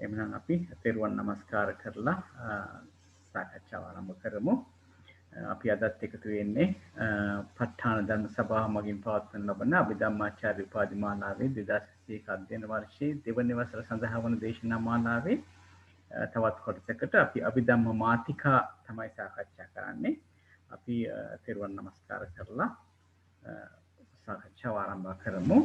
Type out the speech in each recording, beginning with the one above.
එමනම් අපි තෙරුවන් නමස්කාර කරලා සාකච්ඡාව ආරම්භ කරමු. අපි අදත් එකතු වෙන්නේ ප ဋ ාණ ධර්ම සභාව මගින් පවත්වන ලබන අභිධම්මාචාර්ය උපාධි මාලාවේ 2021 අධ්‍යයන වර්ෂයේ දෙවන වසර සඳහා වන දේශනා මාලාවේ තවත් කොටසකට අපි අභිධම්ම මාතිකා තමයි සාකච්ඡා කරන්නේ. අපි තෙරුවන් නමස්කාර කරලා සාකච්ඡාව ආරම්භ කරමු.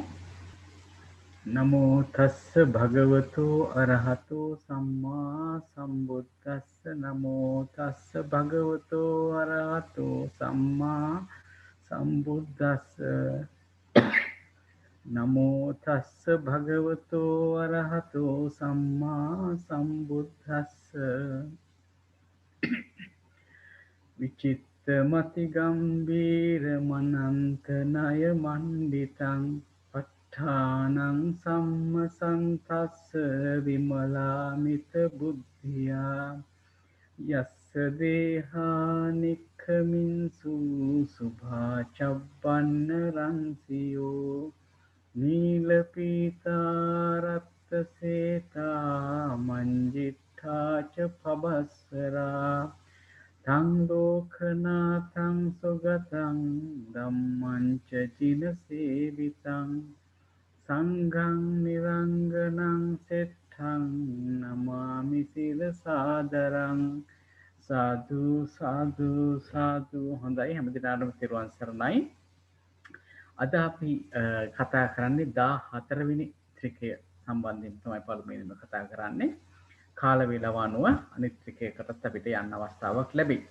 නමෝ තස්ස භගවතු අරහතෝ සම්මා සම්බුද්දස්ස නමෝ තස්ස භගවතු අරහතෝ සම්මා සම්බුද්දස්ස නමෝ තස්ස භගවතු අරහතෝ සම්මා සම්බුද්දස්ස විචිත්ත මති ගම්බීර මනන්ත ණය මණ්ඩිතං ඨානං සම්මසන්තස්ස විමලාමිත බුද්ධියා යස්ස දේහානික්ඛමින්සු සුභාචබ්බන්න රන්සියෝ නීලපීතාරත්ත සේතා මංජිට්ඨාච පබස්සරා තං ලෝකනාතං සුගතං ධම්මං ච චින සේවිතං සංඝං නිරංගනං සෙට්ඨං නමාමි සිර සාදරං සාදු සාදු සාදු. හොඳයි, හැමදෙනාටම තෙරුවන් සරණයි. අද අපි කතා කරන්නේ 14 වෙනි ත්‍රිකය සම්බන්ධයෙන් තමයි පළමුවෙන්ම කතා කරන්නේ. කාල වේලාව අනුව අනිත් ත්‍රිකයකටත් අපිට යන්න අවස්ථාවක් ලැබෙයි.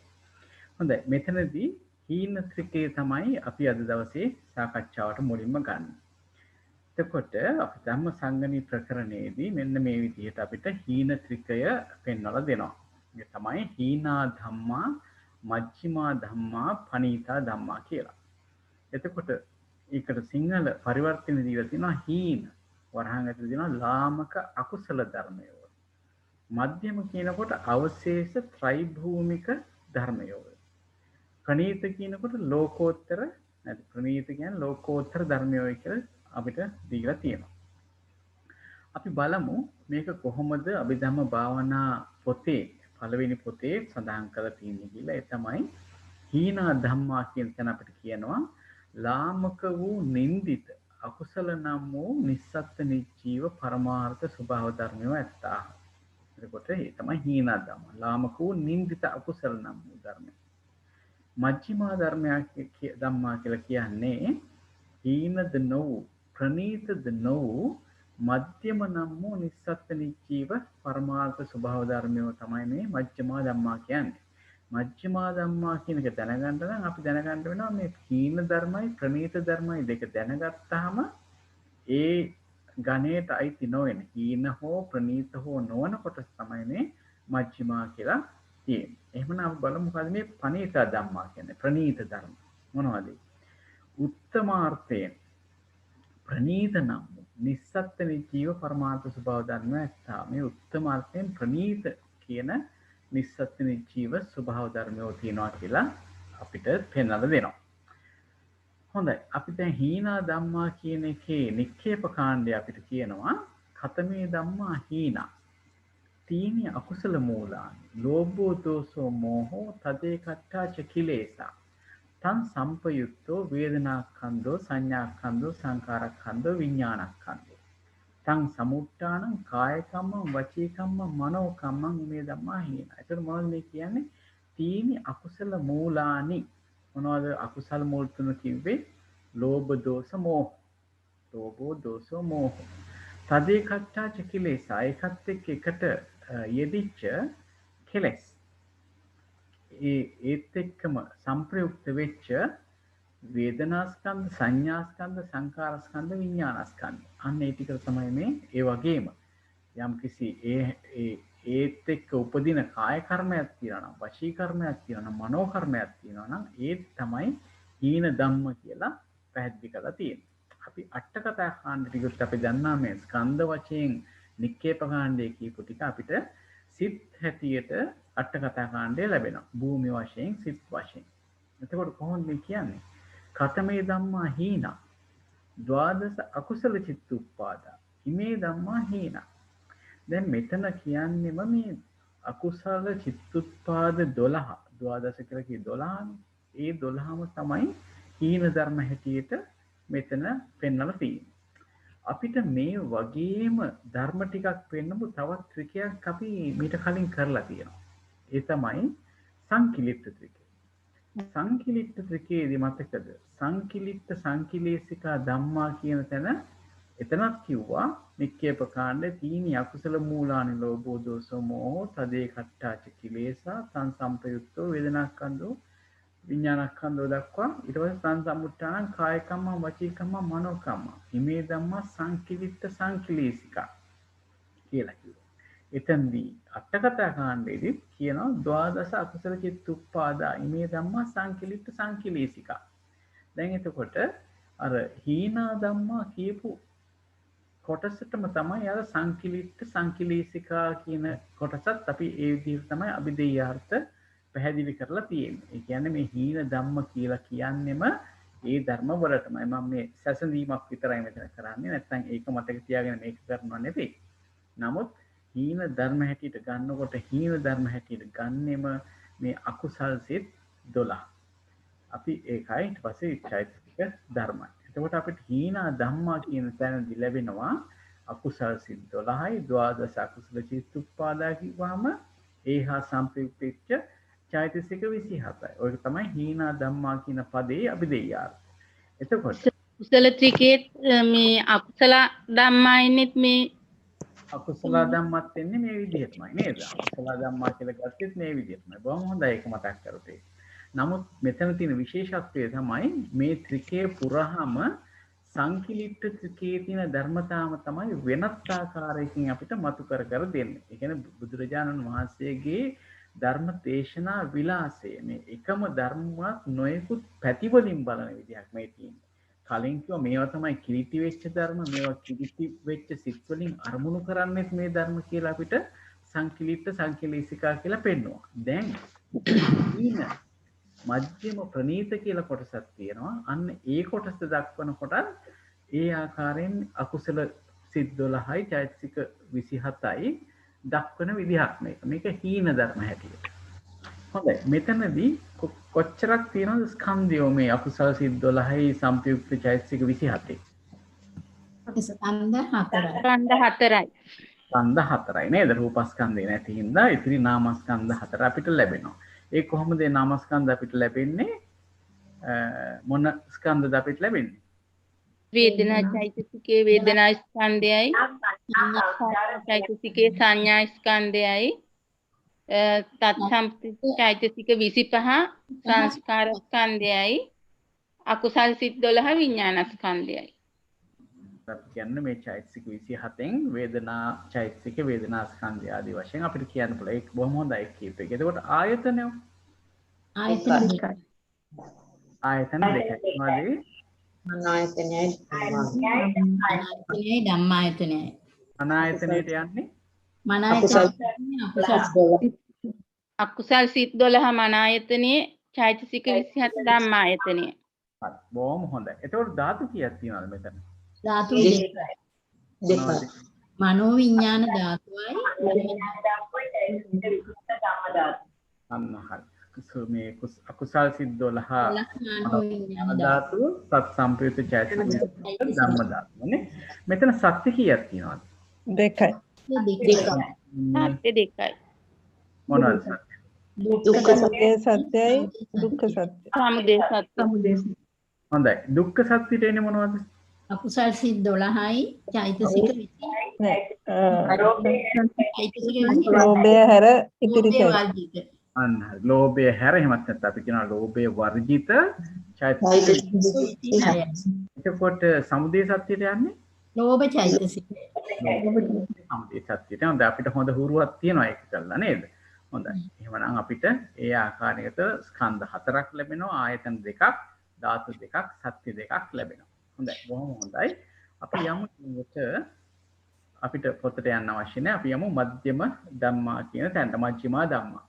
හොඳයි, මෙතනදී හීන ත්‍රිකය තමයි අපි අද දවසේ සාකච්ඡාවට මුලින්ම ගන්න. එතකොට අපි ධම්ම සංගණී ප්‍රකරණයේදී මෙන්න මේ විදිහට අපිට හීන ත්‍රිකය පෙන්වලා දෙනවා. ඒ තමයි හීනා ධම්මා, මජ්ක්‍ධිමා ධම්මා, පනීතා ධම්මා කියලා. එතකොට ඒකට සිංහල පරිවර්තන දීලා තියෙනවා හීන. වරහන් ඇතුළේ තියෙනවා ලාමක අකුසල ධර්මය. මධ්‍යම කියනකොට අවශේෂ ත්‍රිභූමික ධර්මය. ප්‍රණීත කියනකොට ලෝකෝත්තර, නැත්නම් ප්‍රණීත කියන්නේ ලෝකෝත්තර ධර්මය කියලා අපිට දීලා තියෙනවා. අපි බලමු මේක කොහොමද අභිධම්ම භාවනා පොතේ පළවෙනි පොතේ සඳහන් කරලා තියෙන්නේ කියලා. ඒ තමයි හීනා ධම්මා කියන තැන අපිට කියනවා ලාමක වූ නින්දිත අකුසල නම් වූ නිස්සත්ත්ව නිජීව පරමාර්ථ ස්වභාව ධර්මය ඇත්තා. එතකොට ඒ තමයි හීනා ධම්ම. ලාමක වූ නින්දිත අකුසල නම් වූ ධර්මය. මජ්ක්‍ධිමා ධම්මා කියලා කියන්නේ හීනද නොවූ, ප්‍රණීතද නොවූ, මධ්‍යම නම් වූ නිස්සත්ත්ව නිජීව පරමාර්ථ ස්වභාව ධර්මය තමයි මේ මජ්ක්‍ධිමා ධම්මා කියන්නේ. මජ්ක්‍ධිමා ධම්මා කියන එක දැනගන්න නම් අපි දැනගන්න වෙනවා මේ හීන ධර්මයි ප්‍රණීත ධර්මයි දෙක දැනගත්තාම ඒ ගණයට අයිති නොවන හීන හෝ ප්‍රණීත හෝ නොවන කොටස තමයි මේ මජ්ක්‍ධිමා කියලා තියෙන්නේ. එහෙනම් අපි බලමු මොකද මේ පනීත ධම්මා කියන්නේ. ප්‍රණීත ධර්ම මොනවද? උත්තමාර්ථයෙන් ප්‍රණීත නම් නිස්සත්ත්ව නිජීව පරමාර්ථ ස්වභාව ධර්ම ඇත්තා. මේ උත්තමාර්ථයෙන් ප්‍රණීත කියන නිස්සත්ත්ව නිජීව ස්වභාව ධර්මය තියෙනවා කියලා අපිට පෙන්වලා දෙනවා. හොඳයි, අපි දැන් හීනා ධම්මා කියන එකේ නික්කේප කාණ්ඩය අපිට කියනවා ඛතමේ ධම්මා හීනා තීනි අකුසල මූලානි ලෝභෝ දෝසෝ මෝහෝ තදේ කට්ඨාච කිලේසා තං සම්පයුක්තෝ වේදනාඛන්‍தோ සංඥාඛන්‍தோ සංකාරඛන්‍தோ විඥානඛන්‍தோ තං සමුට්ඨානං කාය කම්මං වචී කම්මං මනෝ කම්මං මේ ධම්මා හීනා. ඒතර මොනවද මේ කියන්නේ? තීනි අකුසල මූලානි. මොනවද අකුසල මූල තුන කිව්වේ? ලෝභ දෝස මෝහ. ලෝභෝ දෝසෝ මෝහ. තදේ කට්ඨාච කිලේසා. ඒකත් එකට යෙදිච්ච කෙලෙස්. ඒත් එක්කම සංප්‍රයුක්ත වෙච්ච වේදනාස්කන්ධ, සංඥාස්කන්ධ, සංකාරස්කන්ධ, විඥානස්කන්ධ. අන්න ඒ ටික තමයි මේ. ඒ වගේම යම් කිසි ඒත් එක්ක උපදින කාය කර්මයක් තියෙනවා නම්, වචී කර්මයක් තියෙනවා නම්, මනෝ කර්මයක් තියෙනවා නම් ඒ තමයි හීන ධම්ම කියලා පැහැදිලි කරලා තියෙන්නේ. අපි අට කතා කාණ්ඩ ටිකත් අපි දන්නා මේ ස්කන්ධ වශයෙන් නික්කේප කාණ්ඩයේ කියපු ටික අපිට සිත් හැටියට අට කතා කාණ්ඩය ලැබෙනවා. භූමි වශයෙන්, සිත් වශයෙන්. එතකොට කොහොමද මේ කියන්නේ? ඛතමේ ධම්මා හීනා ද්වාදස අකුසල චිත්ත උප්පාදා ඉමේ ධම්මා හීනා. දැන් මෙතන කියන්නේම මේ අකුසල චිත්තුත්පාද 12 ද්වාදශ කියලා කිය 12නේ. ඒ 12ම තමයි හීන ධර්ම හැටියට මෙතන පෙන්වලා තියෙන්නේ. අපිට මේ වගේම ධර්ම ටිකක් පෙන්නපු තවත් ත්‍රිකයක් අපි මීට කලින් කරලා තියෙනවා. ඒ තමයි සංකිලිට්ඨ ත්‍රිකය. සංකිලිට්ඨ ත්‍රිකයේදී මතකද? සංකිලිට්ඨ සංකිලේශිකා ධම්මා කියන තැන එතනත් කිව්වා නික්කේප කාණ්ඩේ තීනි අකුසල මූලානි ලෝභෝ දෝසෝ මෝහෝ තදේ කට්ඨාච කිලේසා සංසම්පයුක්තෝ වේදනාක්ඛන්‍දෝ විඥානක්ඛන්‍දෝ දක්වා ඊට පස්සේ සංසම්මුට්ඨාන කාය කම්ම වචී කම්ම මනෝ කම්ම හිමේ ධම්මා සංකිලිට්ඨ සංකිලේශිකා කියලා කිව්වා. එතෙන්දී අටකථා කාණ්ඩයේදී කියනවා ද්වාදස අකුසල චිත්තුප්පාදා හිමේ ධම්මා සංකිලිට්ඨ සංකිලේශිකා. දැන් එතකොට අර හීනා ධම්මා කියපු කොටසටම තමයි අර සංකිලිට්ඨ සංකිලේශිකා කියන කොටසත් අපි ඒ විදිහට තමයි අභිධේයාර්ථ පැහැදිලි කරලා තියෙන්නේ. ඒ කියන්නේ මේ හීන ධම්ම කියලා කියන්නෙම ඒ ධර්ම වලටමයි. මම මේ සැසඳීමක් විතරයි මෙතන කරන්නේ. නැත්නම් ඒක මතක තියාගෙන මේක කරනවා නෙවෙයි. නමුත් හීන ධර්ම හැටියට ගන්නකොට හීන ධර්ම හැටියට ගන්නෙම මේ අකුසල් සිත් 12. අපි ඒකයි ඊට පස්සේ චෛතසික ධර්මයි. එතකොට අපිට හීනා ධම්මා කියන තැනදී ලැබෙනවා අකුසල් සිත් 12යි ද්වාදස අකුසල චිත්තුප්පාදා කිව්වම ඒහා සම්ප්‍රයුක්ත වෙච්ච චෛතසික 27යි. ඔයක තමයි හීනා ධම්මා කියන පදේ අභිධේයාර්ථය. එතකොට කුසල ත්‍රිකේ මේ අකුසල ධම්මයිනෙත් මේ අකුසල ධම්මත් වෙන්නේ මේ විදිහටමයි නේද? අකුසල ධම්මා කියලා ගත්තෙත් මේ විදිහටමයි. බොහොම හොඳයි ඒක මතක් කරගන්න. නමුත් මෙතන තියෙන විශේෂත්වය තමයි මේ ත්‍රිකේ පුරාම සංකිලිට්ඨ ත්‍රිකේ තියෙන ධර්මතාවම තමයි වෙනත් ආකාරයකින් අපිට මතු කර දෙන්නේ. ඒ කියන්නේ බුදුරජාණන් වහන්සේගේ ධර්ම දේශනා විලාසය මේ එකම ධර්මයක් නොයෙකුත් පැති වලින් බලන විදිහක් මේ තියෙන්නේ. කලින් කිව්වා මේවා තමයි කිලිටි වෙච්ච ධර්ම, මේවා කිලිටි වෙච්ච සිත් වලින් අරමුණු කරන්නේත් මේ ධර්ම කියලා අපිට සංකිලිට්ඨ සංකිලේශිකා කියලා පෙන්වනවා. දැන් ඊන මධ්‍යම ප්‍රනීත කියලා කොටසක් තියෙනවා. අන්න ඒ කොටස දක්වන කොට ඒ ආකාරයෙන් අකුසල සිත් 12යි චෛතසික 27යි දක්වන විදිහක් මේක. මේක හීන ධර්ම හැටියට. හොඳයි. මෙතනදී කොච්චරක් තියෙනවද ස්කන්ධයෝ මේ අකුසල සිත් 12යි සම්ප්‍රයුක්ත චෛතසික 27යි? ස්කන්ධ 4යි. ස්කන්ධ 4යි නේද? රූපස්කන්ධය නැති හින්දා ඉතිරි නාමස්කන්ධ 4 අපිට ලැබෙනවා. ඒ කොහොමද නාමස්කන්ධ අපිට ලැබෙන්නේ? මොන ස්කන්ධද අපිට ලැබෙන්නේ? වේදනා චෛතසිකේ වේදනා ස්කන්ධයයි සංඥා චෛතසිකේ සංඥා ස්කන්ධයයි තත්සම්ප්‍රයුක්ත චෛතසික 25 සංස්කාර ස්කන්ධයයි අකුසල් සිත් 12 විඥාන ස්කන්ධයයි. අපි කියන්නේ මේ චෛතසික 27න් වේදනා චෛතසික වේදනා ස්කන්ධය ආදී වශයෙන් අපිට කියන්න පුළුවන්. ඒක බොහොම හොඳයි කීප එක. එතකොට ආයතනය ආයතන දෙකයි. මොනවද? අනායතනයයි ධම්මායතනයයි. අනායතනයට යන්නේ අකුසල් සිත් 12 මනායතනයේ චෛතසික 27 ධම්මායතනයේ. හරි. බොහොම හොඳයි. එතකොට ධාතු කීයක් තියෙනවද මෙතන? ධාතු දෙකයි. මනෝ විඥාන ධාතුවයි අන්න හරි. මේ අකුසල් සිත් 12 ධාතු සත් සම්ප්‍රයුක්ත චෛතසික ධම්ම ධාතු නේ. මෙතන සත්‍ය කීයක් තියෙනවද? දෙකයි. දෙකයි. මොනවද සත්‍ය? දුක්ඛ සත්‍යයි සත්‍යයි දුක්ඛ සත්‍ය. සමුදය සත්‍ය. හොඳයි. දුක්ඛ සත්‍යට එන්නේ මොනවද? අකුසල් සිත් 12යි චෛතසික 20යි. ලෝභය හැර ඉතිරි චෛතසික. අන්න හරි. ලෝභය හැර එහෙමත් නැත්නම් අපි කියනවා ලෝභය වර්ජිත චෛතසික 26යි. එතකොට සමුදය සත්‍යයට යන්නේ? ලෝභ චෛතසික. සමුදය සත්‍යයට. හොඳයි අපිට හොඳ හුරුවක් තියෙනවා ඒක කළා නේද? හොඳයි. එහෙමනම් අපිට ඒ ආකාරයකට ස්කන්ධ 4ක් ලැබෙනවා, ආයතන 2ක්, ධාතු 2ක්, සත්‍ය 2ක් ලැබෙනවා. හොඳයි. බොහොම හොඳයි. අපි යමු අපිට පොතට යන්න අවශ්‍ය නැහැ. අපි යමු මධ්‍යම ධම්මා කියන තැනට. මජ්ක්‍ධිමා ධම්මා.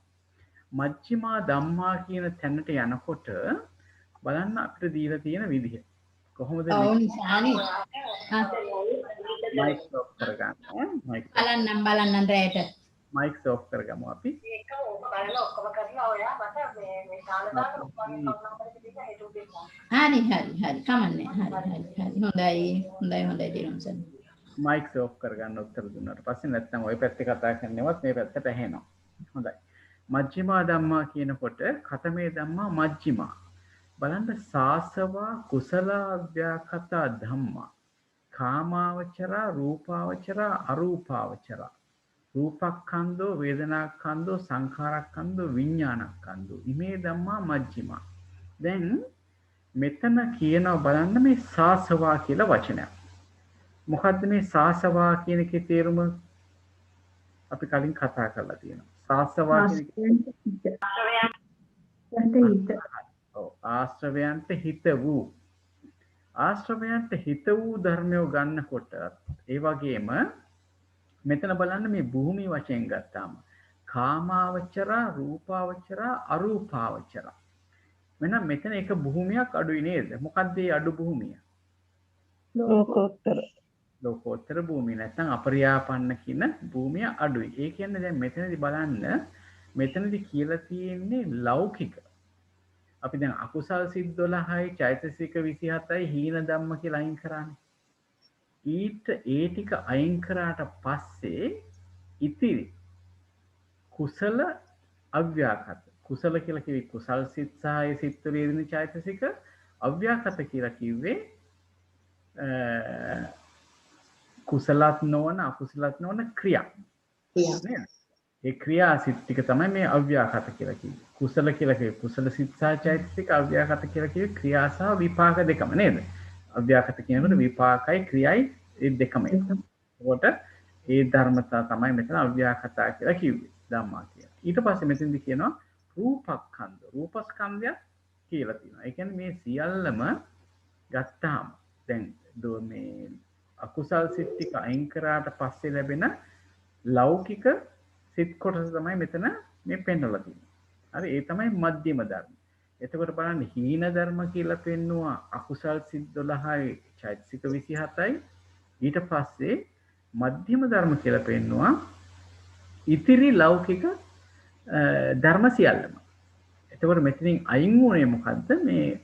මජ්ක්‍ධිමා ධම්මා කියන තැනට යනකොට බලන්න අපිට දීලා තියෙන විදිහ. කොහොමද මයික් ඔෆ් කරගන්න. මයික් බලන්නම් රැයට. මයික් ඔෆ් කරගමු අපි. හරි කමන්නේ. හොඳයි දිනුම්සන්. මයික් ඔෆ් කරගන්න උත්තර දුන්නාට පස්සේ නැත්නම් ওই පැත්තේ කතා කරනවත් මේ පැත්තට ඇහෙනවා. හොඳයි. මජ්ක්‍ධිමා ධම්මා කියනකොට කතමේ ධම්මා මජ්ක්‍ධිමා. බලන්න සාසවා කුසලාව්‍යාකතා ධම්මා. කාමාවචරා රූපාවචරා අරූපාවචරා. රූපක්ඛන්தோ වේදනාක්ඛන්தோ සංඛාරක්ඛන්தோ විඥානක්ඛන්தோ. ඉමේ ධම්මා මජ්ක්‍ධිමා. දැන් මෙතන කියනවා බලන්න මේ සාසවා කියලා වචනයක්. මොකද්ද මේ සාසවා කියන එකේ තේරුම? අපි කලින් කතා කරලා තියෙනවා. සාසවා ආශ්‍රවයන්ට හිත වූ. ආශ්‍රවයන්ට හිත වූ ධර්මය ගන්නකොට ඒ වගේම මෙතන බලන්න මේ භූමි වශයෙන් ගත්තාම කාමාවචරා රූපාවචරා අරූපාවචරා. මෙන්න මෙතන එක භූමියක් අඩුයි නේද? මොකද්ද මේ අඩු භූමිය? ලෝකෝත්තර භූමිය නැත්නම් අපරියාපන්න කියන භූමිය අඩුයි. ඒ කියන්නේ දැන් මෙතනදී බලන්න මෙතනදී කියලා තියෙන්නේ ලෞකික. අපි දැන් අකුසල් සිත් 12යි චෛතසික 27යි හීන ධම්ම කියලා අයින් කරානේ. ඊට ඒ ටික අයින් කරාට පස්සේ ඉතිරි කුසල අව්‍යාකත. කුසල කියලා කිව්වේ කුසල් සිත් සහ ඒ සිත් වල යෙදෙන චෛතසික. අව්‍යාකත කියලා කිව්වේ කුසලත් නොවන අකුසලත් නොවන ක්‍රියා. නේද? ඒ ක්‍රියා සිත් ටික තමයි මේ අව්‍යාකත කියලා කිව්වේ. කුසල කියලා කිව්වේ කුසල සිත් සහ චෛතසික. අව්‍යාකත කියලා කිව්වේ ක්‍රියා සහ විපාක දෙකම නේද? අව්‍යාකත කියනකොට විපාකයි ක්‍රියයි ඒ දෙකම එක. ඒකට ඒ ධර්මතා තමයි මෙතන අව්‍යාකතා කියලා කිව්වේ ධම්මා කියලා. ඊට පස්සේ මෙතෙන්දි කියනවා රූපස්කන්ධ. රූපස්කන්ධය කියලා තියෙනවා. ඒ කියන්නේ මේ සියල්ලම ගත්තාම දැන් මේ අකුසල් සිත් ටික අයින් කරාට පස්සේ ලැබෙන ලෞකික සිත් කොටස තමයි මෙතන මේ පෙන්වලා තියෙන්නේ. හරි ඒ තමයි මධ්‍යම ධර්ම. එතකොට බලන්න හීන ධර්ම කියලා පෙන්නුවා අකුසල් සිත් 12යි චෛතසික 27යි. ඊට පස්සේ මධ්‍යම ධර්ම කියලා පෙන්නුවා ඉතිරි ලෞකික ධර්ම සියල්ලම. එතකොට මෙතනින් අයින් වුණේ මොකද්ද? මේ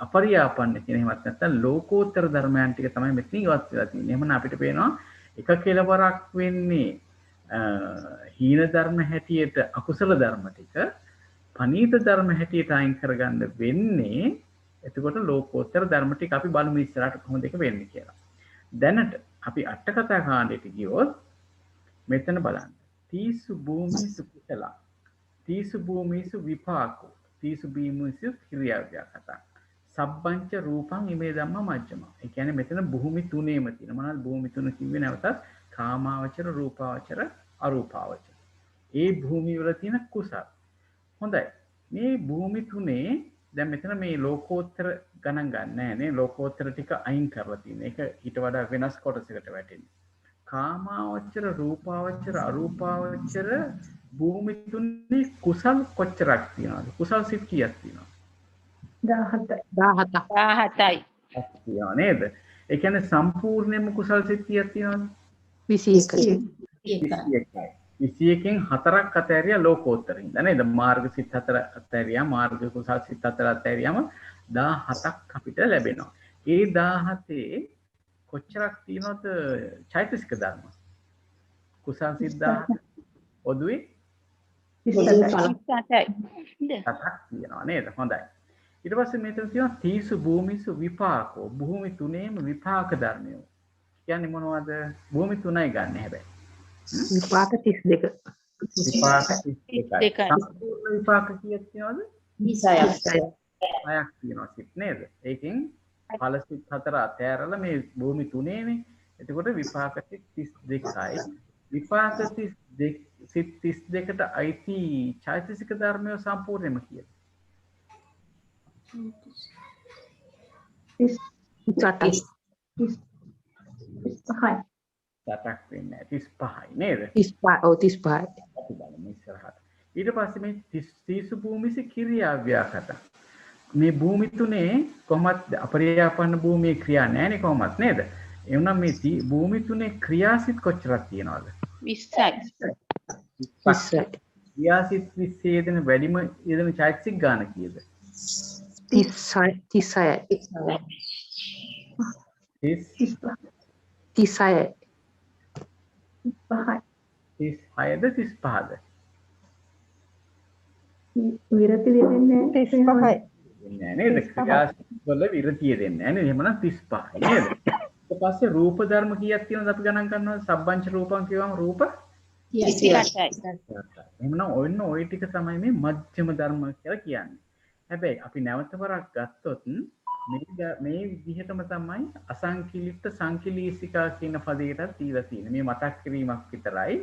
අපරියාපන්න කියන එහෙමත් නැත්නම් ලෝකෝත්තර ධර්මයන් ටික තමයි මෙතන ඉවත් වෙලා තියෙන්නේ. එහෙනම් අපිට පේනවා එක කෙලවරක් වෙන්නේ හීන ධර්ම හැටියට අකුසල ධර්ම ටික පනීත ධර්ම හැටියට අයින් කරගන්න වෙන්නේ. එතකොට ලෝකෝත්තර ධර්ම ටික අපි බලමු ඉස්සරහට කොහොමද ඒක වෙන්නේ කියලා. දැනට අපි අට කතා කාණ්ඩයට ගියොත් මෙතන බලන්න. තීසු භූමිසු කුසල. තීසු භූමිසු විපාකෝ. තීසු භූමිසු ක්‍රියාව්‍යාකත. සබ්බංච රූපං ඉමේ ධම්ම මජ්ජම. ඒ කියන්නේ මෙතන භූමි තුනේම තියෙන. මොනවාද භූමි තුන කිව්වේ? නැවතත් කාමාවචර රූපාවචර අරූපාවචර. ඒ භූමි වල තියෙන කුසල. හොඳයි. මේ භූමි තුනේ දැන් මෙතන මේ ලෝකෝත්තර ගණන් ගන්න නැහැ නේ. ලෝකෝත්තර ටික අයින් කරලා තියෙන. ඒක ඊට වඩා වෙනස් කොටසකට වැටෙන්නේ. කාමාවචර රූපාවචර අරූපාවචර භූමි තුනේ කුසල් කොච්චරක් තියෙනවද? කුසල් සිත් කීයක් තියෙනවද? 17යි. තියෙනවා නේද? ඒ කියන්නේ සම්පූර්ණයෙන්ම කුසල් සිත් කීයක් තියෙනවද? 21යි. 21න් 4ක් අතහැරියා ලෝකෝත්තරින්. නේද? මාර්ග සිත් 4 අතහැරියා, මාර්ග කුසල් සිත් 4 අතහැරියාම 17ක් අපිට ලැබෙනවා. ඒ 17 කොච්චරක් තියෙනවද චෛතසික ධර්ම? කුසල් සිත් 17 පොදුවේ 27යි. 7ක් තියෙනවා නේද? හොඳයි. ඊට පස්සේ මෙතන තියෙනවා තීසු භූමිසු විපාකෝ. භූමි තුනේම විපාක ධර්මය. කියන්නේ මොනවද? භූමි තුනයි ගන්න හැබැයි. විපාක 32. විපාක 32යි. සම්පූර්ණ විපාක කීයක් තියෙනවද? 26ක්. 6ක් තියෙනවා සිත් නේද? ඒකෙන් ඵල සිත් 4 අතහැරලා මේ භූමි තුනේනේ. එතකොට විපාක සිත් 32යි. විපාක සිත් 32ට අයිති චෛතසික ධර්මය සම්පූර්ණයෙන්ම කියලා. 38යි. 7ක් වෙන්නේ 35යි නේද? 35. ඔව් 35යි. අපි බලමු ඉස්සරහට. ඊට පස්සේ මේ තීසු භූමිසි ක්‍රියාව්‍යාකත. මේ භූමි තුනේ කොහොමද අපරියාපන්න භූමියේ ක්‍රියා නැහැනේ කොහොමද නේද? එවනම් මේ භූමි තුනේ ක්‍රියාසිත කොච්චරක් තියෙනවද? 20යි. 20යි. ක්‍රියාසිත 20 යෙදෙන වැඩිම යෙදෙන චෛතසික ගාන කීයද? 36යි. 36යි. 36ද 35ද? විරති දෙන්නේ 35යි. නෑ නේද? ක්‍රියාසිත වල විරතිය දෙන්නේ නෑ නේද? එහෙමනම් 35යි නේද? ඊට පස්සේ රූප ධර්ම කීයක් තියෙනවද අපි ගණන් කරනවා? සබ්බංච රූපං කියවම රූප 28යි. එහෙනම් ඔන්න ওই ටික තමයි මේ මධ්‍යම ධර්ම කියලා කියන්නේ. හැබැයි අපි නැවත වරක් ගත්තොත් මේ විදිහටම තමයි අසංකිලිට සංකිලීසිකා කියන පදයටත් දීලා තියෙන්නේ. මේ මතක් කිරීමක් විතරයි.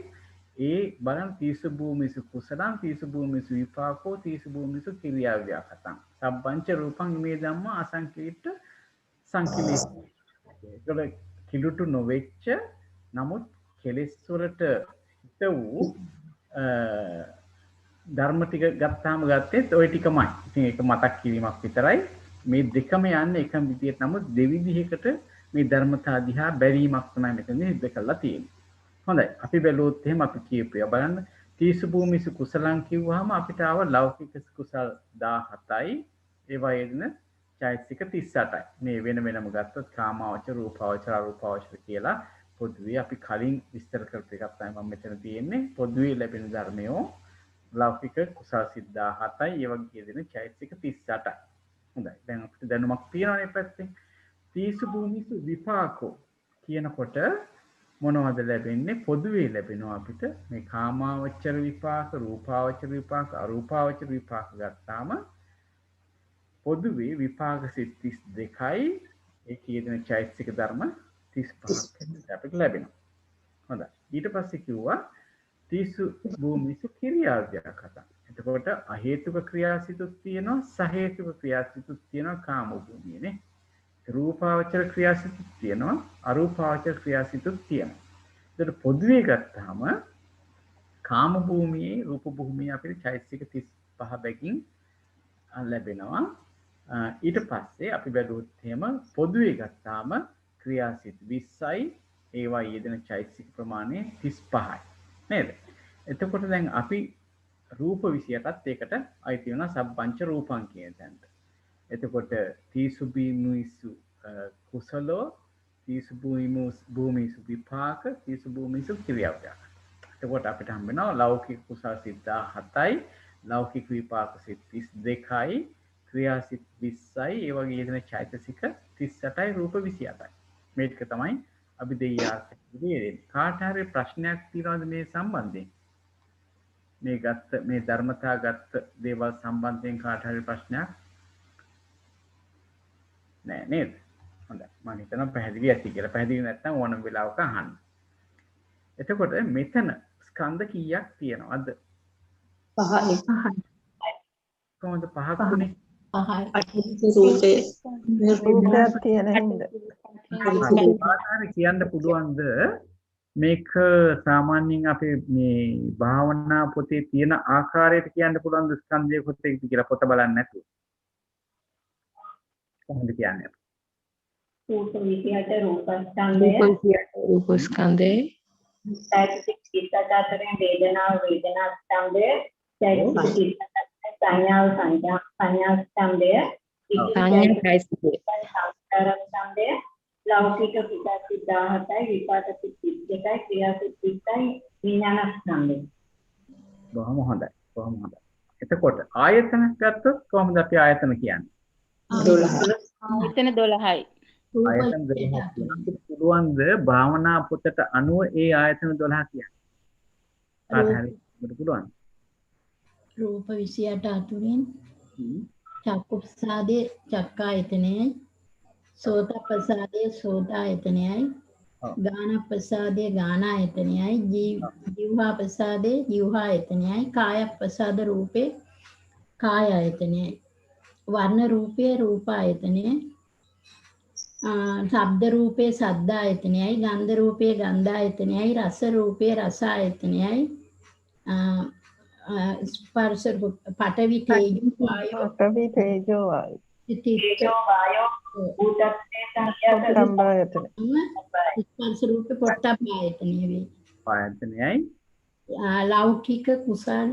ඒ බලන් තීස භූමිසු කුසලං තීස භූමිසු විපාකෝ තීස භූමිසු ක්‍රියාව්‍යාකතං සබ්බංච රූපං මේ ධම්ම අසංකිලිට සංකිලීසිකා. ඒක කිලුට නොවෙච්ච නමුත් කෙලෙස් වලට හිත වූ ධර්ම ටික ගත්තාම ගත්තෙත් ওই ටිකමයි. ඉතින් ඒක මතක් කිරීමක් විතරයි. මේ දෙකම යන්නේ එකම විදියට. නමුත් දෙවිධයකට මේ ධර්මතා දිහා බැලීමක් තමයි මෙතනදී සිද්ධ කරලා තියෙන්නේ. හොඳයි. අපි බැලුවොත් එහෙම අපි කියපුවා බලන්න තීසු භූමිසු කුසලං කිව්වහම අපිට ආව ලෞකික කුසල් 17යි. ඒවා යෙදෙන චෛතසික 38යි. මේ වෙන වෙනම ගත්තොත් කාමාවචර රූපාවචර අරූපාවචර කියලා පොදුවේ අපි කලින් විස්තර කරපු එකක් තමයි මම මෙතන තියෙන්නේ. පොදුවේ ලැබෙන ධර්මයෝ ලෞකික කුසල් 17යි. ඒ වගේ යෙදෙන චෛතසික 38යි. හොඳයි. දැන් අපිට දැනුමක් තියෙනවනේ පැත්තෙන්. තීසු භූමිසු විපාකෝ කියනකොට මොනවද ලැබෙන්නේ? පොදුවේ ලැබෙනවා අපිට මේ කාමාවචර විපාක, රූපාවචර විපාක, අරූපාවචර විපාක ගත්තාම පොදුවේ විපාක 32යි. ඒ කියන චෛතසික ධර්ම 35ක් අපිට ලැබෙනවා. හොඳයි. ඊට පස්සේ කිව්වා තීසු භූමිසු ක්‍රියාව්‍යාකතං. එතකොට අහේතුක ක්‍රියාසිතුත් තියෙනවා, සහේතුක ක්‍රියාසිතුත් තියෙනවා කාම භූමියනේ. රූපාවචර ක්‍රියාසිතුත් තියෙනවා, අරූපාවචර ක්‍රියාසිතුත් තියෙනවා. ඒකට පොදුවේ ගත්තාම කාම භූමියේ රූප භූමියේ අපිට චෛතසික 35 බැගින් ලැබෙනවා. ඊට පස්සේ අපි බැලුවොත් එහෙම පොදුවේ ගත්තාම ක්‍රියාසිත 20යි. ඒවා යෙදෙන චෛතසික ප්‍රමාණය 35යි. නේද? එතකොට දැන් අපි රූප 28ත් ඒකට අයිති වෙනවා සබ්බංච රූපං කියන තැනට. එතකොට තීසු භූමිසු කුසලෝ තීසු භූමිසු විපාක තීසු භූමිසු ක්‍රියාව්‍යාක. එතකොට අපිට හම්බ වෙනවා ලෞකික කුසල් 17යි, ලෞකික විපාක 32යි, ක්‍රියාසිත 20යි, ඒ වගේ යෙදෙන චෛතසික 38යි, රූප 28යි. මේ ටික තමයි අපි දෙයියාර්ථකදී දෙන්නේ. කාට හරි ප්‍රශ්නයක් තියෙනවද මේ සම්බන්ධයෙන්? මේ ගත්ත මේ ධර්මතා ගත්ත දේවල් සම්බන්ධයෙන් කාට හරි ප්‍රශ්නයක් නෑ නේද? හොඳයි. මම හිතනවා පැහැදිලි ඇති කියලා. පැහැදිලි නැත්නම් ඕනම වෙලාවක අහන්න. එතකොට මෙතන ස්කන්ධ කීයක් තියෙනවද? 5යි. කොහොමද පහක් තුනේ? 5යි. රූපයක් තියෙන හින්දා. ආකාරය කියන්න පුළුවන්ද මේක සාමාන්‍යයෙන් අපේ මේ භාවනා පොතේ තියෙන ආකාරයට කියන්න පුළුවන්ද ස්කන්ධය කොටෙක්ද කියලා පොත බලන්නේ නැතුව? කොහොමද කියන්නේ? රූප විදියට රූපස්කන්ධය රූපස්කන්ධේ චෛතසික 34 වේදනාව වේදනාස්කන්ධය චෛතසික 34 සංඥාව සංඥාස්කන්ධය සංඥායිසිකේ සංස්කාරස්කන්ධය ලෞකික පිටසිත 17යි විපාක සිත් 32යි ක්‍රියාසිත 30යි විඥානස්කන්ධය. බොහොම හොඳයි. බොහොම හොඳයි. එතකොට ආයතන ගත්තොත් කොහොමද අපි ආයතන කියන්නේ? 12. ආයතන 12යි. ආයතන 12 පුළුවන්ද භාවනා පොතට අනුව ඒ ආයතන 12 කියන්නේ? කාට හරි පුළුවන්? රූප 28 අතුරින් චක්කු ප්‍රසාදේ චක්කායතනයයි, සෝත ප්‍රසාදේ සෝතායතනයයි, ගාන ප්‍රසාදේ ගානායතනයයි, ජීවහා ප්‍රසාදේ ජීවහායතනයයි, කාය ප්‍රසාද රූපේ කායායතනයයි, වර්ණ රූපේ රූපායතනයයි, ශබ්ද රූපේ සද්දායතනයයි, ගන්ධ රූපේ ගන්ධායතනයයි, රස රූපේ රසායතනයයි, ස්පර්ශ පඨවි තේජෝ වායෝ පඨවි තේජෝ වායෝ තේජෝ වායෝ භූතස්සේ සංඛ්‍යාත පොට්ටම්බායතන. ස්පර්ශ රූප පොට්ටබ්බායතනෙ වේ. ආයතනයයි ලෞකික කුසල්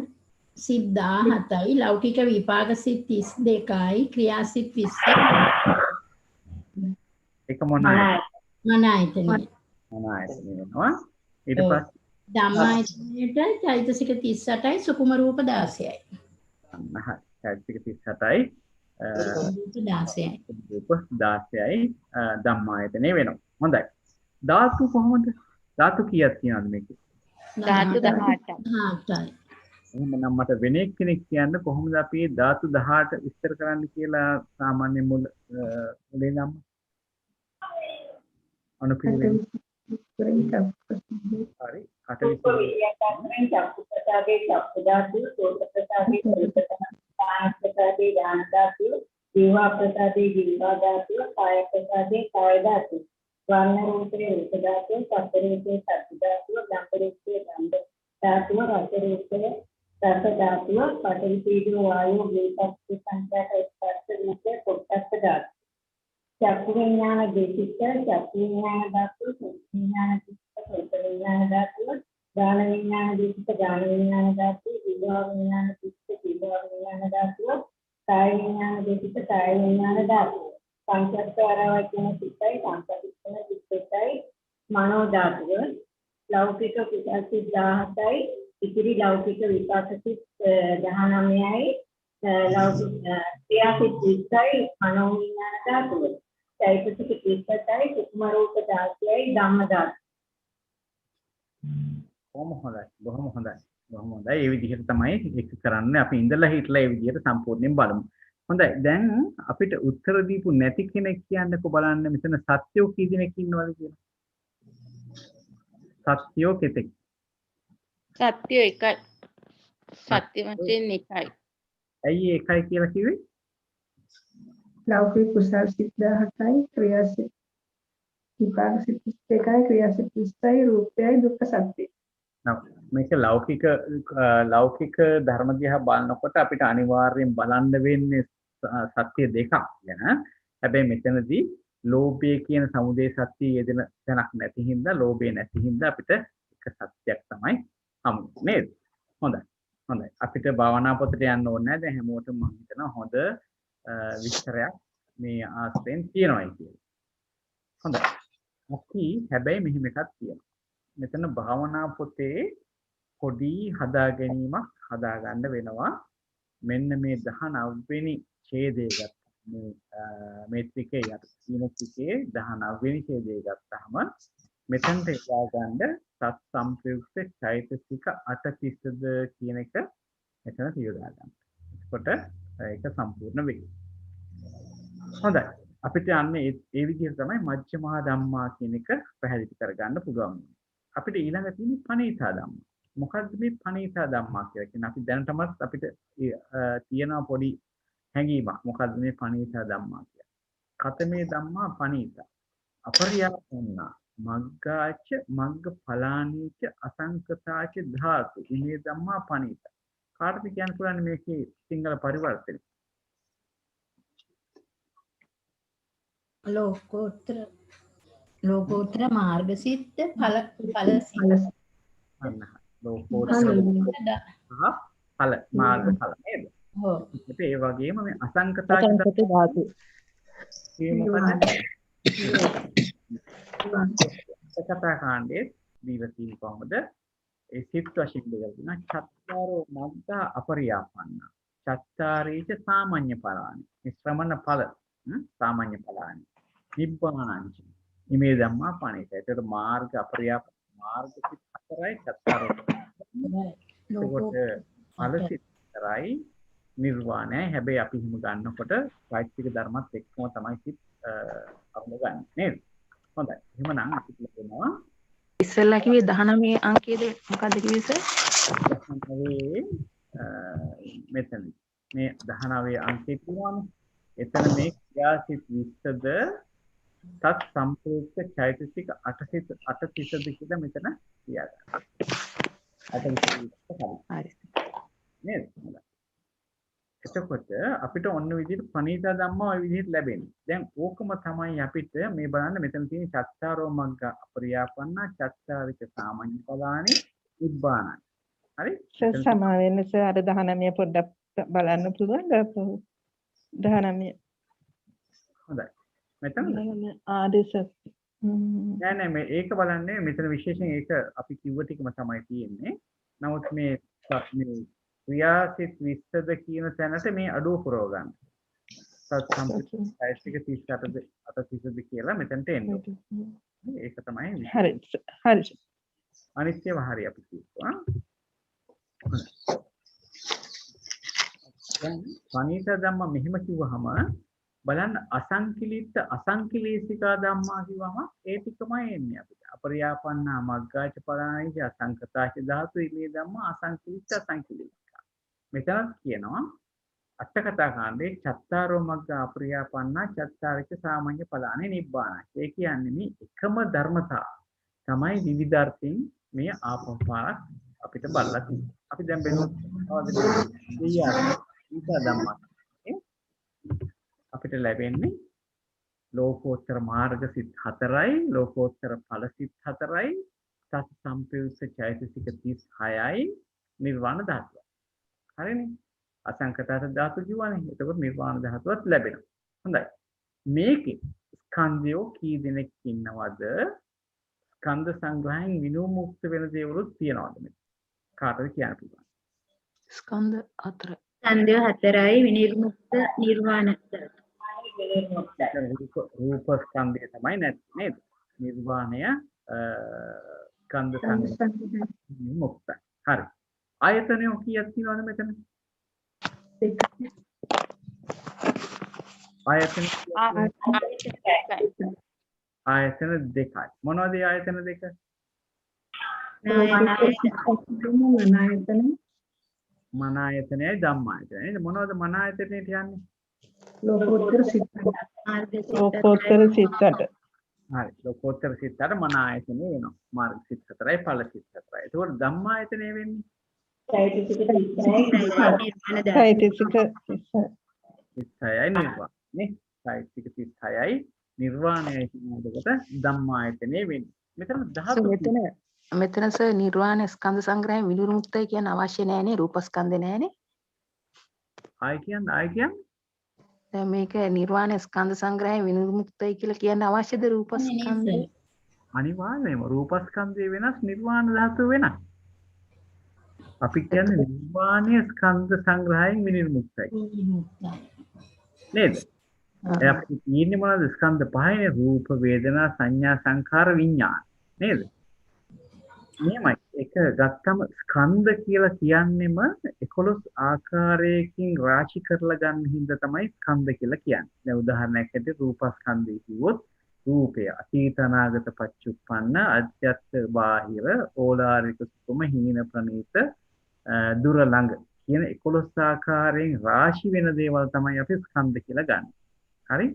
සිත් 17යි ලෞකික විපාක සිත් 32යි ක්‍රියා සිත් 20යි එක මොනවායි මන ආයතනෙ. මොන ආයතන වෙනවා ඊට පස්සේ ධම්මායතනෙට චෛතසික 38යි සුකුම රූප 16යි. චෛතසික 37යි රූප 16යි. රූප 16යි ධම්මායතනේ වෙනවා. හොඳයි. ධාතු කොහොමද? ධාතු කීයක් තියෙනවද මේකේ? ධාතු 18ක්. 18යි. එහෙනම් මට වෙන කෙනෙක් කියන්න කොහොමද අපි ධාතු 18 විස්තර කරන්න කියලා සාමාන්‍ය මුලේ නම් අනුපිළිවෙල හරි රූප විද්‍යාත්මකයෙන් චක්කු ප්‍රසාදේ චක්කු ධාතු, සෝත ප්‍රසාදේ සෝත ධාතු, කාය ප්‍රසාදේ ඥාන ධාතු, ජීව ප්‍රසාදේ ජීව ධාතු, කාය ප්‍රසාදේ කාය ධාතු, වර්ණ රූපේ රූප ධාතු, සත්ත්ව රූපේ සත්ත්ව ධාතු, ගන්ධ රූපේ ගන්ධ ධාතු, රස රූපේ රස ධාතු, පඨවි තේජෝ වායෝ වේපස්ස සංඛ්‍යාත ස්පර්ශ රූපේ පොට්ටස්ස ධාතු. චක්කු විඥාන දේශිත චක්කු විඥාන ධාතු, විඥාන දේශිත විඥාන ධාතු, ඥාන විඥාන දේශිත ඥාන විඥාන ධාතු, විභව විඥාන දේශිත විභව විඥාන ධාතු, කාය විඥාන දේශිත කාය විඥාන ධාතු. පංචස්කාරවචන සිතයි සංකප්පන සිතයි මනෝ ධාතුව. ලෞකික කුසල් සිත් 17යි ඉතිරි ලෞකික විපාක සිත් 19යි ලෞකික ක්‍රියා සිත් 20යි මනෝ විඥාන ධාතුව. චෛතසික 38යි සුකුම රූප 16යි ධම්ම ධාතුව. බොහොම හොඳයි. ඒ විදිහට තමයි ඒක කරන්න. අපි ඉඳලා හිටලා ඒ විදිහට සම්පූර්ණයෙන් බලමු. හොඳයි. දැන් අපිට උත්තර දීපු නැති කෙනෙක් කියන්නකෝ බලන්න මෙතන සත්‍යෝ කී දෙනෙක් ඉන්නවද කියලා. සත්‍යෝ කෙතෙක්? සත්‍ය එකයි. සත්‍ය වශයෙන් එකයි. ඇයි ඒකයි කියලා කිව්වේ? ලෞකික කුසල් සිත් 17යි ක්‍රියා සිත් විපාක සිත් 32යි ක්‍රියා සිත් 20යි රූපයයි දුක්ඛ සත්‍යයි. මේක ලෞකික ධර්ම දිහා බලනකොට අපිට අනිවාර්යෙන් බලන්න වෙන්නේ සත්‍ය දෙකක් ගැන. හැබැයි මෙතනදී ලෝභය කියන සමුදය සත්‍ය යෙදෙන තැනක් නැති හින්දා ලෝභය නැති හින්දා අපිට එක සත්‍යයක් තමයි හම්බුනේ නේද? හොඳයි. අපිට භාවනා පොතට යන්න ඕනේ නැහැ. දැන් හැමෝටම මම හිතනවා හොඳ විස්තරයක් මේ ආස්තෙන් තියෙනවායි කියලා. හොඳයි. අපි හැබැයි මෙහෙම එකක් තියෙනවා. මෙතන භාවනා පොතේ පොඩි හදා ගැනීමක් හදා ගන්න වෙනවා. මෙන්න මේ 19 වෙනි ඡේදය ගත්තා. මේ ත්‍රිකේ යට ත්‍රිකේ 19 වෙනි ඡේදය ගත්තාම මෙතනට යොදා ගන්න සත් සම්ප්‍රයුක්ත චෛතසික 830ද කියන එක මෙතන යොදා ගන්න. එතකොට ඒක සම්පූර්ණ වෙයි. හොඳයි. අපිට යන්නේ ඒ විදිහට තමයි මජ්ක්‍ධිමා ධම්මා කියන එක පැහැදිලි කරගන්න පුළුවන්. අපිට ඊළඟ තියෙන්නේ පණීතා ධම්මා. මොකද්ද මේ පණීතා ධම්මා කියලා කියන්නේ? අපි දැනටමත් අපිට තියෙන පොඩි හැඟීමක්. මොකද්ද මේ පණීතා ධම්මා කියන්නේ? කතමේ ධම්මා පණීතා. අපරියාපන්නා මග්ගාච මග්ග ඵලානීච අසංකතාච ධාතු. මේ ධම්මා පණීතා. කාටද කියන්න පුළුවන් මේකේ සිංහල පරිවර්තනය? ලෝකෝත්තර මාර්ග සිත් ඵල සිත්. ලෝකෝත්තර ඵල මාර්ග ඵල නේද? ඔව්. ඒ වගේම මේ අසංකතාච ධාතු. මේ මොකද? සකතා කාණ්ඩයේ දීලා තියෙන කොහොමද? ඒ සිත් වශයෙන් දෙකක් තියෙනවා. චත්තාරෝ මග්ගා අපරියාපන්න. චත්තාරීච සාමාන්‍ය ඵලානි. මේ ශ්‍රමණ ඵල සාමාන්‍ය ඵලානි. නිබ්බානංච. ඉමේ ධම්මා පණිත. ඒතර මාර්ග අපරියාප මාර්ග සිත් හතරයි චත්තාරෝ. ඒකට ඵල සිත් හතරයි නිර්වාණය. හැබැයි අපි හිම ගන්නකොට වෛත්‍යික ධර්මත් එක්කම තමයි සිත් අරමුණ ගන්න නේද? හොඳයි. එහෙමනම් අපි කියනවා ඉස්සෙල්ලා කිව්වේ 19 අංකයේද මොකද්ද කිව්වේ සර්? 19 මෙතන මේ 19 අංකේ තියෙනවානේ. එතන මේ ක්‍රියාසිත 20ද තත් සම්ප්‍රයුක්ත චෛතසික 830ද කියලා මෙතන කියා ගන්නවා. 830 හරි. නේද? එතකොට අපිට ඔන්න විදිහට පණීත ධම්ම ওই විදිහට ලැබෙන්නේ. දැන් ඕකම තමයි අපිට මේ බලන්න මෙතන තියෙන චත්තාරෝ මග්ග අපරියාපන්න චත්තාරික සාමාන්‍ය පදානේ නිබ්බානයි. හරි? සමා වෙන්න සර් අර 19 පොඩ්ඩක් බලන්න පුළුවන්ද? 19 හොඳයි. මෙතන ආදේශ නෑ මේ ඒක බලන්නේ මෙතන විශේෂයෙන් ඒක අපි කිව්ව ටිකම තමයි තියෙන්නේ. නමුත් මේ ක්‍රියාසිත 20ද කියන තැනට මේ අඩුව පුරව ගන්න. සත් සම්පූර්ණ 38ද කියලා මෙතනට එන්න. ඒක තමයි හරි හරි අනිත්‍යව හරි අපි කියනවා. දැන් පණීත ධම්ම මෙහෙම කිව්වහම බලන්න අසංකිලේශිකා ධම්මා කිව්වම ඒ ටිකමයි එන්නේ අපිට. අපරියාපන්නා මග්ගාච පරාණයිච අසංකතාච ධාතු ඉමේ ධම්මා අසංකිලිච්ඡ අසංකිලේශිකා. මෙතනත් කියනවා අට කතා කාණ්ඩේ චත්තාරෝ මග්ගා අපරියාපන්නා චත්තාරික සාමාන්‍ය පදානේ නිබ්බානයි. ඒ කියන්නේ මේ එකම ධර්මතාව තමයි විවිධාර්ථයෙන් මේ ආපපාරක් අපිට බලලා තියෙන්නේ. අපි දැන් ධම්මා අපිට ලැබෙන්නේ ලෝකෝත්තර මාර්ග සිත් 4යි ලෝකෝත්තර ඵල සිත් 4යි සත් සම්පයුක්ත චෛතසික 36යි නිර්වාණ ධාතුව. හරිනේ? අසංකතත ධාතු කියවනේ. එතකොට නිර්වාණ ධාතුවත් ලැබෙනවා. හොඳයි. මේකේ ස්කන්ධයෝ කී දෙනෙක් ඉන්නවද? ස්කන්ධ සංග්‍රහයෙන් විනුමුක්ත වෙන දේවලුත් තියනවාද මේ? කාටද කියන්න පුළුවන්? ස්කන්ධ 4. ස්කන්ධය 4යි විනිර්මුක්ත නිර්වාණ රූප ස්කන්ධය තමයි නැත්නම් නේද? නිර්වාණය ස්කන්ධ සංග්‍රහයෙන් විමුක්තයි. හරි. ආයතනය කීයක් තියෙනවද මෙතන? ආයතන දෙකයි. මොනවද ආයතන දෙක? මන ආයතනයයි ධම්ම ආයතනයයි. නේද? මොනවද මන ආයතනයට යන්නේ? ලෝකෝත්තර සිත්. ලෝකෝත්තර සිතට. හරි. ලෝකෝත්තර සිතට මන ආයතනය වෙනවා. මාර්ග සිත් 4යි ඵල සිත් 4යි. ඒකෝට ධම්ම ආයතනය වෙන්නේ චෛතසික 36යි නිර්වාණය. චෛතසික 36යි නිර්වාණයයි කියනකොට ධම්මායතනෙ වෙන්නේ. මෙතන ධාතු මෙතන සර් නිර්වාණ ස්කන්ධ සංග්‍රහයෙන් විනිර්මුක්තයි කියන අවශ්‍ය නැහැනේ රූප ස්කන්ධේ නැහැනේ. ආයි කියන්නේ දැන් මේක නිර්වාණ ස්කන්ධ සංග්‍රහයෙන් විනිර්මුක්තයි කියලා කියන්න අවශ්‍යද රූප ස්කන්ධය? අනිවාර්යයෙන්ම රූපස්කන්ධය වෙනස් නිර්වාණ ධාතුව වෙනස්. අපි කියන්නේ නිර්වාණය ස්කන්ධ සංග්‍රහයෙන් විනිර්මුක්තයි. නේද? අපි කියන්නේ මොනවද? ස්කන්ධ පහේ රූප වේදනා සංඥා සංඛාර විඥාන. නේද? මේමයි එක ගත්තම ස්කන්ධ කියලා කියන්නේම 11 ආකාරයකින් රාශි කරලා ගන්න හින්දා තමයි ස්කන්ධ කියලා කියන්නේ. දැන් උදාහරණයක් ඇටියට රූපස්කන්ධය කිව්වොත් රූපය අතීත අනාගත පච්චුප්පන්න අධ්‍යත්ත බාහිර ඕලාරික සුකුම හීන ප්‍රනීත දුර ළඟ කියන 11 ආකාරයෙන් රාශි වෙන දේවල් තමයි අපි ස්කන්ධ කියලා ගන්න. හරි?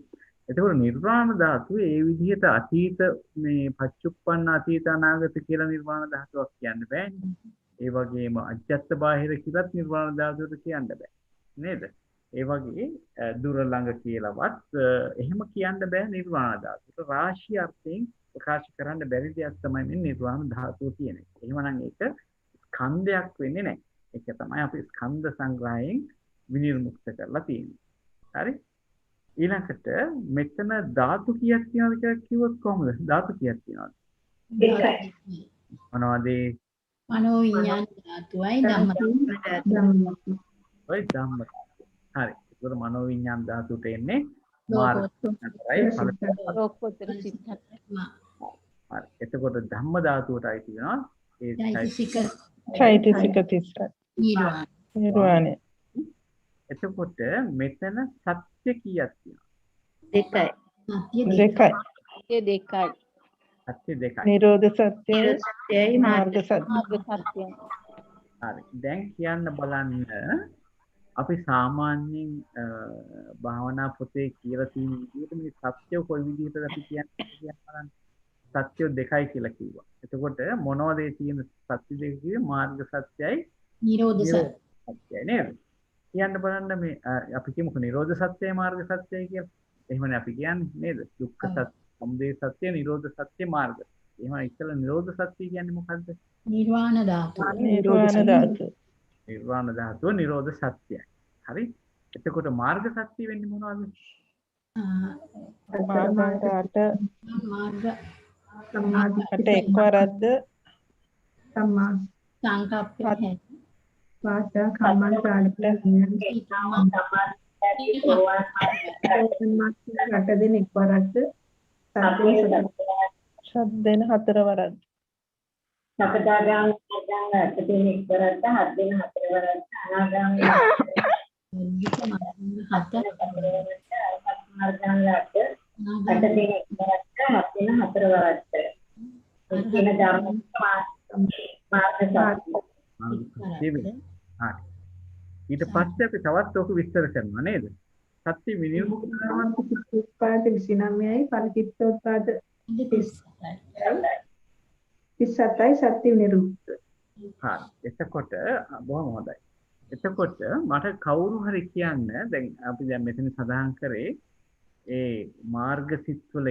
එතකොට නිර්වාණ ධාතුව ඒ විදිහට අතීත මේ පච්චුප්පන්න අතීත අනාගත කියලා නිර්වාණ ධාතුවක් කියන්න බෑනේ. ඒ වගේම අජ්ජත් බාහිර කියලාත් නිර්වාණ ධාතුවට කියන්න බෑ. නේද? ඒ වගේ දුර ළඟ කියලාවත් එහෙම කියන්න බෑ නිර්වාණ ධාතුවට. රාශි අර්ථයෙන් ප්‍රකාශ කරන්න බැරි දෙයක් තමයි මේ නිර්වාණ ධාතුව කියන්නේ. එහෙමනම් ඒක ස්කන්ධයක් වෙන්නේ නැහැ. ඒක තමයි අපි ස්කන්ධ සංග්‍රහයෙන් විනිර්මුක්ත කරලා තියෙන්නේ. හරි? ඊළඟට මෙතන ධාතු කීයක් තියෙනවද කියලා කිව්වොත් කොහොමද? ධාතු කීයක් තියෙනවද? දෙකයි. මොනවද? මනෝ විඥාන ධාතුවයි ධම්ම ධාතුවයි. ඔය ධම්ම. හරි. ඒක මනෝ විඥාන ධාතුවට එන්නේ මාර්ග 4යි ඵල 4යි. ලෝකෝත්තර සිත් 4. හරි. එතකොට ධම්ම ධාතුවටයි තියෙනවා ඒ චෛතසික චෛතසික 36 නිර්වාණය. එතකොට මෙතන සත්‍ය කීයක් තියෙනවද? දෙකයි. දෙකයි. දෙකයි. සත්‍ය දෙකයි. නිරෝධ සත්‍යයි සත්‍යයි මාර්ග සත්‍යයි. මාර්ග සත්‍යයි. හරි. දැන් කියන්න බලන්න අපි සාමාන්‍යයෙන් භාවනා පොතේ කියලා තියෙන විදිහට මේ සත්‍ය කොයි විදිහටද අපි කියන්නේ බලන්න. සත්‍ය දෙකයි කියලා කිව්වා. එතකොට මොනවද ඒ තියෙන සත්‍ය දෙක කිව්වේ? මාර්ග සත්‍යයි නිරෝධ සත්‍යයි නේද? කියන්න බලන්න මේ අපි කියමුකෝ නිරෝධ සත්‍යය මාර්ග සත්‍යය කියලා. එහෙමනේ අපි කියන්නේ නේද? දුක්ඛ සත්‍ය, සමුදය සත්‍ය, නිරෝධ සත්‍ය මාර්ග. එහෙනම් ඉතල නිරෝධ සත්‍ය කියන්නේ මොකද්ද? නිර්වාණ ධාතුව. නිර්වාණ ධාතුව. නිර්වාණ ධාතුව නිරෝධ සත්‍යයි. හරි? එතකොට මාර්ග සත්‍ය වෙන්නේ මොනවද? මාර්ගයට මාර්ග අට එක්වරක්ද සම්මා සංකප්පය වාචා කම්මන්ත රට දෙන එක්වරක්ද සද්දෙන හතරවරක්ද සකදාගාමී මාර්ගාංග 8 දින එක්වරක්ද 7 දින 4 වරක්ද අනාගාමී මාර්ගාංග 8 දින එක්වරක්ද 7 දින 4 වරක්ද කියන ධර්ම මාර්ග සත්‍ය. ඊට පස්සේ අපි තවත් ඔක විස්තර කරනවා නේද? සත්‍ය විනිර්මුක්ත කරනවා උත්පාද 29යි පරිචිත්තෝත්පාද 37යි සත්‍ය විනිරුක්ත. හරි. එතකොට බොහොම හොඳයි. එතකොට මට කවුරු හරි කියන්න දැන් අපි දැන් මෙතන සඳහන් කරේ ඒ මාර්ගසිතවල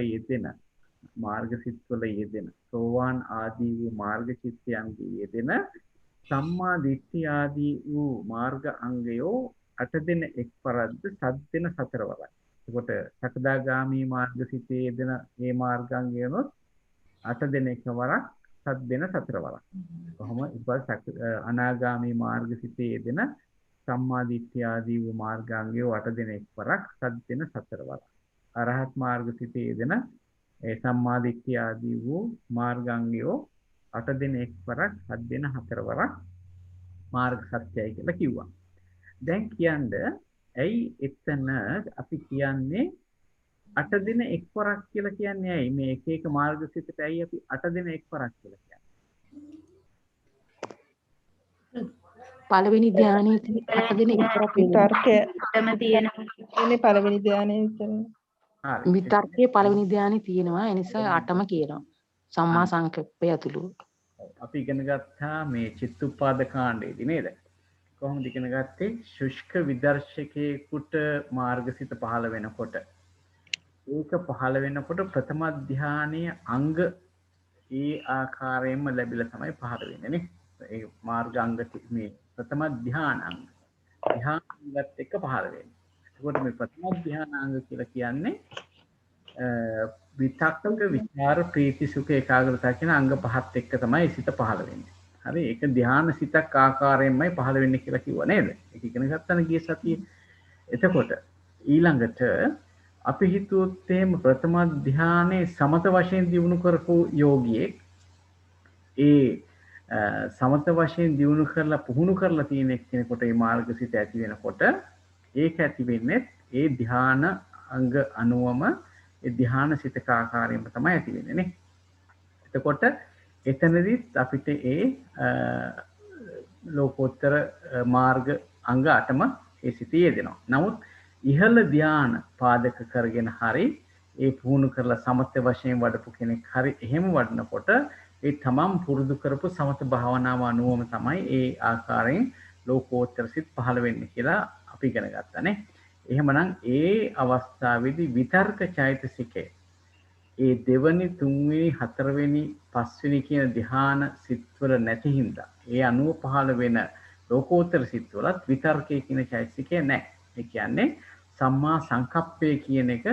යෙදෙන සෝවාන් ආදී වූ මාර්ග චිත්තයන්ගේ යෙදෙන සම්මා දිට්ඨිය ආදී වූ මාර්ග අංගයෝ 8 දින එක්වරක්ද 7 දින 4 වරක්. එතකොට සකදාගාමී මාර්ගසිතේ යෙදෙන මේ මාර්ගාංගයනොත් 8 දින එකවරක් 7 දින 4 වරක්. කොහොම ඉපස් අනාගාමී මාර්ගසිතේ යෙදෙන සම්මා දිට්ඨිය ආදී වූ මාර්ගාංගයෝ 8 දින එක්වරක් 7 දින 4 වරක්. අරහත් මාර්ගසිතේ යෙදෙන ඒ සම්මා දිට්ඨිය ආදී වූ මාර්ගාංගයෝ 8 දින එක්වරක් 7 දින 4 වරක් මාර්ග සත්‍යයි කියලා කිව්වා. දැන් කියන්නේ ඇයි එතන අපි කියන්නේ 8 දින එක්වරක් කියලා කියන්නේ ඇයි මේ එක එක මාර්ගසිතට ඇයි අපි 8 දින එක්වරක් කියලා කියන්නේ? පළවෙනි ධානයේ 8 දින එක්වරක් විතර්කයටම තියෙන පළවෙනි ධානයේ විතරයි. විතර්කයේ පළවෙනි ධානයේ තියෙනවා. ඒ නිසා 8ම කියනවා. සම්මා සංකප්පය ඇතුළු. අපි ඉගෙන ගත්තා මේ චිත්තුප්පාද කාණ්ඩයේදී නේද? කොහොමද ඉගෙන ගත්තේ? ශුෂ්ක විදර්ශකේකට මාර්ගසිත පහළ වෙනකොට ඒක පහළ වෙනකොට ප්‍රථම ධානයේ අංග ඒ ආකාරයෙන්ම ලැබිලා තමයි පහළ වෙන්නේ නේ. ඒ මාර්ගාංග මේ ප්‍රථම ධානාංග ධානාංගත් එක්ක පහළ වෙන්නේ. එතකොට මේ ප්‍රථම ධානාංග කියලා කියන්නේ විතක්ක විචාර ප්‍රීති සුඛ ඒකාග්‍රතාව කියන අංග පහත් එක්ක තමයි සිත පහළ වෙන්නේ. හරි ඒක ධාන සිතක් ආකාරයෙන්මයි පහළ වෙන්නේ කියලා කිව්වා නේද? ඒක ඉගෙන ගන්න ගිය සතියේ. එතකොට ඊළඟට අපි හිතුවොත් එහෙම ප්‍රථම ධානයේ සමත වශයෙන් දියුණු කරපු යෝගියෙක් ඒ සමත වශයෙන් දියුණු කරලා පුහුණු කරලා තියෙන කෙනෙකුට මේ මාර්ගසිත ඇති වෙනකොට ඒක ඇති වෙන්නේ ඒ ධාන අංග අනුවම ඒ ධාන සිතක ආකාරයෙන්ම තමයි ඇති වෙන්නේ නේ. එතකොට එතනදිත් අපිට ඒ ලෝකෝත්තර මාර්ග අංග 8ම ඒ සිතේ යෙදෙනවා. නමුත් ඉහළ ධාන පාදක කරගෙන හරි ඒ පුහුණු කරලා සමත වශයෙන් වඩපු කෙනෙක් හරි එහෙම වඩනකොට ඒ තමන් පුරුදු කරපු සමත භාවනාව අනුවම තමයි ඒ ආකාරයෙන් ලෝකෝත්තර සිත් පහළ වෙන්නේ කියලා අපි ඉගෙන ගත්තා නේ. එහෙමනම් ඒ අවස්ථාවේදී විතර්ක චෛතසිකය ඒ දෙවනි තුන්වෙනි හතරවෙනි පස්වෙනි කියන ධ්‍යාන සිත්වල නැති හින්දා ඒ අනුව පහළ වෙන ලෝකෝත්තර සිත්වලත් විතර්කයේ කියන චෛතසිකය නැහැ. ඒ කියන්නේ සම්මා සංකප්පය කියන එක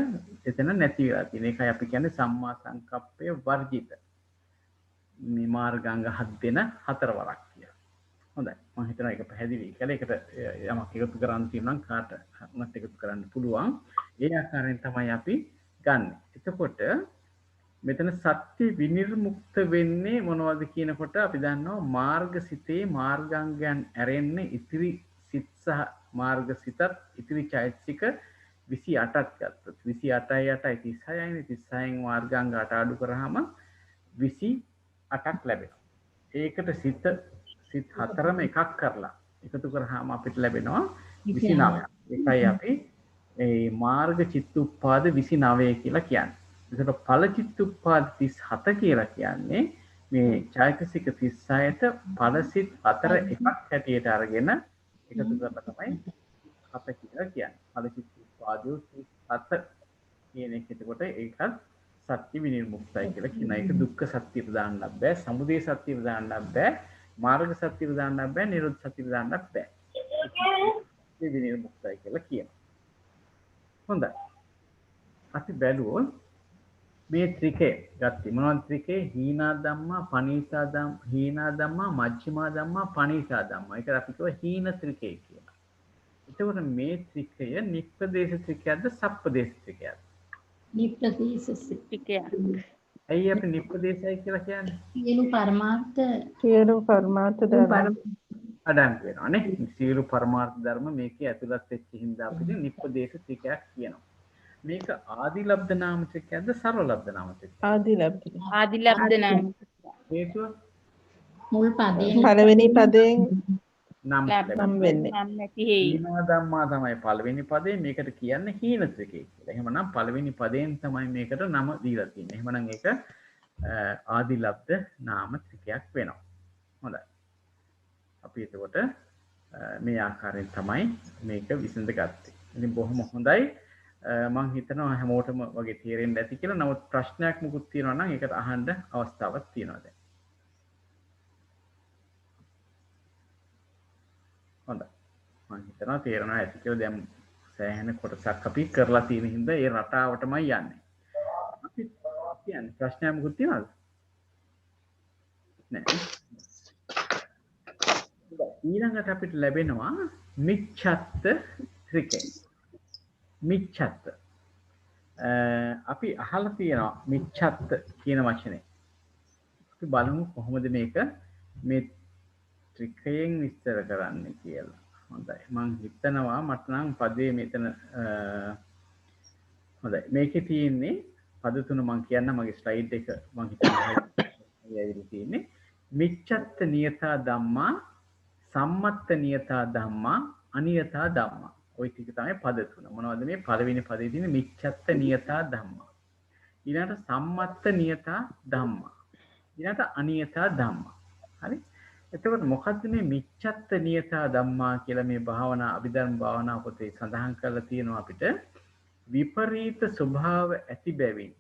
එතන නැති වෙලා තියෙන. ඒකයි අපි කියන්නේ සම්මා සංකප්පය වර්ජිත. මේ මාර්ගාංග 7 දෙන 4 වරක් කියලා. හොඳයි. මම හිතනවා ඒක පැහැදිලි කියලා. ඒකට යමක් එකතු කරන්න තියෙනවා නම් කාට උනත් එකතු කරන්න පුළුවන්. ඒ ආකාරයෙන් තමයි අපි ගන්න. එතකොට මෙතන සත්‍ය විනිර්මුක්ත වෙන්නේ මොනවද කියනකොට අපි දන්නවා මාර්ගසිතේ මාර්ගාංගයන් ඇරෙන්නේ ඉතිරි සිත් සහ මාර්ගසිතත් ඉතිරි චෛතසික 28ක් ගත්තොත් 28යි 8යි 36යි 36න් මාර්ගාංග 8 අඩු කරාම 28ක් ලැබෙනවා. ඒකට සිත් හතරම එකක් කරලා එකතු කරාම අපිට ලැබෙනවා 29ක්. ඒකයි අපි ඒ මාර්ග චිත්තුප්පාද 29 කියලා කියන්නේ. ඒකට ඵල චිත්තුප්පාද 37 කියලා කියන්නේ මේ චෛතසික 36ට ඵල සිත් 4 එකක් හැටියට අරගෙන එකතු කරලා තමයි අත කියලා කියන්නේ. පටිච්චසමුප්පාදෝ අත කියන එක එතකොට ඒකත් සත්‍ය විනිර්මුක්තයි කියලා කියන එක දුක්ඛ සත්‍යයට දාන්නත් බෑ, සමුදය සත්‍යයට දාන්නත් බෑ, මාර්ග සත්‍යයට දාන්නත් බෑ, නිරෝධ සත්‍යයට දාන්නත් බෑ. ඒ විනිර්මුක්තයි කියලා කියනවා. හොඳයි. අපි බැලුවොත් මේ ත්‍රිකය ගත්තී මොනවද ත්‍රිකේ? හීනා ධම්මා, පනීසා ධම්මා, හීනා ධම්මා, මජ්ක්‍ධිමා ධම්මා, පනීසා ධම්මා. ඒක අපි කියව හීන ත්‍රිකය කියලා. එතකොට මේ ත්‍රිකය නිප්පදේශ ත්‍රිකයක්ද සප්පදේශ ත්‍රිකයක්ද? නිප්‍රදේශ ටිකයක්. ඇයි අපි නිප්පදේශයි කියලා කියන්නේ? සියලු පරමාර්ථ සියලු පරමාර්ථ ධර්ම අඩංගු වෙනවා නේ. සියලු පරමාර්ථ ධර්ම මේකේ ඇතුළත් වෙච්ච හින්දා අපිට නිප්පදේශ ත්‍රිකයක් කියනවා. මේක ආදිලබ්ධ නාම ත්‍රිකයක්ද සර්වලබ්ධ නාම ත්‍රිකයක්ද? ආදිලබ්ධ. ආදිලබ්ධ නාම. හේතුව මුල් පදයෙන් පළවෙනි පදයෙන් නම් නම් වෙන්නේ. නම් නැති හේයි. හීනා ධම්මා තමයි පළවෙනි පදේ. මේකට කියන්නේ හීන ත්‍රිකය කියලා. එහෙමනම් පළවෙනි පදයෙන් තමයි මේකට නම දීලා තියෙන්නේ. එහෙමනම් ඒක ආදිලබ්ධ නාම ත්‍රිකයක් වෙනවා. හොඳයි. අපි එතකොට මේ ආකාරයෙන් තමයි මේක විසඳගත්තේ. ඉතින් බොහොම හොඳයි. මම හිතනවා හැමෝටම වගේ තේරෙන්න ඇති කියලා. නමුත් ප්‍රශ්නයක් මුකුත් තියෙනවා නම් ඒකට අහන්න අවස්ථාවක් තියෙනවා දැන්. හොඳයි. මම හිතනවා තේරෙනවා ඇති කියලා. දැන් සෑහෙන කොටසක් අපි කරලා තියෙන හින්දා ඒ රටාවටමයි යන්නේ. අපි කියන්නේ ප්‍රශ්නයක් මුකුත් තියෙනවද? නෑ. ඊළඟට අපිට ලැබෙනවා මිච්ඡත්ත ත්‍රිකය. මිච්ඡත්ත. අපි අහලා තියෙනවා මිච්ඡත්ත කියන වචනේ. අපි බලමු කොහොමද මේක මේ ත්‍රිකයෙන් විස්තර කරන්නේ කියලා. හොඳයි. මම හිතනවා මට නම් පදේ මෙතන හොඳයි. මේකේ තියෙන්නේ පද තුන මම කියන්න මගේ ස්ලයිඩ් එක මම හිතනවා ඇවිල්ලා තියෙන්නේ. මිච්ඡත්ත නියතා ධම්මා, සම්මත්ත නියතා ධම්මා, අනියතා ධම්මා. ওই ටික තමයි පද තුන. මොනවද මේ පළවෙනි පදේ තියෙන මිච්ඡත්ත නියතා ධම්මා. ඊළඟට සම්මත්ත නියතා ධම්මා. ඊළඟට අනියතා ධම්මා. හරි? එතකොට මොකද්ද මේ මිච්ඡත්ත නියතා ධම්මා කියලා මේ භාවනා අභිධර්ම භාවනා පොතේ සඳහන් කරලා තියෙනවා අපිට විපරීත ස්වභාව ඇති බැවින්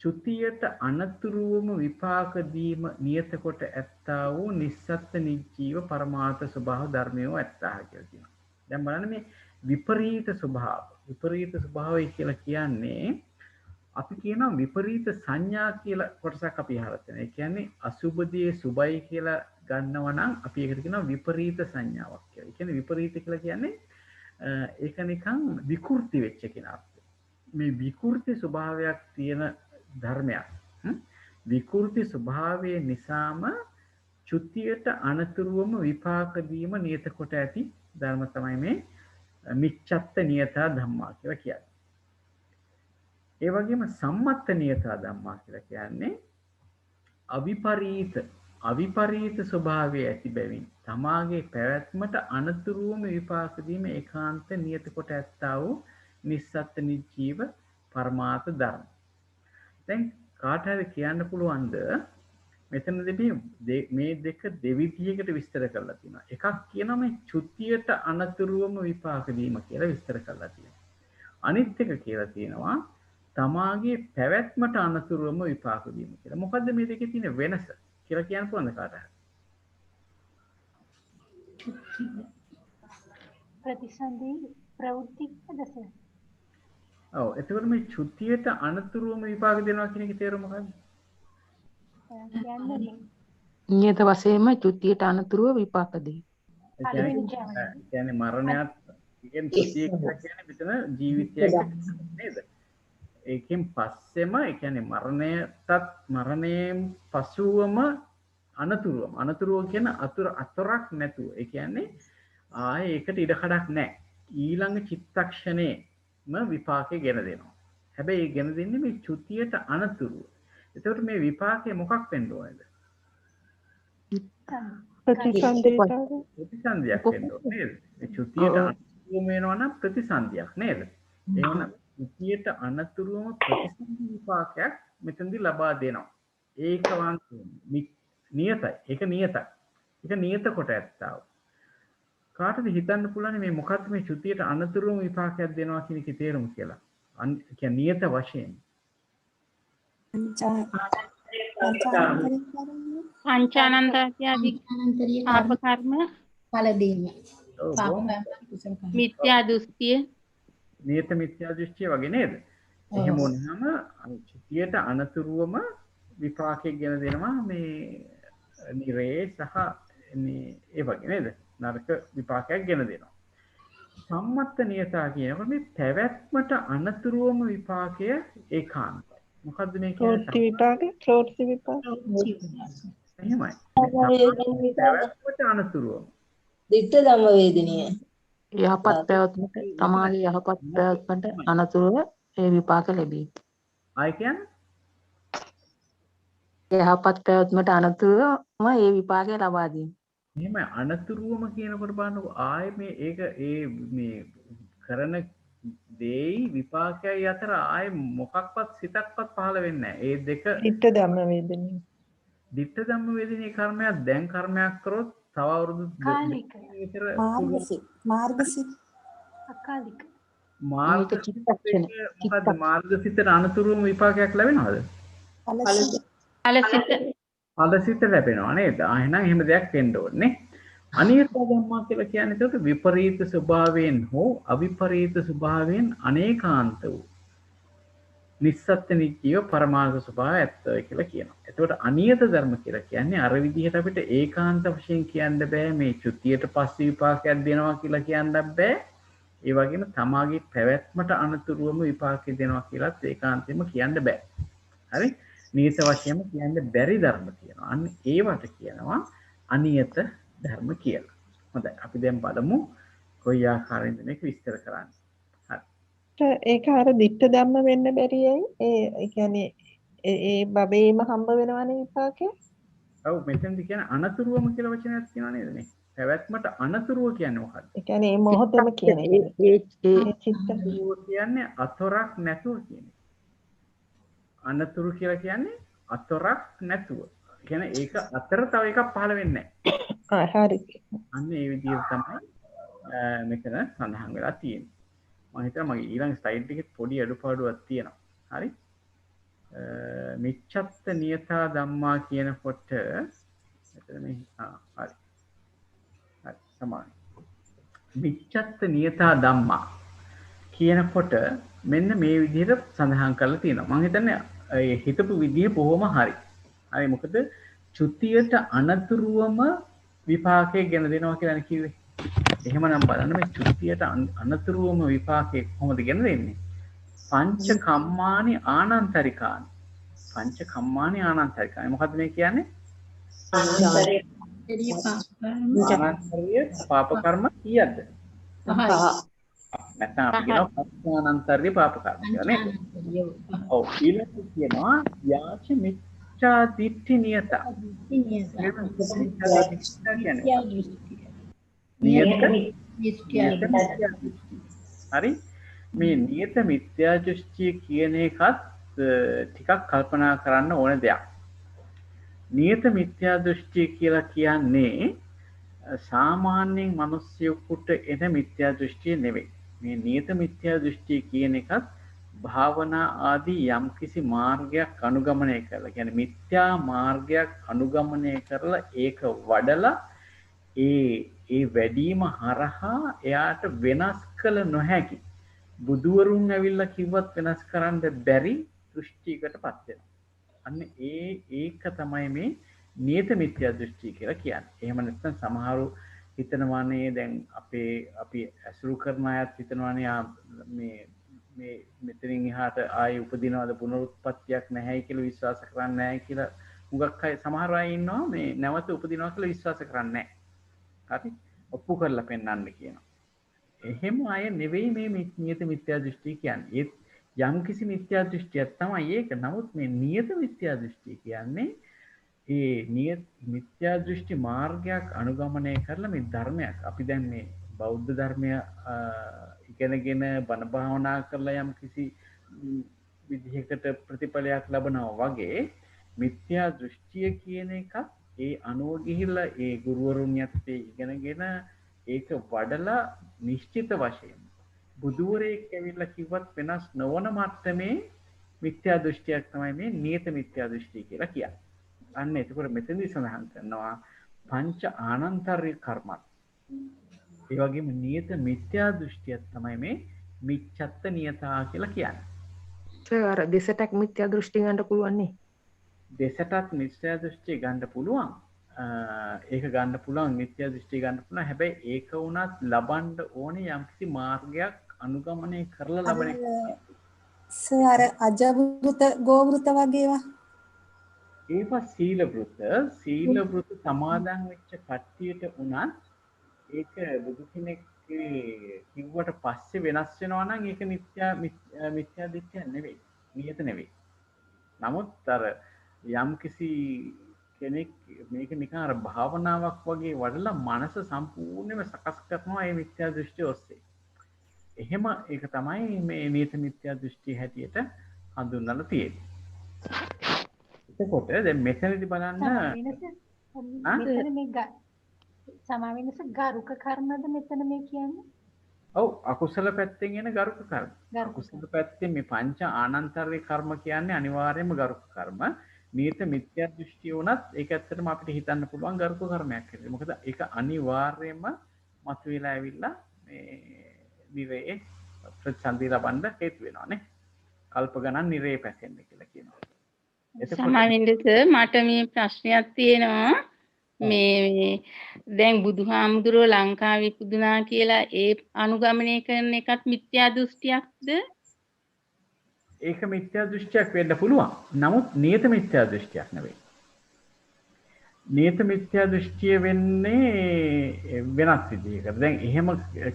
චුතියට අනතුරුවම විපාක දීම නියත කොට ඇත්තා වූ නිස්සත්ත්‍ය නිජීව පරමාර්ථ ස්වභාව ධර්මයෝ ඇත්තා කියලා කියනවා. දැන් බලන්න මේ විපරීත ස්වභාව. විපරීත ස්වභාවය කියලා කියන්නේ අපි කියනවා විපරීත සංඥා කියලා කොටසක් අපි අහලා තියෙනවා. ඒ කියන්නේ අසුබදී සුබයි කියලා ගන්නවා නම් අපි ඒකට කියනවා විපරීත සංඥාවක් කියලා. ඒ කියන්නේ විපරීත කියලා කියන්නේ ඒක නිකන් විකෘති වෙච්ච කෙනාක්. මේ විකෘති ස්වභාවයක් තියෙන ධර්මයක්. විකෘති ස්වභාවයේ නිසාම චුතියට අනතුරුවම විපාක දීම නියත කොට ඇති ධර්ම තමයි මේ මිච්ඡත්ත නියතා ධම්මා කියලා කියන්නේ. ඒ වගේම සම්මත්ත නියතා ධම්මා කියලා කියන්නේ අවිපරීත ස්වභාවය ඇති බැවින් තමාගේ පැවැත්මට අනතුරුවම විපාක දීම ඒකාන්ත නියත කොට ඇත්තා වූ නිස්සත්ත්‍ය නිජීව පරමාර්ථ ධර්ම. දැන් කාට හරි කියන්න පුළුවන්ද මෙතනදී මේ දෙක දෙවිධයකට විස්තර කරලා තියෙනවා. එකක් කියනවා මේ චුතියට අනතුරුවම විපාක දීම කියලා විස්තර කරලා තියෙනවා. අනිත් එක කියලා තියෙනවා තමාගේ පැවැත්මට අනතුරුවම විපාක දීම කියලා. මොකද්ද මේ දෙකේ තියෙන වෙනස කියලා කියන්න පුළුවන්ද කාට හරි? ප්‍රතිසන්දි ප්‍රවෘත්ති දස. ඔව් එතකොට මේ චුතියට අනතුරුවම විපාක දෙනවා කියන එකේ තේරුම මොකක්ද? නියත වශයෙන්ම චුතියට අනතුරුව විපාක දෙයි. කියන්නේ මරණයත් කියන්නේ චුතිය කියලා කියන්නේ මෙතන ජීවිතයක් නේද? ඒකෙන් පස්සෙම ඒ කියන්නේ මරණයෙන් පසුවම අනතුරුව කියන අතරක් නැතුව. ඒ කියන්නේ ආයේ ඒකට ඉඩ කඩක් නැහැ. ඊළඟ චිත්තක්ෂණේම විපාකේ ගෙන දෙනවා. හැබැයි ඒ ගෙන දෙන්නේ මේ චුතියට අනතුරුව. එතකොට මේ විපාකේ මොකක් වෙන්න ඕනේද? ප්‍රතිසන්දියක් වෙන්න ඕනේ නේද? මේ චුතියට අනතුරුවම වෙනවා නම් ප්‍රතිසන්දියක් නේද? එහෙනම් චුතියට අනතුරුවම ප්‍රතිසන්දි විපාකයක් මෙතනදී ලබා දෙනවා. ඒක නියතයි. ඒක නියත කොට ඇත්තා. කාටද හිතන්න පුළුවන් මේ මොකක්ද මේ චුතියට අනතුරුම විපාකයක් දෙනවා කියන එකේ තේරුම කියලා? කියන්නේ නියත වශයෙන්. පංචානන්තරාදී අනන්තරීය පාප කර්ම ඵල දීම. ඔව් පාප බොහොම කුසල කර්ම. මිත්‍යා දෘෂ්ටිය නියත මිත්‍යා දෘෂ්ටිය වගේ නේද? එහෙම වුණාම චුතියට අනතුරුවම විපාකයක් ගෙන දෙනවා මේ නිරේ සහ මේ ඒ වගේ නේද? නරක විපාකයක් ගෙන දෙනවා. සම්මත්ත නියතා කියනකොට මේ පැවැත්මට අනතුරුවම විපාකය ඒකාන්තයි. මොකද්ද මේ ප්‍රවෘත්ති කියන්නේ? විපාක ප්‍රවෘත්ති විපාක එහෙමයි. පැවැත්මට අනතුරුවම. දිට්ඨ ධම්ම වේදිනිය. යහපත් පැවැත්මට තමාගේ යහපත් පැවැත්මට අනතුරුව ඒ විපාක ලැබේ. ආයි කියන්නේ යහපත් පැවැත්මට අනතුරුවම ඒ විපාකය ලබා දීම. එහෙම අනතුරුවම කියනකොට බලන්නකො ආයේ මේ ඒක ඒ මේ කරන දෙයි විපාකයයි අතර ආයේ මොකක්වත් සිතක්වත් පහළ වෙන්නේ නැහැ. ඒ දෙක ditta dhamma vedaniya ditta dhamma vedaniya කර්මයක් දැන් කර්මයක් කරොත් තව අවුරුදු කාලික විතර මාර්ගසිත අකාලික මාර්ගසිතට අනතුරුවම විපාකයක් ලැබෙනවද? ඵලසිත ලැබෙනවා නේද? එහෙනම් එහෙම දෙයක් වෙන්න ඕනේ. අනියත ධම්මා කියලා කියන්නේ ඒක විපරීත ස්වභාවයෙන් හෝ අවිපරීත ස්වභාවයෙන් අනේකාන්ත වූ නිස්සත්ත්‍ය නිජීව පරමාර්ථ ස්වභාවය ඇත්තයි කියලා කියනවා. එතකොට අනියත ධර්ම කියලා කියන්නේ අර විදිහට අපිට ඒකාන්ත වශයෙන් කියන්න බෑ මේ චුතියට පස්සේ විපාකයක් දෙනවා කියලා කියන්නත් බෑ. ඒ වගේම තමාගේ පැවැත්මට අනතුරුවම විපාකය දෙනවා කියලාත් ඒකාන්තයෙන්ම කියන්න බෑ. හරි? නියත වශයෙන්ම කියන්න බැරි ධර්ම කියනවා. අන්න ඒවට කියනවා අනියත ධර්ම කියලා. හොඳයි. අපි දැන් බලමු කොයි ආකාරයෙන්ද මේක විස්තර කරන්නේ. හරි. ඒක අර ditta dhamma වෙන්න බැරියයි ඒ කියන්නේ ඒ බබේම හම්බ වෙනවනේ විපාකේ. ඔව් මෙතෙන්ද කියන්නේ අනතුරුවම කියලා වචනයක් තියෙනවා නේද මේ? පැවැත්මට අනතුරුව කියන්නේ මොකක්ද? ඒ කියන්නේ මේ මොහොතම කියන එක. ඒ චිත්ත කියන්නේ අතොරක් නැතුව කියන්නේ. අනතුරු කියලා කියන්නේ අතොරක් නැතුව. කියන්නේ ඒක අතර තව එකක් පහළ වෙන්නේ නැහැ. හරි. අන්න ඒ විදිහට තමයි මෙතන සඳහන් වෙලා තියෙන්නේ. මම හිතනවා මගේ ඊළඟ ස්ලයිඩ් එකේ පොඩි අඩුපාඩුවක් තියෙනවා. හරි. මිච්ඡත්ත නියතා ධම්මා කියනකොට මෙතන මේ හරි. හරි සමානයි. මිච්ඡත්ත නියතා ධම්මා කියනකොට මෙන්න මේ විදිහට සඳහන් කරලා තියෙනවා. මම හිතන්නේ හිතපු විදිහ බොහොම හරි. හරි මොකද චුතියට අනතුරුවම විපාකය ගෙන දෙනවා කියලා කිව්වේ. එහෙමනම් බලන්න මේ චුතියට අනතුරුවම විපාකය කොහොමද ගෙන දෙන්නේ? පංච කම්මානි ආනන්තරිකානි. පංච කම්මානි ආනන්තරිකානි. මොකද්ද මේ කියන්නේ? ආනන්තරිය පාප කර්ම කීයක්ද? නැත්නම් අපි කියනවා පංචානන්තරිය පාප කර්ම කියලා නේද? ඔව් ඊළඟට කියනවා යාච මිච්ඡා දිට්ඨි නියත. හරි මේ නියත මිත්‍යා දෘෂ්ටිය කියන එකත් ටිකක් කල්පනා කරන්න ඕන දෙයක්. නියත මිත්‍යා දෘෂ්ටිය කියලා කියන්නේ සාමාන්‍යයෙන් මිනිස්සුෙකුට එන මිත්‍යා දෘෂ්ටිය නෙවෙයි. මේ නියත මිත්‍යා දෘෂ්ටිය කියන එකත් භාවනා ආදී යම්කිසි මාර්ගයක් අනුගමනය කරලා කියන්නේ මිත්‍යා මාර්ගයක් අනුගමනය කරලා ඒක වඩලා ඒ වැඩිම හරහා එයාට වෙනස් කළ නොහැකි බුදුවරුන් ඇවිල්ලා කිව්වත් වෙනස් කරන්න බැරි දෘෂ්ටියකටපත් වෙනවා. අන්න ඒක තමයි මේ නියත මිත්‍යා දෘෂ්ටිය කියලා කියන්නේ. එහෙම නැත්නම් සමහරු හිතනවානේ දැන් අපි ඇසුරු කරන අයත් හිතනවානේ මේ මෙතනින් එහාට ආයේ උපදිනවද පුනරුත්පත්තියක් නැහැයි කියලා විශ්වාස කරන්නේ නැහැ කියලා මුගක් අය සමහර අය ඉන්නවා මේ නැවත උපදිනවා කියලා විශ්වාස කරන්නේ නැහැ. හරි? ඔප්පු කරලා පෙන්නන්න කියනවා. එහෙම අය නෙවෙයි මේ නියත මිත්‍යා දෘෂ්ටි කියන්නේ. ඒ යම්කිසි මිත්‍යා දෘෂ්ටියක් තමයි ඒක. නමුත් මේ නියත මිත්‍යා දෘෂ්ටි කියන්නේ ඒ මිත්‍යා දෘෂ්ටි මාර්ගයක් අනුගමනය කරලා මේ ධර්මයක් අපි දැන් මේ බෞද්ධ ධර්මය ඉගෙනගෙන බණ භාවනා කරලා යම්කිසි විදිහකට ප්‍රතිඵලයක් ලබනවා වගේ මිත්‍යා දෘෂ්ටිය කියන එක ඒ අනුව ගිහිල්ලා ඒ ගුරුවරුන් යටතේ ඉගෙනගෙන ඒක වඩලා නිශ්චිත වශයෙන් බුදුවරයෙක් ඇවිල්ලා කිව්වත් වෙනස් නොවන මට්ටමේ මිත්‍යා දෘෂ්ටියක් තමයි මේ නියත මිත්‍යා දෘෂ්ටි කියලා කියන්නේ. අන්න එතකොට මෙතනදී සඳහන් කරනවා පංච ආනන්තර්ය කර්මත්. ඒ වගේම නියත මිත්‍යා දෘෂ්ටියක් තමයි මේ මිච්ඡත්ත නියතා කියලා කියන්නේ. අර දෙසටක් මිත්‍යා දෘෂ්ටි ගන්න පුළුවන් නේ. දෙසටක් මිත්‍යා දෘෂ්ටි ගන්න පුළුවන්. ඒක ගන්න පුළුවන් මිත්‍යා දෘෂ්ටි ගන්න පුළුවන්. හැබැයි ඒක වුණත් ලබන්න ඕනේ යම්කිසි මාර්ගයක් අනුගමනය කරලා ලබන එක. සර් අජවෘත ගෝවෘත වගේ ඒවා. ඒවා සීල වෘත සමාදන් වෙච්ච කට්ටියට උනත් ඒක බුදු කෙනෙක් කිව්වට පස්සේ වෙනස් වෙනවා නම් ඒක මිත්‍යා දෘෂ්ටියක් නෙවෙයි. නියත නෙවෙයි. නමුත් අර යම්කිසි කෙනෙක් මේක නිකන් අර භාවනාවක් වගේ වඩලා මනස සම්පූර්ණයෙන්ම සකස් කරනවා මේ මිත්‍යා දෘෂ්ටිය ඔස්සේ. එහෙම ඒක තමයි මේ නියත මිත්‍යා දෘෂ්ටි හැටියට හඳුන්වලා තියෙන්නේ. එතකොට දැන් මෙතනදී බලන්න මෙතන මේ සමාවෙනස ගරුක කර්මද මෙතන මේ කියන්නේ? ඔව් අකුසල පැත්තෙන් එන ගරුක කර්ම. අකුසල පැත්තෙන් මේ පංච ආනන්තර්ය කර්ම කියන්නේ අනිවාර්යයෙන්ම ගරුක කර්ම. නියත මිත්‍යා දෘෂ්ටිය වුණත් ඒක ඇත්තටම අපිට හිතන්න පුළුවන් ගරුක කර්මයක් කියලා. මොකද ඒක අනිවාර්යයෙන්ම මතුවලා ඇවිල්ලා මේ නිරේ ප්‍රතිසන්දි ලබන්න හේතු වෙනවානේ. කල්ප ගණන් නිරේ පැසෙන්න කියලා කියනවා. සමාවෙන්නස මට මේ ප්‍රශ්නයක් තියෙනවා. මේ දැන් බුදුහාමුදුරුවෝ ලංකාවේ ඉපදුනා කියලා ඒ අනුගමනය කරන එකත් මිත්‍යා දෘෂ්ටියක්ද? ඒක මිත්‍යා දෘෂ්ටියක් වෙන්න පුළුවන්. නමුත් නියත මිත්‍යා දෘෂ්ටියක් නෙවෙයි. නියත මිත්‍යා දෘෂ්ටිය වෙන්නේ වෙනස් විදිහකට. දැන් එහෙම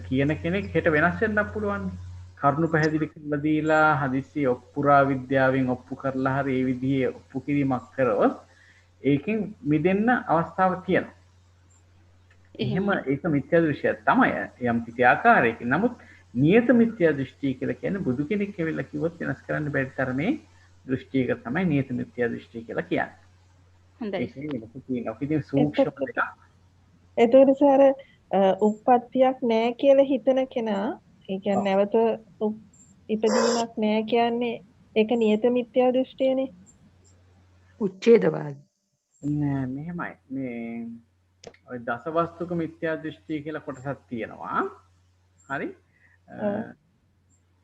කියන කෙනෙක් හෙට වෙනස් වෙන්නත් පුළුවන්. කරුණු පැහැදිලි කරලා දීලා හදිස්සිය පුරා විද්‍යාවෙන් ඔප්පු කරලා හරි ඒ විදිහේ ඔප්පු කිරීමක් කරොත් ඒකෙන් මිදෙන්න අවස්ථාවක් තියෙනවා. එහෙම ඒක මිත්‍යා දෘෂ්ටියක් තමයි යම් කිසි ආකාරයකින්. නමුත් නියත මිත්‍යා දෘෂ්ටි කියලා කියන්නේ බුදු කෙනෙක් කියලා කිව්වොත් වෙනස් කරන්න බැරි තරමේ දෘෂ්ටියක තමයි නියත මිත්‍යා දෘෂ්ටි කියලා කියන්නේ. හොඳයි. එතකොට සර උප්පත්තියක් නැහැ කියලා හිතන කෙනා ඒ කියන්නේ නැවත ඉපදීමක් නැහැ කියන්නේ ඒක නියත මිත්‍යා දෘෂ්ටියනේ. උච්ඡේදවාදී. නෑ මෙහෙමයි. මේ ඔය දසවස්තුක මිත්‍යා දෘෂ්ටි කියලා කොටසක් තියෙනවා. හරි?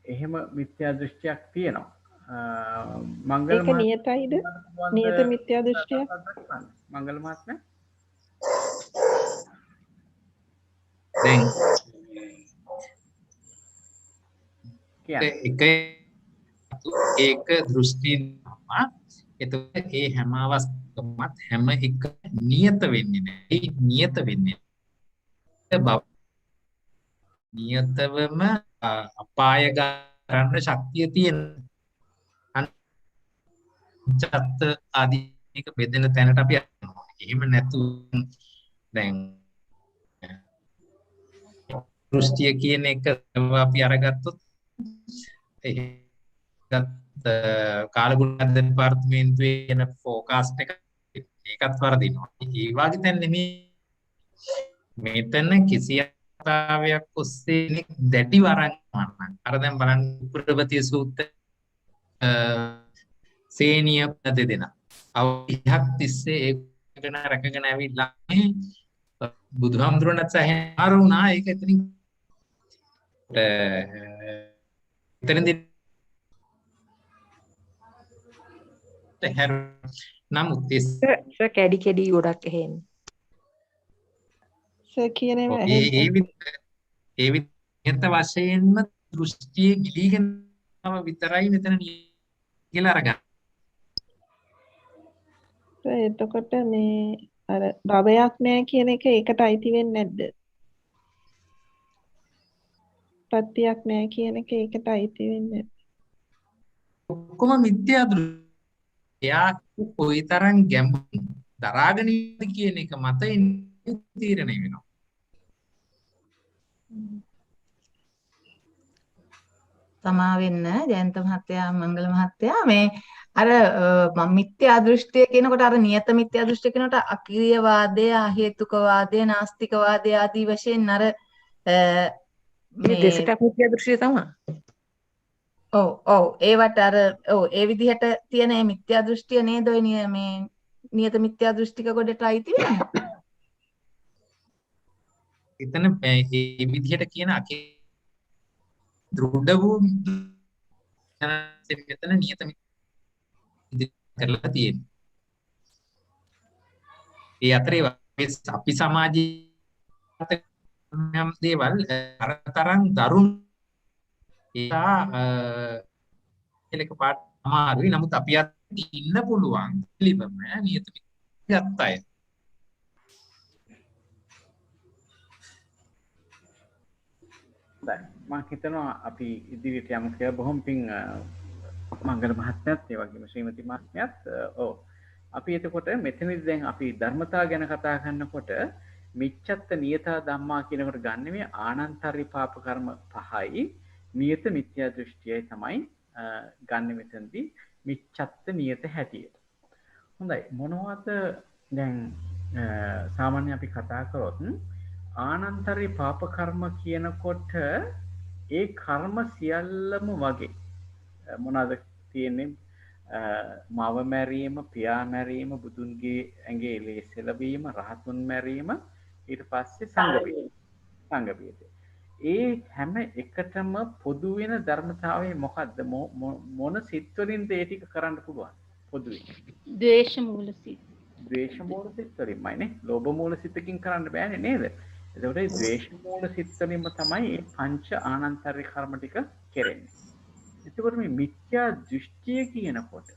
එහෙම මිත්‍යා දෘෂ්ටියක් තියෙනවා. මංගල ඒක නියතයිද? නියත මිත්‍යා දෘෂ්ටියක්? මංගල මහත්මයා දැන් ඒක දෘෂ්ටි එතකොට ඒ හැම අවස්ථාවකමත් හැම එක නියත වෙන්නේ නැහැ. නියත වෙන්නේ නියතවම අපාය ගන්න ශක්තිය තියෙන චත්ත ආදීක බෙදෙන තැනට අපි යනවා. එහෙම නැතු දැන් දෘෂ්ටිය කියන එක අපි අරගත්තොත් කාලගුණ දෙපාර්තමේන්තුවේ එන ෆෝකාස්ට් එක ඒකත් වරදිනවා. ඒ වගේ දැන් නෙමෙයි මෙතන කිසි ආකාරයක් ඔස්සේ දැඩි වරන් ගන්න. අර දැන් බලන්න උප්‍රවතිය සූත්‍ර සේනිය දෙදෙන. අවුරුද්දක් තිස්සේ ඒකගෙන රැකගෙන ඇවිල්ලා බුදුහාමුදුරණත් සහාර වුණා. ඒක එතනින් එතනදී නමුත් කැඩි කැඩි ගොඩක් එහෙන්නේ. ඒ විදිහට වශයෙන්ම දෘෂ්ටියේ ගිලිගෙන විතරයි මෙතන කියලා අරගන්න. එතකොට මේ අර භවයක් නැහැ කියන එක ඒකට අයිති වෙන්නේ නැද්ද? පත්‍යක් නැහැ කියන එක ඒකට අයිති වෙන්නේ නැද්ද? ඔක්කොම මිත්‍යා දෘෂ්ටි. එයා කොයිතරම් ගැඹුරු දරාගෙන ඉන්නද කියන එක මත තීරණය වෙනවා. සමා වෙන්න ජයන්ත මහත්තයා මංගල මහත්තයා මේ අර මම මිත්‍යා දෘෂ්ටිය කියනකොට අර නියත මිත්‍යා දෘෂ්ටිය කියනකොට අක්‍රීය වාදය, අහේතුක වාදය, නාස්තික වාදය ආදී වශයෙන් අර මේ දෙසටක් මිත්‍යා දෘෂ්ටිය තමයි. ඔව් ඒවට අර ඒ විදිහට තියෙන මේ මිත්‍යා දෘෂ්ටිය නේද ඔය මේ නියත මිත්‍යා දෘෂ්ටික ගොඩට අයිති වෙන්නේ. එතන මේ විදිහට කියන දෘඩ වූ මෙතන නියත කරලා තියෙන්නේ. ඒ අතරේ අපි සමාජයේ යම් දේවල් අරතරන් දරුණු ඒක පාට අමාරුයි. නමුත් අපි අත් ඉන්න පුළුවන් පිළිවෙම නියත ගත්තය. මම හිතනවා අපි ඉදිරියට යමු කියලා. බොහොම පිං මංගල මහත්මයාත් ඒ වගේම ශ්‍රීමති මහත්මයාත්. ඔව් අපි එතකොට මෙතනදී දැන් අපි ධර්මතාව ගැන කතා කරනකොට මිච්ඡත්ත නියතා ධම්මා කියනකොට ගන්න මේ ආනන්තරි පාප කර්ම පහයි නියත මිත්‍යා දෘෂ්ටියයි තමයි ගන්න මෙතනදී මිච්ඡත්ත නියත හැටියට. හොඳයි මොනවද දැන් සාමාන්‍ය අපි කතා කරොත් ආනන්තරි පාප කර්ම කියනකොට ඒ කර්ම සියල්ලම වගේ මොනවාද තියෙන්නේ? මව මැරීම, පියා මැරීම, බුදුන්ගේ ඇඟේ එළේ සෙලවීම, රහතුන් මැරීම, ඊට පස්සේ සංඝ බියද. ඒ හැම එකටම පොදු වෙන ධර්මතාවය මොකද්ද? මොන සිත් වලින්ද ඒ ටික කරන්න පුළුවන්? පොදුවේ. ද්වේෂ මූල සිත්. ද්වේෂ මූල සිත් වලින්මයි නේ. ලෝභ මූල සිතකින් කරන්න බෑනේ නේද? එතකොට මේ ද්වේෂ මූල සිත් වලින්ම තමයි මේ පංච ආනන්තරි කර්ම ටික කෙරෙන්නේ. එතකොට මේ මිත්‍යා දෘෂ්ටිය කියනකොට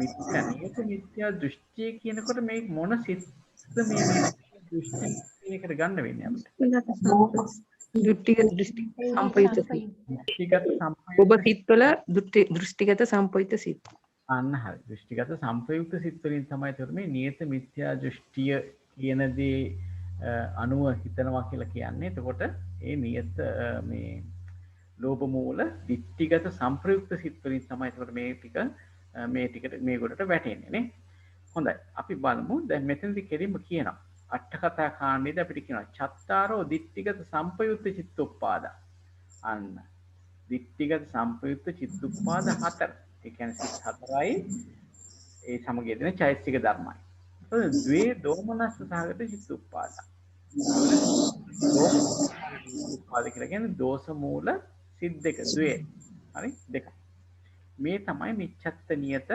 මිත්‍යා දෘෂ්ටිය කියනකොට මේ මොන සිත්ද මේ දෘෂ්ටි කියනකට ගන්න වෙන්නේ අපිට? දෘෂ්ටිගත සම්පයුක්ත ඔබ සිත්වල දෘෂ්ටිගත සම්පයුක්ත සිත්. අන්න හරි. දෘෂ්ටිගත සම්පයුක්ත සිත් වලින් තමයි ඒතර මේ නියත මිත්‍යා දෘෂ්ටිය කියන දේ අනුව හිතනවා කියලා කියන්නේ. එතකොට ඒ නියත මේ ලෝභ මූල ditthිගත සම්ප්‍රයුක්ත සිත් වලින් තමයි ඒතකොට මේ ටිකට මේ කොටට වැටෙන්නේ නේ. හොඳයි. අපි බලමු. දැන් මෙතනදී කෙලින්ම කියනවා. අට කතා කාණ්ඩයේදී අපිට කියනවා චත්තාරෝ ditthිගත සම්පයුක්ත චිත්තෝපාදා. අන්න. ditthිගත සම්පයුක්ත චිත්තෝපාද 4. ඒ කියන්නේ සිත් 4යි ඒ සමග යෙදෙන චෛතසික ධර්මයි. ද්වේ දෝමනස්ස සහගත චිත්තෝපාදා. උපාද කියලා කියන්නේ දෝෂ මූල සිත් දෙක ද්වේ. හරි? දෙක. මේ තමයි මිච්ඡත්ත නියත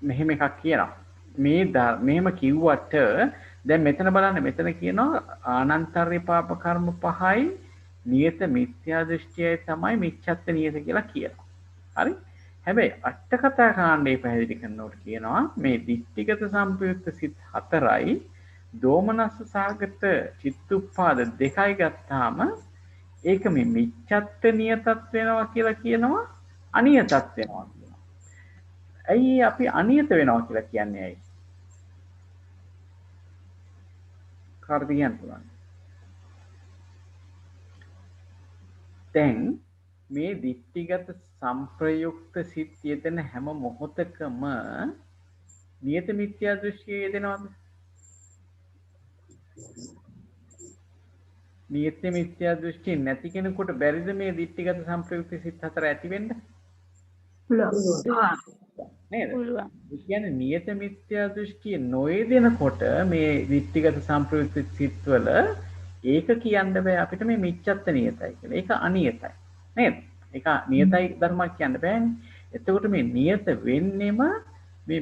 මෙහෙම එකක් කියනවා. මෙහෙම කිව්වට දැන් මෙතන බලන්න මෙතන කියනවා ආනන්තරි පාප කර්ම පහයි නියත මිත්‍යා දෘෂ්ටියයි තමයි මිච්ඡත්ත නියත කියලා කියනවා. හරි? හැබැයි අට කතා කාණ්ඩේ පැහැදිලි කරනකොට කියනවා මේ ditthිගත සම්පයුක්ත සිත් 4යි දෝමනස්ස සහගත චිත්තුප්පාද 2යි ගත්තාම ඒක මේ මිච්ඡත්ත නියතත් වෙනවා කියලා කියනවා අනියතත් වෙනවා කියනවා. ඇයි අපි අනියත වෙනවා කියලා කියන්නේ ඇයි? කාටද කියන්න පුළුවන්? දැන් මේ ditthිගත සම්ප්‍රයුක්ත සිත් යෙදෙන හැම මොහොතකම නියත මිත්‍යා දෘෂ්ටිය යෙදෙනවද? නියත මිත්‍යා දෘෂ්ටි නැති කෙනෙකුට බැරිද මේ ditthිගත සම්ප්‍රයුක්ත සිත් 4 ඇති වෙන්න? නේද? ඒ කියන්නේ නියත මිත්‍යා දෘෂ්ටිය නොයෙදෙනකොට මේ ditthිගත සම්ප්‍රයුක්ත සිත්වල ඒක කියන්න බෑ අපිට මේ මිච්ඡත්ත නියතයි කියලා. ඒක අනියතයි. නේද? ඒක නියතයි ධර්මයක් කියන්න බෑනේ. එතකොට මේ නියත වෙන්නෙම මේ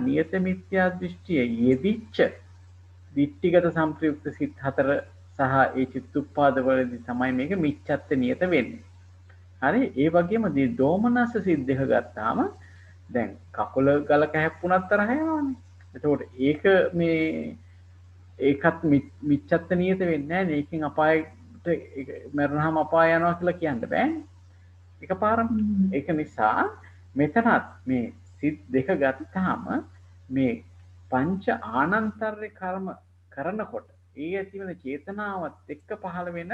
නියත මිත්‍යා දෘෂ්ටිය යෙදිච්ච ditthිගත සම්ප්‍රයුක්ත සිත් 4 සහ ඒ චිත්තුප්පාද වලදී තමයි මේක මිච්ඡත්ත නියත වෙන්නේ. හරි? ඒ වගේම දෝමනස්ස සිත් දෙක ගත්තාම දැන් කකුල ගලක හැප්පුණත් තරහ යනවානේ. එතකොට ඒක මේ ඒකත් මිච්ඡත්ත නියත වෙන්නේ නැහැ. ඒකෙන් අපායට මරණහම අපාය යනවා කියලා කියන්න බෑනේ. එකපාරම. ඒක නිසා මෙතනත් මේ සිත් දෙක ගත්තාම මේ පංච ආනන්තරේ කර්ම කරනකොට ඒ ඇති වෙන චේතනාවත් එක්ක පහළ වෙන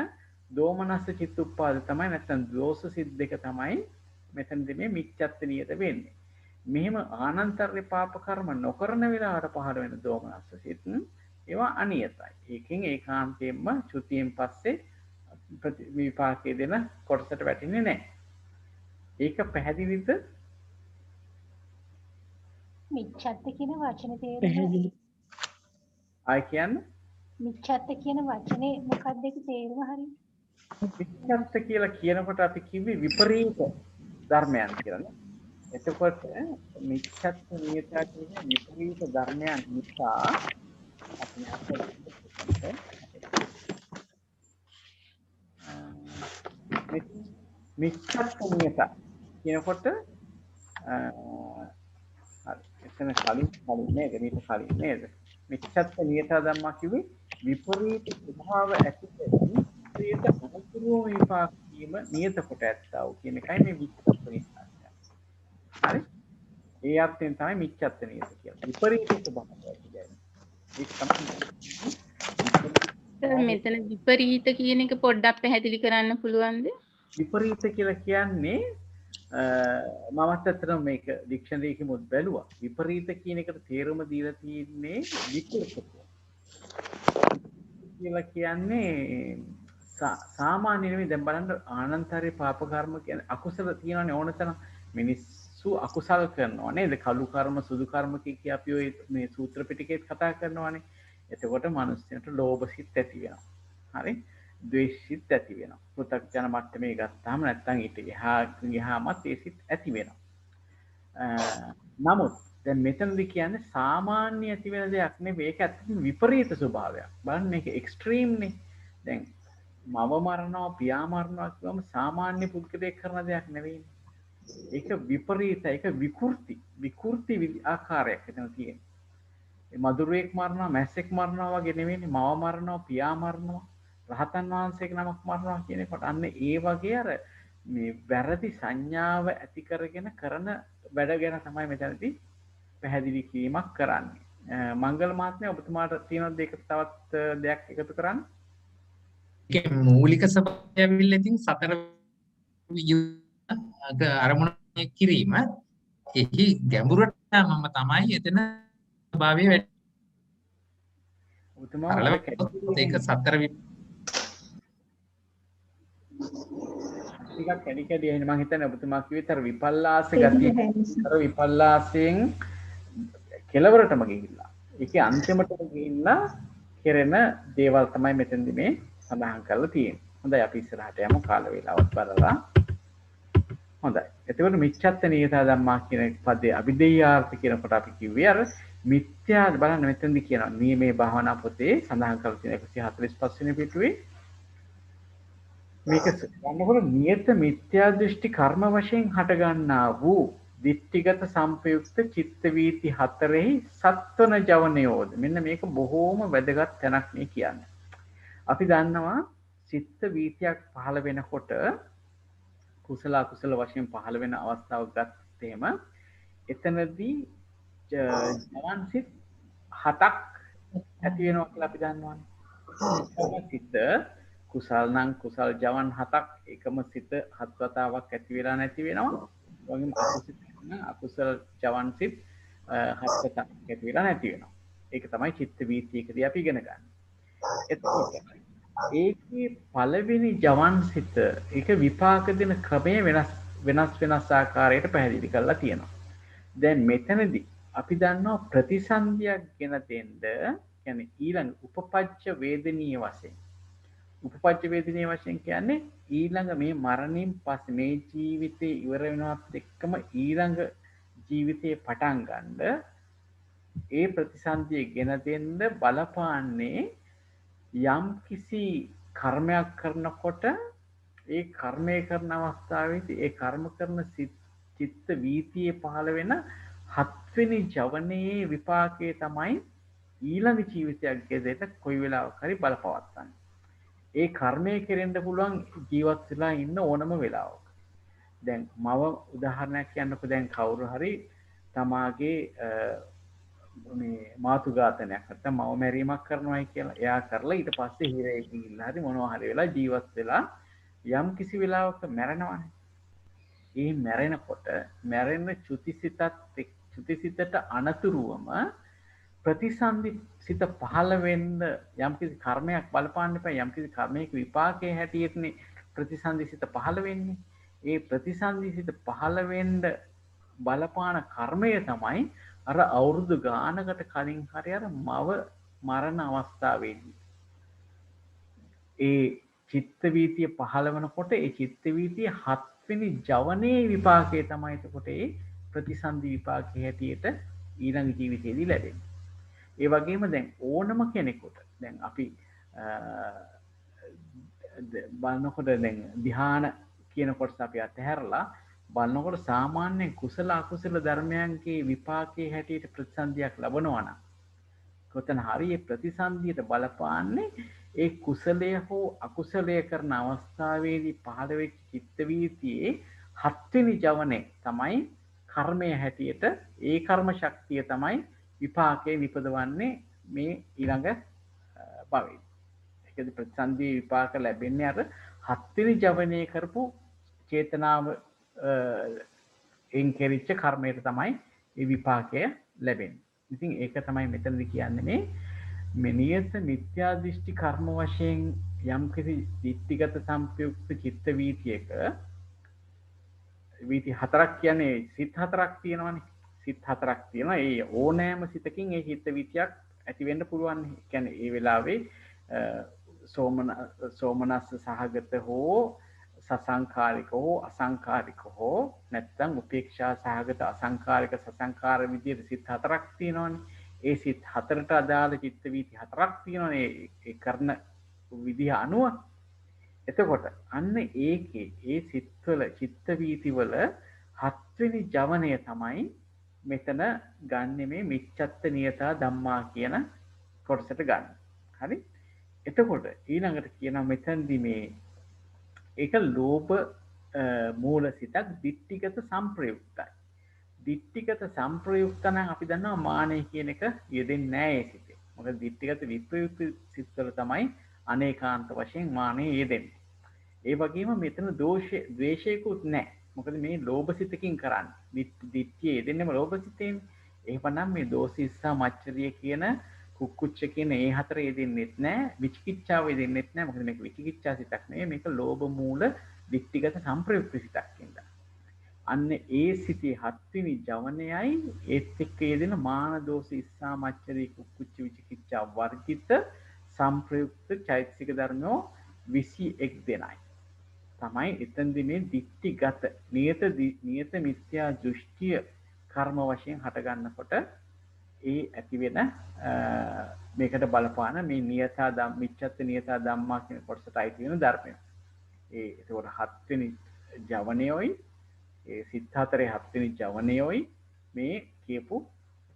දෝමනස්ස චිත්තුප්පාද තමයි නැත්නම් දෝෂ සිත් දෙක තමයි මෙතනදී මේ මිච්ඡත්ත නියත වෙන්නේ. මෙහෙම ආනන්තරේ පාප කර්ම නොකරන වෙලාවට පහළ වෙන දෝමනස්ස සිත් ඒවා අනියතයි. ඒකෙන් ඒකාන්තයෙන්ම චුතියෙන් පස්සේ විපාකයේ දෙන කොටසට වැටෙන්නේ නැහැ. ඒක පැහැදිලිද? මිච්ඡත්ත කියන වචනේ තේරුම පැහැදිලි. ආයි කියන්නේ මිච්ඡත්ත කියන වචනේ මොකක්ද ඒක තේරුම හරියට? මිච්ඡත්ත කියලා කියනකොට අපි කිව්වේ විපරීත ධර්මයන් කියලා නේ. එතකොට මිච්ඡත්ත නියතා කියන්නේ විපරීත ධර්මයන් නිසා අපි මිච්ඡත්ත නියතා කියනකොට එතන කලින් නේද මේක කලින් නේද මිච්ඡත්ත නියතා ධම්මා කිව්වේ විපරීත ස්වභාව ඇති විපරීත අනුකූල විපාක වීම නියත කොට ඇත්තා වූ කියන එකයි මේ මිච්ඡත්ත නියතා කියන්නේ. හරි? ඒ අර්ථයෙන් තමයි මිච්ඡත්ත නියත කියන්නේ. විපරීත ස්වභාවය කියන්නේ. ඒක තමයි මෙතන විපරීත කියන එක පොඩ්ඩක් පැහැදිලි කරන්න පුළුවන්ද? විපරීත කියලා කියන්නේ මමත් අතන මේක ඩික්ෂනරි එකෙමුත් බැලුවා. විපරීත කියන එකට තේරුම දීලා තියෙන්නේ විකෘත කියලා කියන්නේ සාමාන්‍ය නෙමෙයි. දැන් බලන්න ආනන්තරේ පාප කර්ම කියන්නේ අකුසල තියෙනවනේ ඕන තරම්. මිනිස්සු අකුසල් කරනවා නේද? කළු කර්ම සුදු කර්ම කිය අපි ඔය මේ සූත්‍ර පිටකේත් කතා කරනවානේ. එතකොට මිනිස්සුන්ට ලෝභ සිත් ඇති වෙනවා. හරි? ද්වේෂ සිත් ඇති වෙනවා. පෘථග්ජන මට්ටමේ ගත්තාම නැත්තම් ඊට ගියාමත් ඒ සිත් ඇති වෙනවා. නමුත් දැන් මෙතනදී කියන්නේ සාමාන්‍ය ඇති වෙන දෙයක් නෙවෙයි. ඒක ඇත්තටම විපරීත ස්වභාවයක්. බලන්න මේක එක්ස්ට්‍රීම් නේ. දැන් මව මරනවා පියා මරනවා කියවම සාමාන්‍ය පුද්ගලයෙක් කරන දෙයක් නෙවෙයි. ඒක විපරීතයි. ඒක විකෘති ආකාරයක් එතන තියෙනවා. මදුරුවෙක් මරනවා මැස්සෙක් මරනවා වගේ නෙවෙයිනේ. මව මරනවා පියා මරනවා රහතන් වහන්සේගේ නමක් මරනවා කියන එකට අන්න ඒ වගේ අර මේ වැරදි සංඥාව ඇති කරගෙන කරන වැඩ ගැන තමයි මෙතනදී පැහැදිලි කිරීමක් කරන්නේ. මංගල මහත්මයා ඔබතුමාට තියෙන දෙයක තවත් දෙයක් එකතු කරන්න. ඒකේ මූලික ස්වභාවය ඇවිල්ලා ඉතින් සතර අරමුණ කිරීම එහි ගැඹුරට මම තමයි එතන ස්වභාවය වැඩි. ඔබතුමා ඒක සතර ටිකක් කැඩි කැඩි එන්නේ. මම හිතන්නේ ඔබතුමා කිව්වෙත් අර විපල්ලාස ගතිය අර විපල්ලාසයෙන් කෙලවරටම ගිහිල්ලා ඒකේ අන්තිමටම ගිහිල්ලා කෙරෙන දේවල් තමයි මෙතෙන්දි මේ සඳහන් කරලා තියෙන්නේ. හොඳයි අපි ඉස්සරහට යමු කාල වේලාවත් බලලා. හොඳයි. එතකොට මිච්ඡත්ත නියතා ධම්මා කියන පදේ අභිදේයාර්ථ කියනකොට අපි කිව්වේ අර මිත්‍යා බලන්න මෙතෙන්දි කියනවා. මේ භාවනා පොතේ සඳහන් කරලා තියෙන 145 වෙනි පිටුවේ මේක ගන්නකොට නියත මිත්‍යා දෘෂ්ටි කර්ම වශයෙන් හට ගන්නා වූ දිට්ඨිගත සංපයුක්ත චිත්ත වීති හතරෙහි සත්වන ජවනයෝද. මෙන්න මේක බොහෝම වැදගත් තැනක් මේ කියන්නේ. අපි දන්නවා චිත්ත වීතියක් පහළ වෙනකොට කුසල අකුසල වශයෙන් පහළ වෙන අවස්ථාවක් ගත්තේම එතනදී ජවන් සිත් 7ක් ඇති වෙනවා කියලා අපි දන්නවානේ. සිත කුසල් නම් කුසල් ජවන් 7ක් එකම සිත 7 වතාවක් ඇති වෙලා නැති වෙනවා. වගේම අකුසල ජවන් සිත් 7 වතාවක් ඇති වෙලා නැති වෙනවා. ඒක තමයි චිත්ත වීතියකදී අපි ඉගෙන ගන්න. එතකොට ඒකේ පළවෙනි ජවන් සිත ඒක විපාක දෙන ක්‍රමය වෙනස් ආකාරයට පැහැදිලි කරලා තියෙනවා. දැන් මෙතනදී අපි දන්නවා ප්‍රතිසන්දියක් ගෙන දෙන්න කියන්නේ ඊළඟ උපපච්ච වේදනීය වශයෙන්. උපපච්ච වේදනීය වශයෙන් කියන්නේ ඊළඟ මේ මරණයෙන් පස්සේ මේ ජීවිතේ ඉවර වෙනවත් එක්කම ඊළඟ ජීවිතේ පටන් ගන්න ඒ ප්‍රතිසන්දිය ගෙන දෙන්න බලපාන්නේ යම් කිසි කර්මයක් කරනකොට ඒ කර්මය කරන අවස්ථාවේදී ඒ කර්ම කරන චිත්ත වීතියේ පහළ වෙන 7 වෙනි ජවනයේ විපාකයේ තමයි ඊළඟ ජීවිතයක් ගෙදෙට කොයි වෙලාවක හරි බලපවත්තන්නේ. ඒ කර්මය කෙරෙන්න පුළුවන් ජීවත් වෙලා ඉන්න ඕනම වෙලාවක. දැන් මව උදාහරණයක් කියන්නකෝ. දැන් කවුරු හරි තමාගේ මේ මාතු ඝාතනයක් නැත්නම් මව මැරීමක් කරනවායි කියලා. එයා කරලා ඊට පස්සේ හිරේ ගිහිල්ලා හරි මොනවා හරි වෙලා ජීවත් වෙලා යම් කිසි වෙලාවක මැරෙනවානේ. ඒ මැරෙනකොට මැරෙන චුතිසිතට අනතුරුවම ප්‍රතිසන්දි සිත පහළ වෙන්න යම් කිසි කර්මයක් බලපාන්න එපා. යම් කිසි කර්මයක විපාකයේ හැටියටනේ ප්‍රතිසන්දි සිත පහළ වෙන්නේ. ඒ ප්‍රතිසන්දි සිත පහළ වෙන්න බලපාන කර්මය තමයි අර අවුරුදු ගානකට කලින් හරි අර මව මරණ අවස්ථාවේදී ඒ චිත්ත වීතිය පහළ වෙනකොට ඒ චිත්ත වීතිය 7 වෙනි ජවනයේ විපාකයේ තමයි එතකොට ඒ ප්‍රතිසන්දි විපාකයේ හැටියට ඊළඟ ජීවිතේදී ලැබෙන්නේ. ඒ වගේම දැන් ඕනම කෙනෙකුට දැන් අපි බලනකොට දැන් ධ්‍යාන කියන කොටස අපි අතහැරලා බලනකොට සාමාන්‍යයෙන් කුසල අකුසල ධර්මයන්ගේ විපාකයේ හැටියට ප්‍රතිසන්දියක් ලැබනවා නම් කොතන හරි ඒ ප්‍රතිසන්දියට බලපාන්නේ ඒ කුසලය හෝ අකුසලය කරන අවස්ථාවේදී පහළ වෙච්ච චිත්ත වීතියේ 7 වෙනි ජවනේ තමයි කර්මය හැටියට ඒ කර්ම ශක්තිය තමයි විපාකේ නිපදවන්නේ මේ ඊළඟ භවයේ. ඒකද ප්‍රතිසන්දි විපාක ලැබෙන්නේ අර 7 වෙනි ජවනේ කරපු චේතනාව එන් කෙරිච්ච කර්මයට තමයි මේ විපාකය ලැබෙන්නේ. ඉතින් ඒක තමයි මෙතනදී කියන්නේ මේ නියත මිත්‍යා දෘෂ්ටි කර්ම වශයෙන් යම්කිසි දිට්ඨිගත සංපයුක්ත චිත්ත වීතියක වීති හතරක් කියන්නේ සිත් හතරක් තියෙනවානේ. සිත් හතරක් තියෙනවා. ඒ ඕනෑම සිතකින් ඒ චිත්ත වීතියක් ඇති වෙන්න පුළුවන්. ඒ කියන්නේ ඒ වෙලාවේ සෝමනස්ස සහගත හෝ සසංකාරික හෝ අසංකාරික හෝ නැත්නම් උපේක්ෂා සහගත අසංකාරික සසංකාර විදියට සිත් හතරක් තියෙනවානේ. ඒ සිත් හතරට අදාළ චිත්ත වීති හතරක් තියෙනවානේ ඒ කරන විදිහ අනුව. එතකොට අන්න ඒකේ ඒ සිත්වල චිත්ත වීතිවල 7 වෙනි ජවනය තමයි මෙතන ගන්න මේ මිච්ඡත්ත නියතා ධම්මා කියන කොටසට ගන්න. හරි? එතකොට ඊළඟට කියනවා මෙතනදී මේ ඒක ලෝභ මූල සිතක් දිට්ඨිගත සංප්‍රයුක්තයි. දිට්ඨිගත සංප්‍රයුක්ත නම් අපි දන්නවා මානෙ කියන එක යෙදෙන්නේ නැහැ ඒ සිතේ. මොකද දිට්ඨිගත විප්‍රයුක්ත සිත්වල තමයි අනේකාන්ත වශයෙන් මානෙ යෙදෙන්නේ. ඒ වගේම මෙතන ද්වේෂයකුත් නැහැ. මොකද මේ ලෝභ සිතකින් කරන්නේ. දිට්ඨිය යෙදෙන්නේම ලෝභ සිතේනේ. එහෙමනම් මේ දෝසිස්සා මච්චරිය කියන කුක්කුච්ච කියන ඒ හතර යෙදෙන්නෙත් නැහැ. විචිකිච්ඡාව යෙදෙන්නෙත් නැහැ. මොකද මේක විචිකිච්ඡා සිතක් නෙවෙයි. මේක ලෝභ මූල දිට්ඨිගත සංප්‍රයුක්ත සිතක් නේද? අන්න ඒ සිතේ 7 වෙනි ජවනයයි ඒත් එක්ක යෙදෙන මාන දෝස ඉස්සා මච්චරී කුක්කුච්ච විචිකිච්ඡා වර්ජිත සංප්‍රයුක්ත චෛතසික ධර්මෝ 21 දෙනයි. තමයි එතෙන්දී මේ දිට්ඨිගත නියත මිත්‍යා දෘෂ්ටිය කර්ම වශයෙන් හට ගන්නකොට ඒ ඇති වෙන මේකට බලපාන මේ නියතා මිච්ඡත්ත නියතා ධම්මා කියන කොටසට අයිති වෙන ධර්මය. ඒ ඒකට 7 වෙනි ජවනයයි ඒ සිත් හතරේ 7 වෙනි ජවනයයි මේ කියපු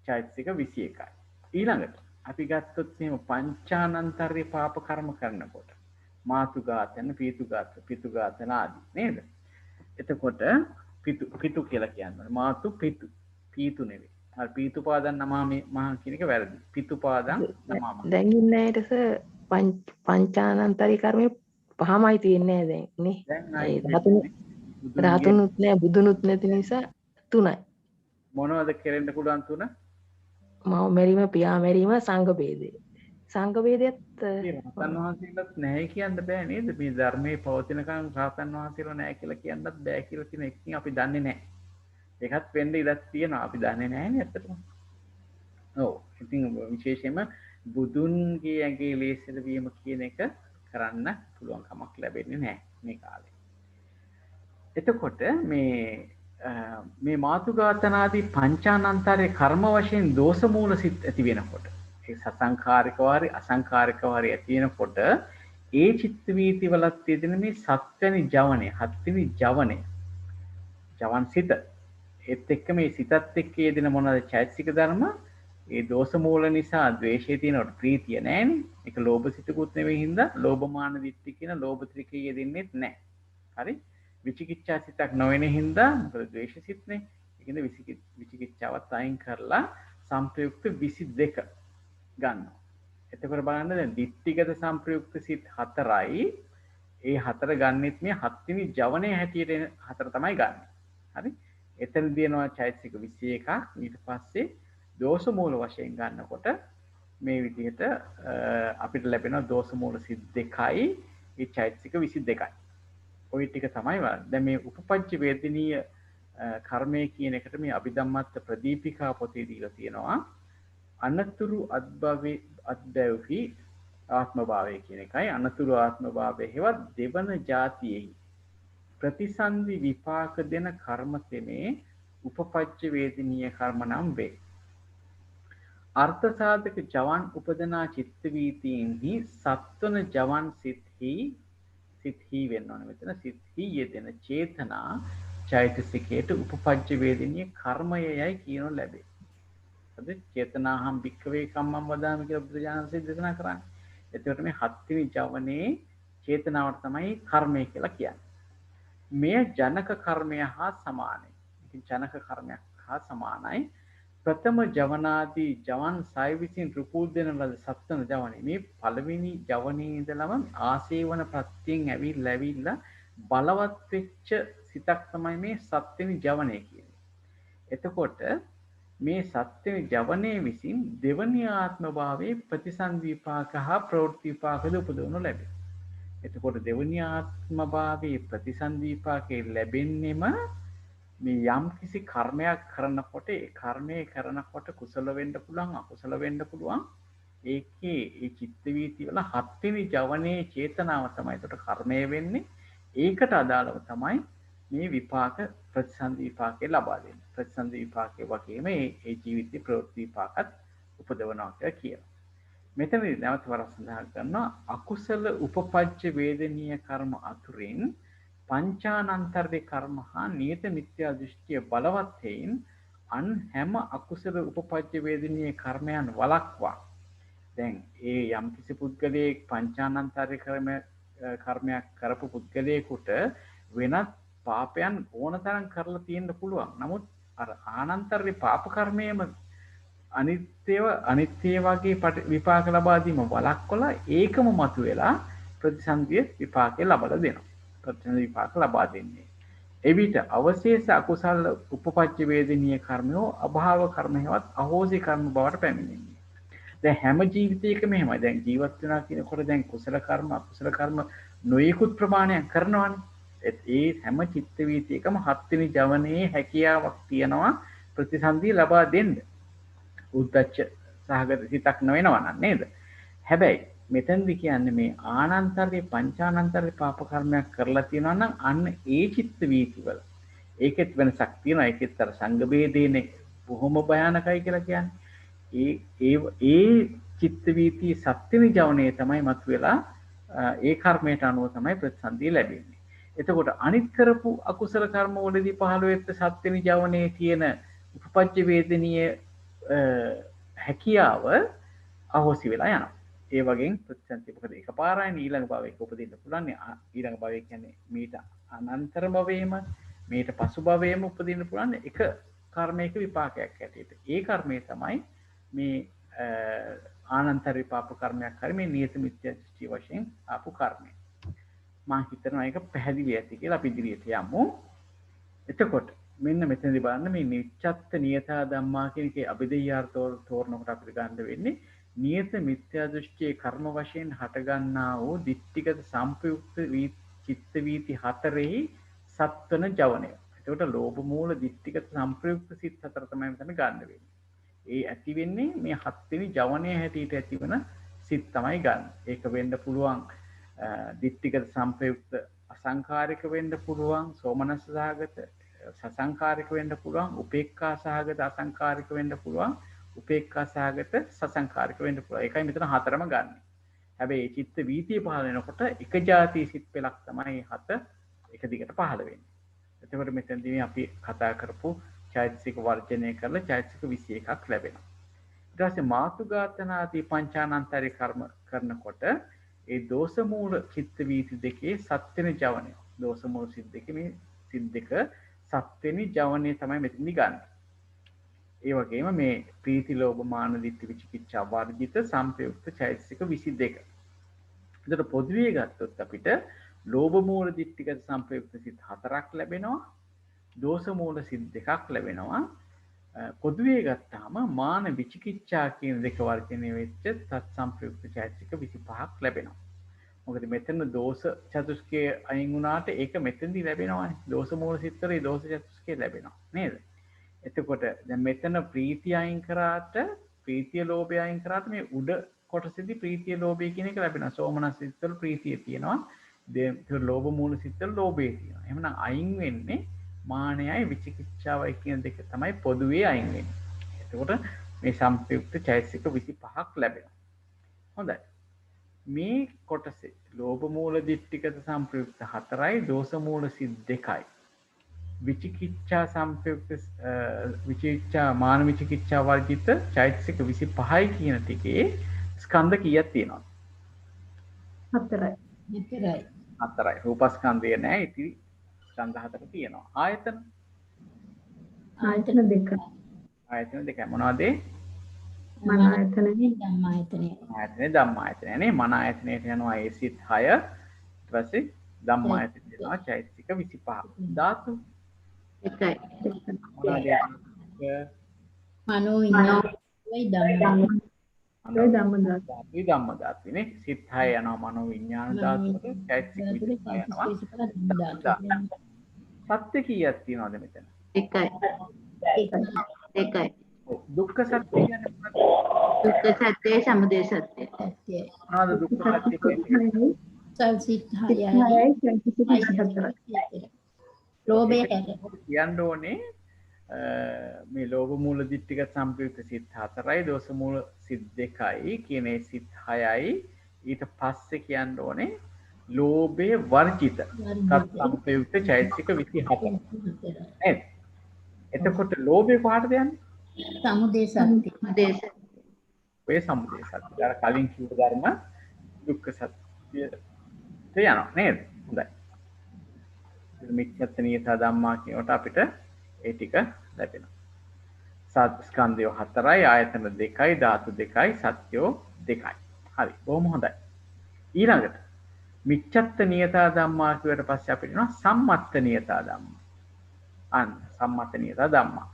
චෛතසික 21යි. ඊළඟට අපි ගත්තොත් එහෙම පංචානන්තරේ පාප කර්ම කරනකොට මාතු ඝාතන, පීතු ඝාතන, පිතු ඝාතන ආදී නේද? එතකොට පිතු කියලා කියන්නේ මාතු පිතු. පීතු නෙවෙයි. අර පීතුපාදන් නමාමේ මහා කියන එක වැරදි. පිතුපාදන් නමාම. දැන් ඉන්නේ ඇයිටස පංචානන්තරී කර්මේ පහමයි තියෙන්නේ දැන් නේ. රාතුනුත් නෑ බුදුනුත් නැති නිසා 3යි. මොනවද කෙරෙන්න පුළුවන් 3? මව මැරීම, පියා මැරීම, සංඝ ભેදය. සංඝ ભેදයත් රහතන් වහන්සේලාත් නැහැ කියන්න බෑ නේද? මේ ධර්මයේ පවතිනකන් රහතන් වහන්සේලා නැහැ කියලා කියන්නත් බෑ කියලා කියන එකකින් අපි දන්නේ නැහැ. ඒකත් වෙන්න ඉඩක් තියෙනවා. අපි දන්නේ නැහැ නේ ඇත්තටම. ඔව්. ඉතින් විශේෂයෙන්ම බුදුන්ගේ ඇඟේ ලේසල වීම කියන එක කරන්න පුළුවන් කමක් ලැබෙන්නේ නැහැ මේ කාලේ. එතකොට මේ මාතු ඝාතනාදී පංචානන්තරේ කර්ම වශයෙන් දෝෂ මූල සිත් ඇති වෙනකොට ඒ සසංකාරික වාරි අසංකාරික වාරි ඇති වෙනකොට ඒ චිත්ත වීති වලත් තියෙන මේ 7 වෙනි ජවනය 7 වෙනි ජවනය ජවන් සිත ඒත් එක්ක මේ සිතත් එක්ක යෙදෙන මොනවාද චෛතසික ධර්ම ඒ දෝෂ මූල නිසා ද්වේෂය තියෙනවට ප්‍රීතිය නැහැනේ. ඒක ලෝභ සිතකුත් නෙවෙයි හින්දා ලෝභමාන දිට්ඨි කියන ලෝභ ත්‍රිකය යෙදෙන්නෙත් නැහැ. හරි? විචිකිච්ඡා සිතක් නොවන හින්දා මොකද ද්වේෂ සිත්නේ. ඒකෙන්ද විචිකිච්ඡාවත් අයින් කරලා සංප්‍රයුක්ත 22 ගන්නවා. එතකොට බලන්න දැන් ditthිගත සංප්‍රයුක්ත සිත් 4යි. ඒ 4 ගන්නෙත් මේ 7 වෙනි ජවනයේ හැටියට 4 තමයි ගන්න. හරි? එතන දෙනවා චෛතසික 21ක්. ඊට පස්සේ දෝෂ මූල වශයෙන් ගන්නකොට මේ විදිහට අපිට ලැබෙනවා දෝෂ මූල සිත් 2යි ඒ චෛතසික 22යි. ওই ටික තමයි බලන්න. දැන් මේ උපපච්ච වේදනීය කර්මය කියන එකට මේ අභිධම්මත් ප්‍රදීපිකා පොතේ දීලා තියෙනවා. අනතුරු අත්බැව්හි ආත්මභාවය කියන එකයි. අනතුරු ආත්මභාවය හෙවත් දෙවන જાතියෙහි ප්‍රතිසන්දි විපාක දෙන කර්ම තෙමේ උපපච්ච වේදනීය කර්ම නම් වේ. අර්ථ සාධක ජවන් උපදනා චිත්ත වීතීන්හි සත්වන ජවන් සිත්හි වෙන්න ඕනේ මෙතන සිත්හි යෙදෙන චේතනා චෛතසිකයට උපපච්ච වේදනීය කර්මයයි කියනු ලැබේ. හරිද? චේතනාහම් භික්ඛවේ කම්මං වදාමි කියලා බුදුජානක දේශනා කරන්නේ. එතකොට මේ 7 වෙනි ජවනේ චේතනාවට තමයි කර්මය කියලා කියන්නේ. මෙය ජනක කර්මය හා සමානයි. ඉතින් ජනක කර්මයක් හා සමානයි. ප්‍රථම ජවනාදී ජවන් 6 විසින් රුපුල් දෙන ලද සත්වන ජවනේ මේ පළවෙනි ජවනේ ඉඳලම ආසේවන ප්‍රත්‍යයෙන් ඇවිල්ලා බලවත් වෙච්ච සිතක් තමයි මේ 7 වෙනි ජවනේ කියන්නේ. එතකොට මේ 7 වෙනි ජවනේ විසින් දෙවනි ආත්ම භාවයේ ප්‍රතිසන්දි විපාක හා ප්‍රවෘත්ති විපාකද උපදවනු ලැබේ. එතකොට දෙවනි ආත්ම භාවයේ ප්‍රතිසන්දි විපාකේ ලැබෙන්නෙම මේ යම් කිසි කර්මයක් කරනකොට ඒ කර්මය කරනකොට කුසල වෙන්න පුළුවන් අකුසල වෙන්න පුළුවන්. ඒකේ ඒ චිත්ත වීති වල 7 වෙනි ජවනේ චේතනාව තමයි ඒකට කර්මය වෙන්නේ. ඒකට අදාළව තමයි මේ විපාක ප්‍රතිසන්දි විපාකේ ලබා දෙන්නේ. ප්‍රතිසන්දි විපාකේ වගේම ඒ ජීවිතේ ප්‍රවෘත්ති විපාකත් උපදවනවා කියලා කියනවා. මෙතනදී නැවත වරක් සඳහන් කරනවා අකුසල උපපච්ච වේදනීය කර්ම අතුරින් පංචානන්තරේ කර්ම හා නියත මිත්‍යා දෘෂ්ටිය බලවත් හේයින් අන් හැම අකුසල උපපච්ච වේදනීය කර්මයන් වළක්වා. දැන් ඒ යම් කිසි පුද්ගලයෙක් පංචානන්තරේ කර්මයක් කරපු පුද්ගලයෙකුට වෙනත් පාපයන් ඕනතරම් කරලා තියෙන්න පුළුවන්. නමුත් අර ආනන්තරේ පාප කර්මයේම අනිත්‍ය වගේ විපාක ලබා දීම වළක්වලා ඒකම මතුවෙලා ප්‍රතිසන්දිය විපාකේ ලබා දෙනවා. ප්‍රතිසන්දි විපාක ලබා දෙන්නේ. එවිට අවශේෂ අකුසල උපපච්ච වේදනීය කර්මයෝ අභාව කර්මයවත් අහෝසි කර්ම බවට පැමිණෙන්නේ. දැන් හැම ජීවිතයකම එහෙමයි. දැන් ජීවත් වෙනවා කියනකොට දැන් කුසල කර්ම අකුසල කර්ම නොයෙකුත් ප්‍රමාණයක් කරනවානේ. ඒ හැම චිත්ත වීතියකම 7 වෙනි ජවනයේ හැකියාවක් තියෙනවා ප්‍රතිසන්දිය ලබා දෙන්න. උද්දච්ච සහගත සිතක් නොවෙනවා නේද? හැබැයි මෙතෙන්දි කියන්නේ මේ ආනන්තරේ පංචානන්තරේ පාප කර්මයක් කරලා තියෙනවා නම් අන්න ඒ චිත්ත වීතිවල ඒකෙත් වෙනසක් තියෙනවා. ඒකෙත් අර සංඝ ભેදේනේ බොහොම භයානකයි කියලා කියන්නේ. ඒ චිත්ත වීති 7 වෙනි ජවනයේ තමයි මතුවෙලා ඒ කර්මයට අනුව තමයි ප්‍රතිසන්දිය ලැබෙන්නේ. එතකොට අනිත් කරපු අකුසල කර්ම වලදී පහළ වෙච්ච 7 වෙනි ජවනයේ තියෙන උපපච්ච වේදනීය හැකියාව අහෝසි වෙලා යනවා. ඒ වගේම ප්‍රතිසන්දි මොකද එකපාරයි ඊළඟ භවයක උපදින්න පුළුවන්. ඊළඟ භවය කියන්නේ මීට අනන්තර භවයේම මීට පසු භවයේම උපදින්න පුළුවන් එක කර්මයක විපාකයක් හැටියට. ඒ කර්මය තමයි මේ ආනන්තර විපාක කර්මයක් හරි මේ නියත මිත්‍යා දෘෂ්ටි වශයෙන් ආපු කර්මය. මම හිතනවා ඒක පැහැදිලි ඇති කියලා අපි ඉදිරියට යමු. එතකොට මෙන්න මෙතනදී බලන්න මේ නිච්ඡත්ත නියතා ධම්මා කියන එකේ අභිධේයාර්ථ තෝරනකොට අපිට ගන්න වෙන්නේ නියත මිත්‍යා දෘෂ්ටියේ කර්ම වශයෙන් හටගන්නා වූ ditthිගත සංපයුක්ත චිත්ත වීති 4හි සත්වන ජවනය. එතකොට ලෝභ මූල ditthිගත සංප්‍රයුක්ත සිත් 4 තමයි මෙතන ගන්න වෙන්නේ. ඒ ඇති වෙන්නේ මේ 7 වෙනි ජවනයේ හැටියට ඇතිවන සිත් තමයි ගන්න. ඒක වෙන්න පුළුවන් ditthිගත සංප්‍රයුක්ත අසංකාරික වෙන්න පුළුවන්, සෝමනස්ස සහගත සසංකාරික වෙන්න පුළුවන්, උපේක්ඛා සහගත අසංකාරික වෙන්න පුළුවන්, උපේක්ඛා සහගත සසංකාරික වෙන්න පුළුවන්. ඒකයි මෙතන 4ම ගන්න. හැබැයි චිත්ත වීතිය පහළ වෙනකොට එක જાති සිත් පෙළක් තමයි 7 එක දිගට පහළ වෙන්නේ. එතකොට මෙතනදී අපි කතා කරපු චෛතසික වර්ජනය කරලා චෛතසික 21ක් ලැබෙනවා. ඊට පස්සේ මාතුඝාතනාදී පංචානන්තරේ කර්ම කරනකොට ඒ දෝෂ මූල චිත්ත වීති දෙකේ 7 වෙනි ජවනය. දෝෂ මූල සිත් දෙකේ මේ සිත් දෙක 7 වෙනි ජවනය තමයි මෙතනදී ගන්න. ඒ වගේම මේ ප්‍රීති ලෝභ මාන දිට්ඨි විචිකිච්ඡා වර්ජිත සංප්‍රයුක්ත චෛතසික 22. එතකොට පොදුවේ ගත්තොත් අපිට ලෝභ මූල දිට්ඨිගත සංප්‍රයුක්ත සිත් 4ක් ලැබෙනවා. දෝෂ මූල සිත් 2ක් ලැබෙනවා. පොදුවේ ගත්තාම මාන විචිකිච්ඡා කියන දෙක වර්ජනය වෙච්ච තත් සංප්‍රයුක්ත චෛතසික 25ක් ලැබෙනවා. මොකද මෙතන දෝෂ චතුස්කයේ අයින් වුණාට ඒක මෙතනදී ලැබෙනවානේ. දෝෂ මූල සිත්තරේ දෝෂ චතුස්කයේ ලැබෙනවා නේද? එතකොට දැන් මෙතන ප්‍රීතිය අයින් කරාට ප්‍රීතිය ලෝභය අයින් කරාට මේ උඩ කොටසේදී ප්‍රීතිය ලෝභය කියන එක ලැබෙනවා. සෝමනස් සිත්වල ප්‍රීතිය තියෙනවා. ඒ ලෝභ මූල සිත්වල ලෝභය තියෙනවා. එහෙනම් අයින් වෙන්නේ මානයයි විචිකිච්ඡාවයි කියන දෙක තමයි පොදුවේ අයින් වෙන්නේ. එතකොට මේ සංප්‍රයුක්ත චෛතසික 25ක් ලැබෙනවා. හොඳයි. මේ කොටසේ ලෝභ මූල දිට්ඨිගත සංප්‍රයුක්ත 4යි දෝෂ මූල සිත් 2යි. විචිකිච්ඡා සංප්‍රයුක්ත විචිකිච්ඡා මාන විචිකිච්ඡා වර්ජිත චෛතසික 25යි කියන ටිකේ ස්කන්ධ කීයක් තියෙනවද? 4යි. 4යි. රූපස්කන්ධය නෑ. ඉතින් ස්කන්ධ 4 තියෙනවා. ආයතන 2යි. ආයතන 2යි. මොනවද ඒ? මන ආයතනෙ ධම්මායතනෙ. ආයතනෙ ධම්මායතනෙ නේ. මන ආයතනයට යනවා ඒ සිත් 6. ඊට පස්සේ ධම්මායතනෙ යනවා චෛතසික 25. ධාතු 1යි. මනෝ විඤ්ඤාණය ධම්ම ධම්ම ධාතුනේ. සිත් 6 යනවා මනෝ විඤ්ඤාණ ධාතුවට චෛතසික 25 යනවා. සත්‍ය කීයක් තියෙනවද මෙතන? 1යි. දුක්ඛ සත්‍ය කියන්නේ මොනවද? දුක්ඛ සත්‍යයි සමුදය සත්‍යයි. මොනවද දුක්ඛ සත්‍ය කියන්නේ? සිත් 6යි. ලෝභය කියන්න ඕනේ මේ ලෝභ මූල දිට්ඨිගත සංප්‍රයුක්ත සිත් 4යි දෝෂ මූල සිත් 2යි කියන ඒ සිත් 6යි ඊට පස්සේ කියන්න ඕනේ ලෝභය වර්ජිත සංප්‍රයුක්ත චෛතසික 27. නේද? එතකොට ලෝභය කොහාටද යන්නේ? සමුදය සත්‍ය. ඔය සමුදය සත්‍ය. අර කලින් කිව්ව ධර්ම දුක්ඛ සත්‍යයට යනවා නේද? හොඳයි. මිච්ඡත්ත නියත ධම්මා කියනකොට අපිට ඒ ටික ලැබෙනවා. සත් ස්කන්ධය 4යි, ආයතන 2යි, ධාතු 2යි, සත්‍යෝ 2යි. හරි. බොහොම හොඳයි. ඊළඟට මිච්ඡත්ත නියත ධම්මා කියුවට පස්සේ අපිට එනවා සම්මත්ත නියත ධම්මා. අන්න සම්මත්ත නියත ධම්මා.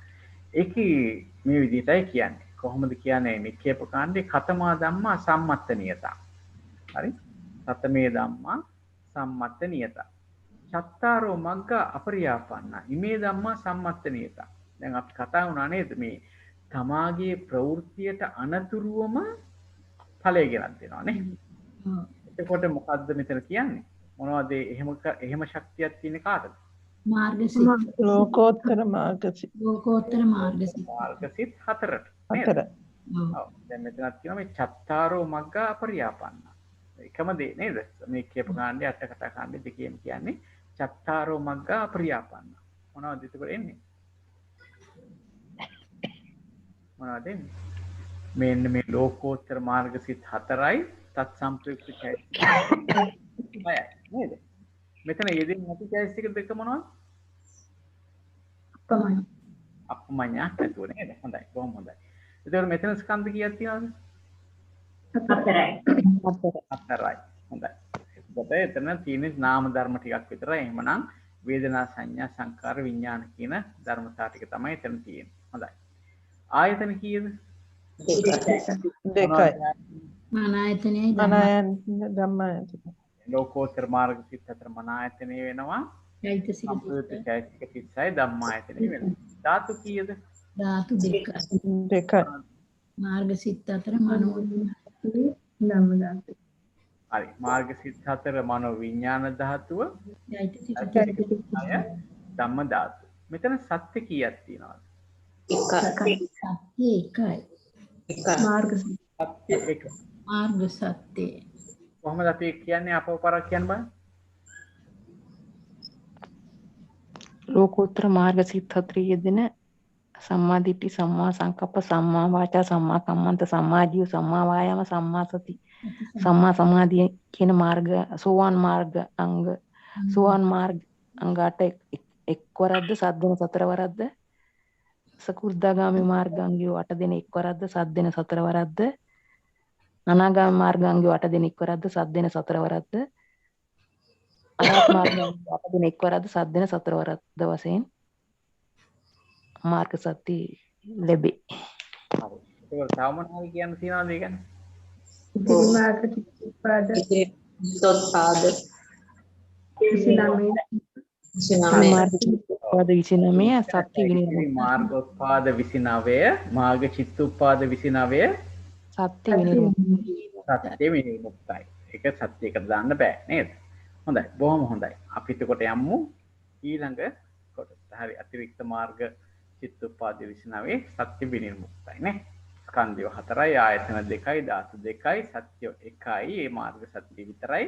ඒකේ මේ විදිහටයි කියන්නේ. කොහොමද කියන්නේ මේ කියපු කාණ්ඩේ කතමා ධම්මා සම්මත්ත නියත. හරි? සතමේ ධම්මා සම්මත්ත නියත. චත්තාරෝ මග්ග අපරියාපන්න ඉමේ ධම්මා සම්මත්ත නියත. දැන් අපි කතා වුණා නේද මේ තමාගේ ප්‍රවෘත්තියට අනතුරුවම ඵලය ගෙනත් දෙනවා නේ. එතකොට මොකද්ද මෙතන කියන්නේ? මොනවද එහෙම ශක්තියක් තියෙන කාටද? මාර්ගසිත. ලෝකෝත්තර මාර්ගසිත. ලෝකෝත්තර මාර්ගසිත. මාර්ගසිත 4ට. 4. ඔව්. දැන් මෙතනත් කියනවා මේ චත්තාරෝ මග්ග අපරියාපන්න. එකම දේ නේද? මේ කියපු කාණ්ඩේ අට කතා කාණ්ඩේ දෙකේම කියන්නේ චත්තාරෝ මග්ග අපරියාපන්න. මොනවද එතකොට එන්නේ? මොනවද එන්නේ? මෙන්න මේ ලෝකෝත්තර මාර්ගසිත 4යි තත් සම්ප්‍රයුක්ත චෛතසික 6යි නේද? මෙතන යෙදෙන්නේ නැති චෛතසික දෙක මොනවද? අපමඤ්ඤා නැතුව නේද? හොඳයි. බොහොම හොඳයි. එතකොට මෙතන ස්කන්ධ කීයක් තියෙනවද? 4යි. හොඳයි. එතකොට එතන තියෙන නාම ධර්ම ටිකක් විතරයි. එහෙමනම් වේදනා සංඥා සංකාර විඥාන කියන ධර්මතා ටික තමයි එතන තියෙන්නේ. හොඳයි. ආයතන කීයද? 2යි. මන ආයතනයයි ධම්මායතන. ලෝකෝත්තර මාර්ග සිත් 4 මන ආයතනය වෙනවා. චෛතසික 36යි ධම්මායතනය වෙනවා. ධාතු කීයද? ධාතු 2යි. මාර්ගසිත 4 මනෝ ධම්ම ධාතු. හරි. මාර්ගසිත 4 මනෝ විඥාන ධාතුව චෛතසික ධම්ම ධාතු. මෙතන සත්‍ය කීයක් තියෙනවද? 1යි. මාර්ගසිත. සත්‍ය 1. මාර්ග සත්‍ය. කොහොමද අපි කියන්නේ අපව පරක් කියන්න බෑ? ලෝකෝත්තර මාර්ග සිත් 4 යෙදෙන සම්මා දිට්ඨි සම්මා සංකප්ප සම්මා වාචා සම්මා කම්මන්ත සම්මා ජීව සම්මා වායාම සම්මා සති සම්මා සමාධිය කියන මාර්ග සෝවාන් මාර්ග අංග සෝවාන් මාර්ග අංග 8 එක් වරද්ද සද්දන 4 වරද්ද සකු르දාගාමි මාර්ගාංගය 8 දෙන එක්වරක්ද සත් දෙන 4 වරක්ද අනාගාමි මාර්ගාංගය 8 දෙන එක්වරක්ද සත් දෙන 4 වරක්ද අරහත් මාර්ගාංගය 8 දෙන එක්වරක්ද සත් දෙන 4 වරක්ද වශයෙන් මාර්ග සත්‍ය ලැබේ. හරි. ඒක තව මොනවද කියන්න තියනවද ඒ ගැන? මාර්ග චිත්තෝත්පාද 29 මාර්ග චිත්තෝත්පාද 29 සත්‍ය විනිර්මුක්තයි. මාර්ගෝත්පාද 29 මාර්ග චිත්තෝත්පාද 29 සත්‍ය විනිර්මුක්තයි. සත්‍ය විනිර්මුක්තයි. ඒක සත්‍යයකට දාන්න බෑ නේද? හොඳයි. බොහොම හොඳයි. අපි එතකොට යමු ඊළඟ කොටස. හරි. අතිරික්ත මාර්ග චිත්තෝත්පාද 29 සත්‍ය විනිර්මුක්තයි නේ. ස්කන්ධය 4යි ආයතන 2යි ධාතු 2යි සත්‍ය 1යි. මේ මාර්ග සත්‍ය විතරයි.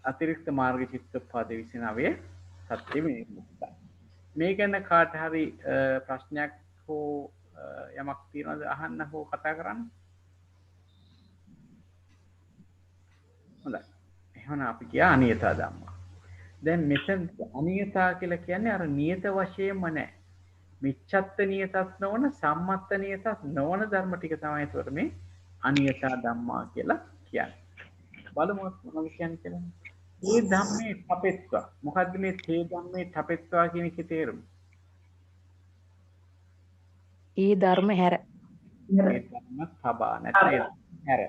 අතිරික්ත මාර්ග චිත්තෝත්පාද 29 සත්‍ය විනිර්මුක්තයි. මේ ගැන කාට හරි ප්‍රශ්නයක් හෝ යමක් තියෙනවද අහන්න හෝ කතා කරන්න? හොඳයි. එහෙනම් අපි කියා අනියතා ධම්මා. දැන් මෙතන අනියතා කියලා කියන්නේ අර නියත වශයෙන්ම නැහැ. මිච්ඡත්ත නියතත් නොවන සම්මත්ත නියතත් නොවන ධර්ම ටික තමයි ඒතකොට මේ අනියතා ධම්මා කියලා කියන්නේ. බලමු මොනවද කියන්නේ කියලා. මේ ධම්මේ තපෙත්වා. මොකද්ද මේ තේ ධම්මේ තපෙත්වා කියන එකේ තේරුම? ඒ ධර්ම හැර. ඒ ධර්ම තබා නැත්නම් හැර.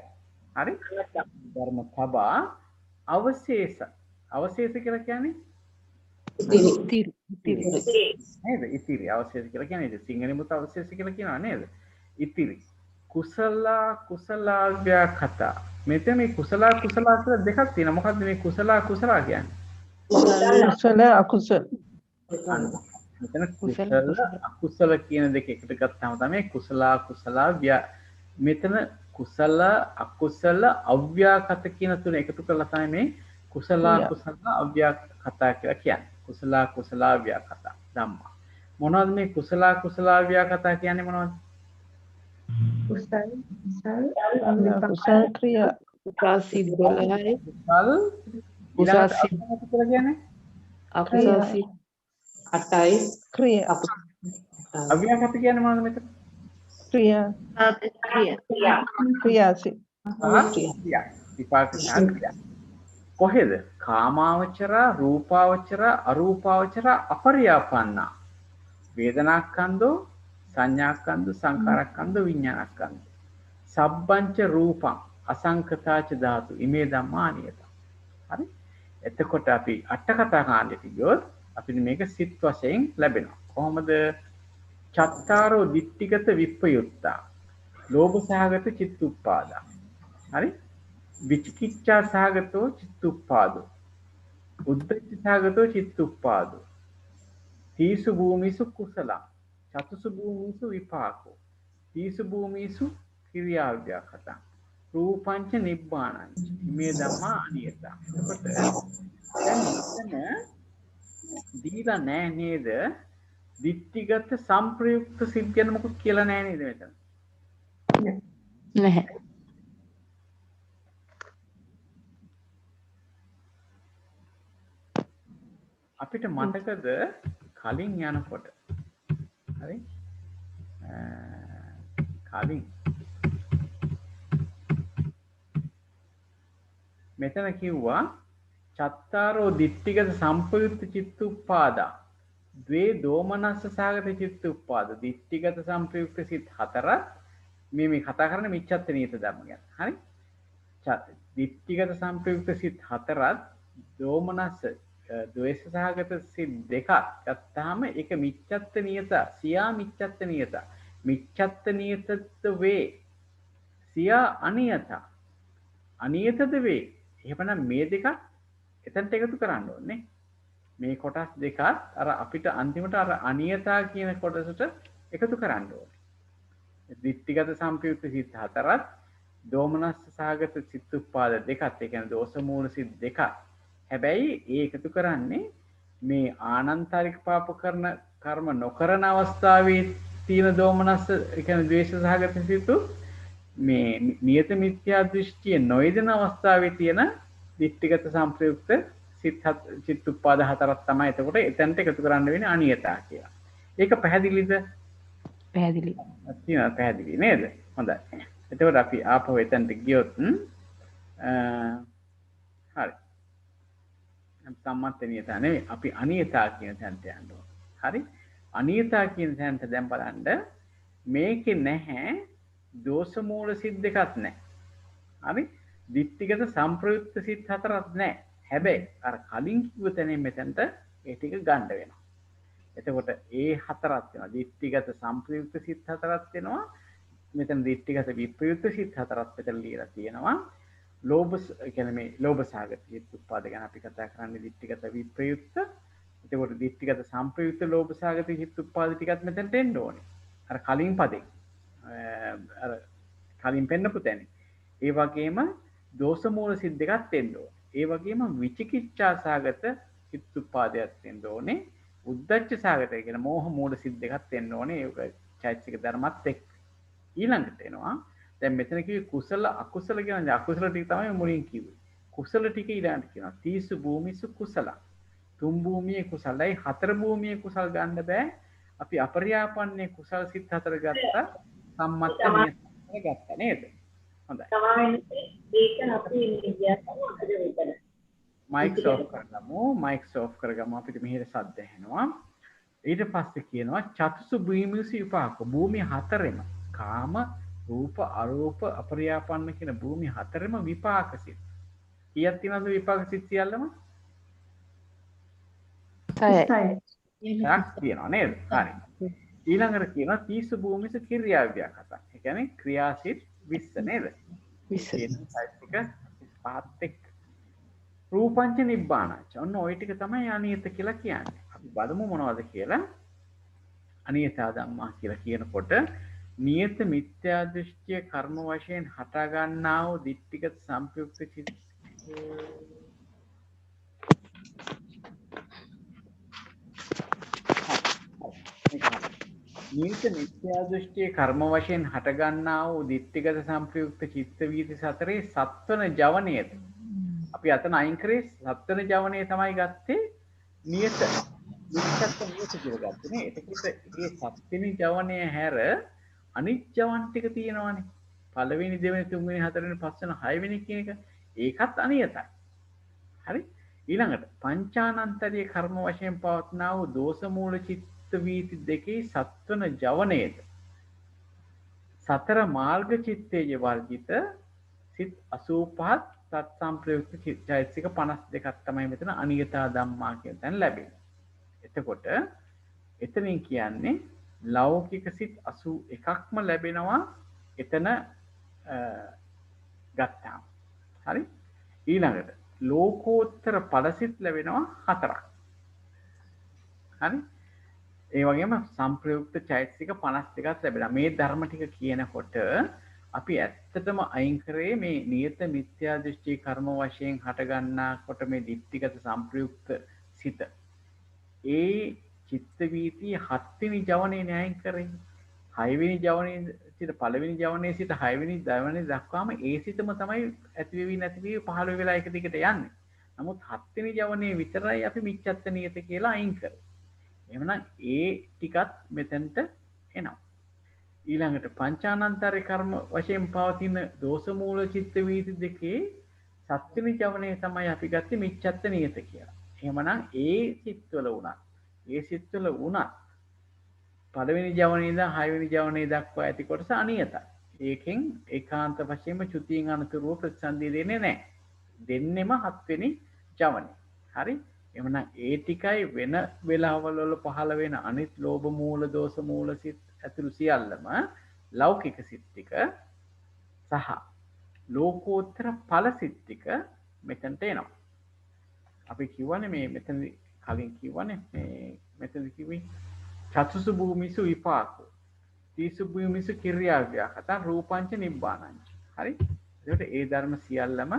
හරි? ධර්ම තබා අවශේෂ. අවශේෂ කියලා කියන්නේ ඉතිරි. නේද? ඉතිරි අවශේෂ කියලා කියන්නේ සිංහලෙන් මුත අවශේෂ කියලා කියනවා නේද? ඉතිරි. කුසල ව්‍යාකතා. මෙතන මේ කුසල කියලා දෙකක් තියෙනවා. මොකද්ද මේ කුසල කියන්නේ? කුසල අකුසල. මෙතන කුසල අකුසල කියන දෙක එකට ගත්තාම තමයි කුසල මෙතන කුසල අකුසල අව්‍යාකත කියන තුන එකතු කරලා තමයි මේ කුසල අව්‍යාකතා කියලා කියන්නේ. කුසල අව්‍යාකතා ධම්මා. මොනවද මේ කුසල අව්‍යාකතා කියන්නේ මොනවද? කුසල ක්‍රියා කුසල් සිත් 12යි කුසල් කියලා කියන්නේ අකුසල් සිත් 8යි ක්‍රියා අව්‍යාකත කියන්නේ මොනවද මෙතන? ක්‍රියාසිත විපාක ක්‍රියා කොහෙද? කාමාවචර රූපාවචර අරූපාවචර අපරියාපන්නා වේදනාස්කන්ධෝ සංඥාස්කන්ධ සංකාරස්කන්ධ විඥානස්කන්ධ සබ්බංච රූපං අසංකතාච ධාතු ඉමේ ධම්මා නියත. හරි? එතකොට අපි අට කතා කාණ්ඩෙට ගියොත් අපිට මේක සිත් වශයෙන් ලැබෙනවා. කොහොමද? චත්තාරෝ දිට්ඨිගත විප්පයුත්තා ලෝභ සහගත චිත්තුප්පාදා. හරි? විචිකිච්ඡා සහගතෝ චිත්තුප්පාදෝ උද්ධච්ච සහගතෝ චිත්තුප්පාදෝ තීසු භූමිසු කුසලං චතුසු භූමිසු විපාකෝ තීසු භූමිසු ක්‍රියාව්‍යාකතං රූපංච නිබ්බාණං මේ ධම්මා අනියතා. එතකොට දැන් මෙතන දීලා නැහැ නේද? දිට්ඨිගත සංප්‍රයුක්ත සිත් ගැන මොකක් කියලා නැහැ නේද මෙතන? නැහැ. අපිට මතකද කලින් යනකොට හරි කලින් මෙතන කිව්වා චත්තාරෝ දිට්ඨිගත සම්පයුක්ත චිත්තුප්පාදා ද්වේ දෝමනස්ස සහගත චිත්තුප්පාද දිට්ඨිගත සම්පයුක්ත සිත් හතරක් මේ කතා කරන්නේ මිච්ඡත්ත නියත ධර්ම ගැන. හරි? දිට්ඨිගත සම්පයුක්ත සිත් හතරක් දෝමනස්ස ද්වේෂ සහගත සිත් දෙකක් ගත්තාම ඒක මිච්ඡත්ත නියත සියා මිච්ඡත්ත නියත මිච්ඡත්ත නියතත්ව වේ සියා අනියත අනියතද වේ. එහෙමනම් මේ දෙක එතනට එකතු කරන්න ඕනේ. මේ කොටස් දෙකත් අර අපිට අන්තිමට අර අනියතා කියන කොටසට එකතු කරන්න ඕනේ. දිට්ඨිගත සම්පයුක්ත සිත් හතරත් දෝමනස්ස සහගත චිත්තුප්පාද දෙකත් ඒ කියන්නේ දෝෂ මූල සිත් දෙකක්. හැබැයි ඒ එකතු කරන්නේ මේ ආනන්තරික පාප කරන කර්ම නොකරන අවස්ථාවේ තියෙන දෝමනස්ස ඒ කියන්නේ ද්වේෂ සහගත සිතු මේ නියත මිත්‍යා දෘෂ්ටිය නොයදෙන අවස්ථාවේ තියෙන දිට්ඨිගත සම්ප්‍රයුක්ත චිත්තුප්පාද හතරක් තමයි එතකොට එතනට එකතු කරන්න වෙන්නේ අනියතා කියලා. ඒක පැහැදිලිද? පැහැදිලි. තියෙනවා පැහැදිලි නේද? හොඳයි. එතකොට අපි ආපහු එතනට ගියොත් හරි. සම්මත නියතා නෙවෙයි අපි අනියතා කියන තැනට යන්න ඕන. හරි? අනියතා කියන තැනට දැන් බලන්න මේකේ නැහැ දෝෂ මූල සිත් දෙකක් නැහැ. හරි? දිට්ඨිගත සම්ප්‍රයුක්ත සිත් හතරක් නැහැ. හැබැයි අර කලින් කිව්ව තැනින් මෙතනට ඒ ටික ගන්න වෙනවා. එතකොට ඒ හතරක් වෙනවා. දිට්ඨිගත සම්ප්‍රයුක්ත සිත් හතරක් වෙනවා. මෙතන දිට්ඨිගත විප්‍රයුක්ත සිත් හතරක් මෙතන ලියලා තියෙනවා. ලෝභ කියන්නේ මේ ලෝභ සාගත සිත් උත්පාද ගැන අපි කතා කරන්නේ දිට්ඨිගත විප්‍රයුක්ත. එතකොට දිට්ඨිගත සම්ප්‍රයුක්ත ලෝභ සාගත සිත් උත්පාද ටිකත් මෙතනට එන්න ඕනේ. අර කලින් පදේ. අර කලින් පෙන්නපු තැන. ඒ වගේම දෝෂ මූල සිත් දෙකක් එන්න ඕනේ. ඒ වගේම විචිකිච්ඡා සාගත සිත් උත්පාදයක් එන්න ඕනේ. උද්දච්ච සාගත කියන මෝහ මූල සිත් දෙකක් එන්න ඕනේ. ඒක චෛතසික ධර්මත් එක්ක. ඊළඟට එනවා දැන් මෙතන කිව්වේ කුසල අකුසල කියන අකුසල ටික තමයි මුලින් කිව්වේ. කුසල ටික ඊළඟට කියනවා. තීසු භූමිසු කුසල. තුන් භූමියේ කුසලයි හතර භූමියේ කුසල් ගන්න බෑ. අපි අපරියාපන්නේ කුසල් සිත් හතර ගත්තා. සම්මත නියත ගත්තා නේද? හොඳයි. ඒක අපි ඉන්නේ මයික්ස් ඔෆ් කරගමු. මයික්ස් ඔෆ් කරගමු. අපිට මෙහෙට සද්ද ඇහෙනවා. ඊට පස්සේ කියනවා චතුසු භූමිසු විපාක. භූමිය හතරෙම කාම රූප අරූප අපරියාපන්න කියන භූමිය හතරෙම විපාක සිත්. කීයක් තියෙනවද විපාක සිත් සියල්ලම? 6යි. එකක් තියෙනවා නේද? හරි. ඊළඟට කියනවා තීසු භූමිසු ක්‍රියා විපාකත. ඒ කියන්නේ ක්‍රියාසිත 20 නේද? 20. පහත් එක්ක රූපංච නිබ්බානංච. ඔන්න ওই ටික තමයි අනියත කියලා කියන්නේ. අපි බලමු මොනවද කියලා. අනියතා ධම්මා කියලා කියනකොට නියත මිත්‍යා දෘෂ්ටිය කර්ම වශයෙන් හට ගන්නා වූ දිට්ඨිගත සම්ප්‍රයුක්ත චිත්ත නියත මිත්‍යා දෘෂ්ටිය කර්ම වශයෙන් හට ගන්නා වූ දිට්ඨිගත සම්ප්‍රයුක්ත චිත්ත වීති සතරේ සත්වන ජවනයේද අපි අතන අයින් කරේ සත්වන ජවනයේ තමයි ගත්තේ නියත විච්ඡත්ත නියත කියලා ගත්තේ නේ. එතකොට මේ සත්වෙනි ජවනය හැර අනිත් ජවන් ටික තියෙනවානේ. පළවෙනි දෙවෙනි තුන්වෙනි හතරවෙනි පස්වෙනි හයවෙනි කියන එක ඒකත් අනියතයි. හරි? ඊළඟට පංචානන්තරීය කර්ම වශයෙන් පවත්නා වූ දෝෂ මූල චිත්ත වීති දෙකේ සත්වන ජවනයේද සතර මාර්ග චිත්තේය වර්ජිත සිත් 85 තත් සම්ප්‍රයුක්ත චෛතසික 52ක් තමයි මෙතන අනියතා ධම්මා කියන තැන ලැබෙන්නේ. එතකොට එතනින් කියන්නේ ලෞකික සිත් 81ක්ම ලැබෙනවා එතන ගත්තාම. හරි? ඊළඟට ලෝකෝත්තර ඵලසිත ලැබෙනවා 4ක්. හරි? ඒ වගේම සම්ප්‍රයුක්ත චෛතසික 52ක් ලැබෙනවා. මේ ධර්ම ටික කියනකොට අපි ඇත්තටම අයින් කරේ මේ නියත මිත්‍යා දෘෂ්ටි කර්ම වශයෙන් හට ගන්නාකොට මේ දිට්ඨිගත සම්ප්‍රයුක්ත සිත. ඒ චිත්ත වීතිය 7 වෙනි ජවනයේ අයින් කරේ. 6 වෙනි ජවනයේ සිට පළවෙනි ජවනයේ සිට 6 වෙනි ජවනයේ දක්වාම ඒ සිතම තමයි ඇති වෙවි නැති වෙවි 15 වෙලා එක දිගට යන්නේ. නමුත් 7 වෙනි ජවනයේ විතරයි අපි මිච්ඡත්ත නියත කියලා අයින් කරේ. එහෙනම් ඒ ටිකත් මෙතෙන්ට එනවා. ඊළඟට පංචානන්තරේ කර්ම වශයෙන් පවතින දෝෂ මූල චිත්ත වීති දෙකේ 7 වෙනි ජවනයේ තමයි අපි ගත්තේ මිච්ඡත්ත නියත කියලා. එහෙමනම් ඒ සිත්වල උනත් ඒ සිත්වල වුණත් පළවෙනි ජවනයේ ඉඳන් 6 වෙනි ජවනයේ දක්වා ඇති කොටස අනියතයි. ඒකෙන් ඒකාන්ත වශයෙන්ම චුතියෙන් අනතුරුව ප්‍රතිසන්දිය දෙන්නේ නැහැ. දෙන්නෙම 7 වෙනි ජවනයේ. හරි? එහෙනම් ඒ ටිකයි වෙන වෙලාවවල පහළ වෙන අනිත් ලෝභ මූල දෝෂ මූල සිත් ඇතුළු සියල්ලම ලෞකික සිත් ටික සහ ලෝකෝත්තර ඵල සිත් ටික මෙතනට එනවා. අපි කියවනේ මේ මෙතන කලින් කියවනේ මේ මෙතන කිව්වේ චතුසු භූමිසු විපාකෝ තීසු භූමිසු ක්‍රියාව්‍යාකත රූපංච නිබ්බානංච. හරි? එතකොට ඒ ධර්ම සියල්ලම